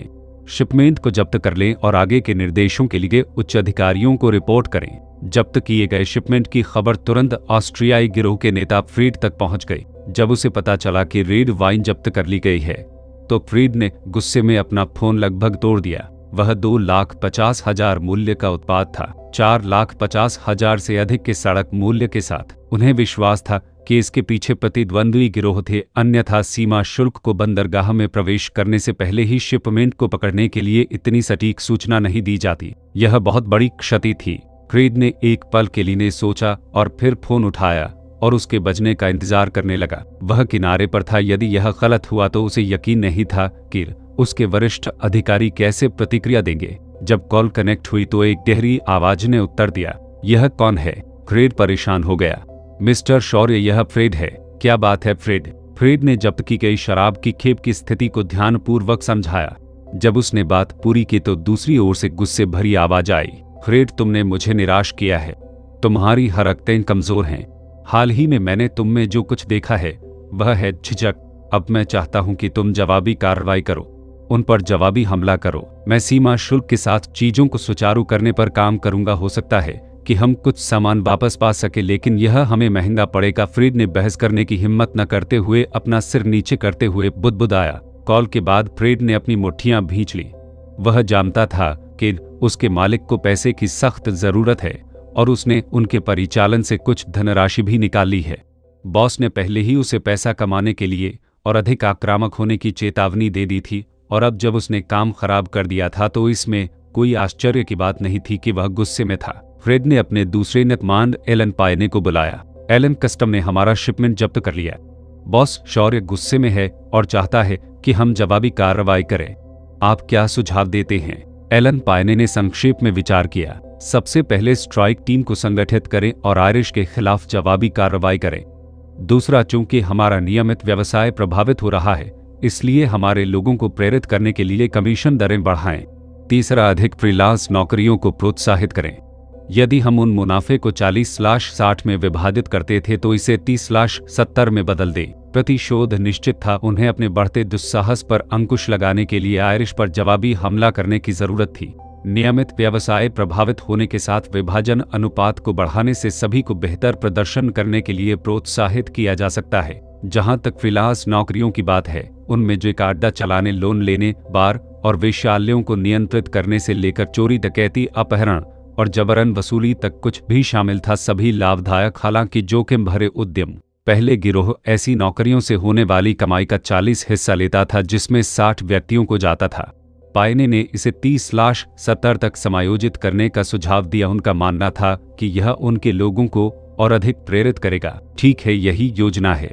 शिपमेंट को जब्त कर लें और आगे के निर्देशों के लिए उच्च अधिकारियों को रिपोर्ट करें। जब्त किए गए शिपमेंट की खबर तुरंत ऑस्ट्रियाई गिरोह के नेता फ्रीड तक पहुंच गई। जब उसे पता चला कि रेड वाइन जब्त कर ली गई है, तो फ्रीड ने गुस्से में अपना फोन लगभग तोड़ दिया। वह 2,50,000 मूल्य का उत्पाद था, 4,50,000 से अधिक के सड़क मूल्य के साथ। उन्हें विश्वास था कि इसके पीछे प्रतिद्वंद्वी गिरोह थे, अन्यथा सीमा शुल्क को बंदरगाह में प्रवेश करने से पहले ही शिपमेंट को पकड़ने के लिए इतनी सटीक सूचना नहीं दी जाती। यह बहुत बड़ी क्षति थी। फ्रीड ने एक पल के लिए सोचा और फिर फोन उठाया और उसके बजने का इंतजार करने लगा। वह किनारे पर था। यदि यह गलत हुआ तो उसे यकीन नहीं था कि उसके वरिष्ठ अधिकारी कैसे प्रतिक्रिया देंगे। जब कॉल कनेक्ट हुई तो एक गहरी आवाज ने उत्तर दिया, यह कौन है? फ्रेड परेशान हो गया। मिस्टर शौर्य, यह फ्रेड है। क्या बात है फ्रेड? फ्रेड ने जब्त की गई शराब की खेप की स्थिति को ध्यानपूर्वक समझाया। जब उसने बात पूरी की तो दूसरी ओर से गुस्से भरी आवाज आई, फ्रेड, तुमने मुझे निराश किया है। तुम्हारी हरकतें कमजोर हैं। हाल ही में मैंने तुम में जो कुछ देखा है वह है झिझक। अब मैं चाहता हूं कि तुम जवाबी कार्रवाई करो, उन पर जवाबी हमला करो। मैं सीमा शुल्क के साथ चीजों को सुचारू करने पर काम करूंगा। हो सकता है कि हम कुछ सामान वापस पा सके, लेकिन यह हमें महंगा पड़ेगा। फ्रीड ने बहस करने की हिम्मत न करते हुए अपना सिर नीचे करते हुए बुदबुदाया। कॉल के बाद फ्रीड ने अपनी मुट्ठियां भींच ली। वह जानता था कि उसके मालिक को पैसे की सख्त जरूरत है और उसने उनके परिचालन से कुछ धनराशि भी निकाल ली है। बॉस ने पहले ही उसे पैसा कमाने के लिए और अधिक आक्रामक होने की चेतावनी दे दी थी, और अब जब उसने काम खराब कर दिया था तो इसमें कोई आश्चर्य की बात नहीं थी कि वह गुस्से में था। फ्रेड ने अपने दूसरे नतमांड एलन पायने को बुलाया। एलन, कस्टम ने हमारा शिपमेंट जब्त कर लिया। बॉस, शौर्य गुस्से में है और चाहता है कि हम जवाबी कार्रवाई करें। आप क्या सुझाव देते हैं? एलन पायने ने संक्षेप में विचार किया। सबसे पहले स्ट्राइक टीम को संगठित करें और आयरिश के खिलाफ जवाबी कार्रवाई करें। दूसरा, चूंकि हमारा नियमित व्यवसाय प्रभावित हो रहा है, इसलिए हमारे लोगों को प्रेरित करने के लिए कमीशन दरें बढ़ाएं। तीसरा, अधिक फ्रीलांस नौकरियों को प्रोत्साहित करें। यदि हम उन मुनाफे को 40/60 में विभाजित करते थे तो इसे 30/70 में बदल दें। प्रतिशोध निश्चित था। उन्हें अपने बढ़ते दुस्साहस पर अंकुश लगाने के लिए आयरिश पर जवाबी हमला करने की जरूरत थी। नियमित व्यवसाय प्रभावित होने के साथ विभाजन अनुपात को बढ़ाने से सभी को बेहतर प्रदर्शन करने के लिए प्रोत्साहित किया जा सकता है। जहां तक फ्रीलांस नौकरियों की बात है, उनमें जो अड्डा चलाने, लोन लेने, बार और वेश्यालयों को नियंत्रित करने से लेकर चोरी, डकैती, अपहरण और जबरन वसूली तक कुछ भी शामिल था। सभी लाभदायक, हालांकि जोखिम भरे उद्यम। पहले गिरोह ऐसी नौकरियों से होने वाली कमाई का 40 हिस्सा लेता था, जिसमें 60 व्यक्तियों को जाता था। पायने ने इसे 30/70 तक समायोजित करने का सुझाव दिया। उनका मानना था कि यह उनके लोगों को और अधिक प्रेरित करेगा। ठीक है, यही योजना है।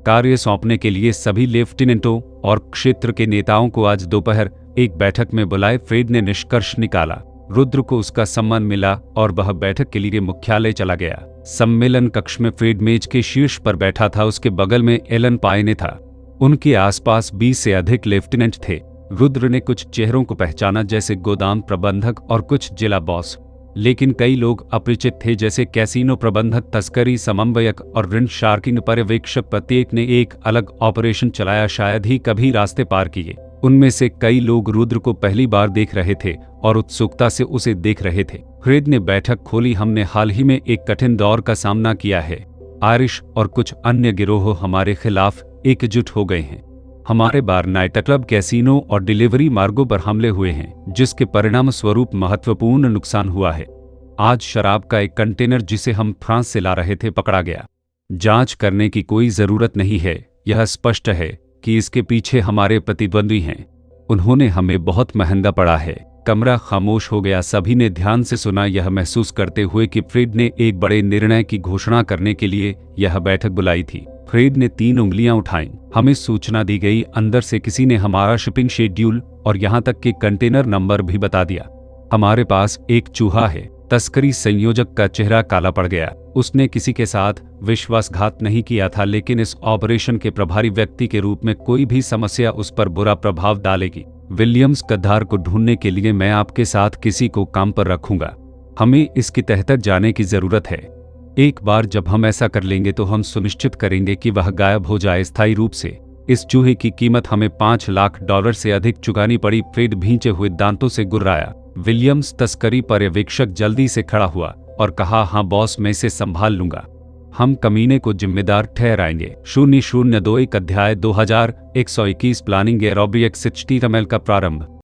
कार्य सौंपने के लिए सभी लेफ्टिनेंटों और क्षेत्र के नेताओं को आज दोपहर एक बैठक में बुलाए। फ्रेड ने निष्कर्ष निकाला। रुद्र को उसका सम्मान मिला और वह बैठक के लिए मुख्यालय चला गया। सम्मेलन कक्ष में फ्रेड मेज के शीर्ष पर बैठा था। उसके बगल में एलन पायने था। उनके आसपास 20 से अधिक लेफ्टिनेंट थे। रुद्र ने कुछ चेहरों को पहचाना, जैसे गोदाम प्रबंधक और कुछ जिला बॉस। लेकिन कई लोग अपरिचित थे, जैसे कैसीनो प्रबंधक, तस्करी समन्वयक और ऋण शार्किंग पर्यवेक्षक। प्रत्येक ने एक अलग ऑपरेशन चलाया, शायद ही कभी रास्ते पार किए। उनमें से कई लोग रुद्र को पहली बार देख रहे थे और उत्सुकता से उसे देख रहे थे। फ्रेड ने बैठक खोली। हमने हाल ही में एक कठिन दौर का सामना किया है। आयरिश और कुछ अन्य गिरोह हमारे खिलाफ एकजुट हो गए हैं। हमारे बार, नाइट क्लब, कैसीनो और डिलीवरी मार्गों पर हमले हुए हैं, जिसके परिणाम स्वरूप महत्वपूर्ण नुकसान हुआ है। आज शराब का एक कंटेनर जिसे हम फ्रांस से ला रहे थे पकड़ा गया। जांच करने की कोई जरूरत नहीं है, यह स्पष्ट है कि इसके पीछे हमारे प्रतिद्वंद्वी हैं। उन्होंने हमें बहुत महंगा पड़ा है। कमरा खामोश हो गया। सभी ने ध्यान से सुना, यह महसूस करते हुए कि फ्रेड ने एक बड़े निर्णय की घोषणा करने के लिए यह बैठक बुलाई थी। फ्रेड ने 3 उंगलियां उठाईं। हमें सूचना दी गई। अंदर से किसी ने हमारा शिपिंग शेड्यूल और यहां तक कि कंटेनर नंबर भी बता दिया। हमारे पास एक चूहा है। तस्करी संयोजक का चेहरा काला पड़ गया। उसने किसी के साथ विश्वासघात नहीं किया था, लेकिन इस ऑपरेशन के प्रभारी व्यक्ति के रूप में कोई भी समस्या उस पर बुरा प्रभाव डालेगी। विलियम्स गद्दार को ढूंढने के लिए मैं आपके साथ किसी को काम पर रखूंगा। हमें इसकी तह तक जाने की जरूरत है। एक बार जब हम ऐसा कर लेंगे तो हम सुनिश्चित करेंगे कि वह गायब हो जाए स्थायी रूप से। इस चूहे की कीमत हमें $5 लाख से अधिक चुकानी पड़ी। फ्रेड भींचे हुए दांतों से गुर्राया। विलियम्स तस्करी पर्यवेक्षक जल्दी से खड़ा हुआ और कहा, हाँ बॉस, मैं इसे संभाल लूंगा। हम कमीने को जिम्मेदार ठहराएंगे। 0021 अध्याय 2121 प्लानिंग एरोबिक 60 का प्रारंभ।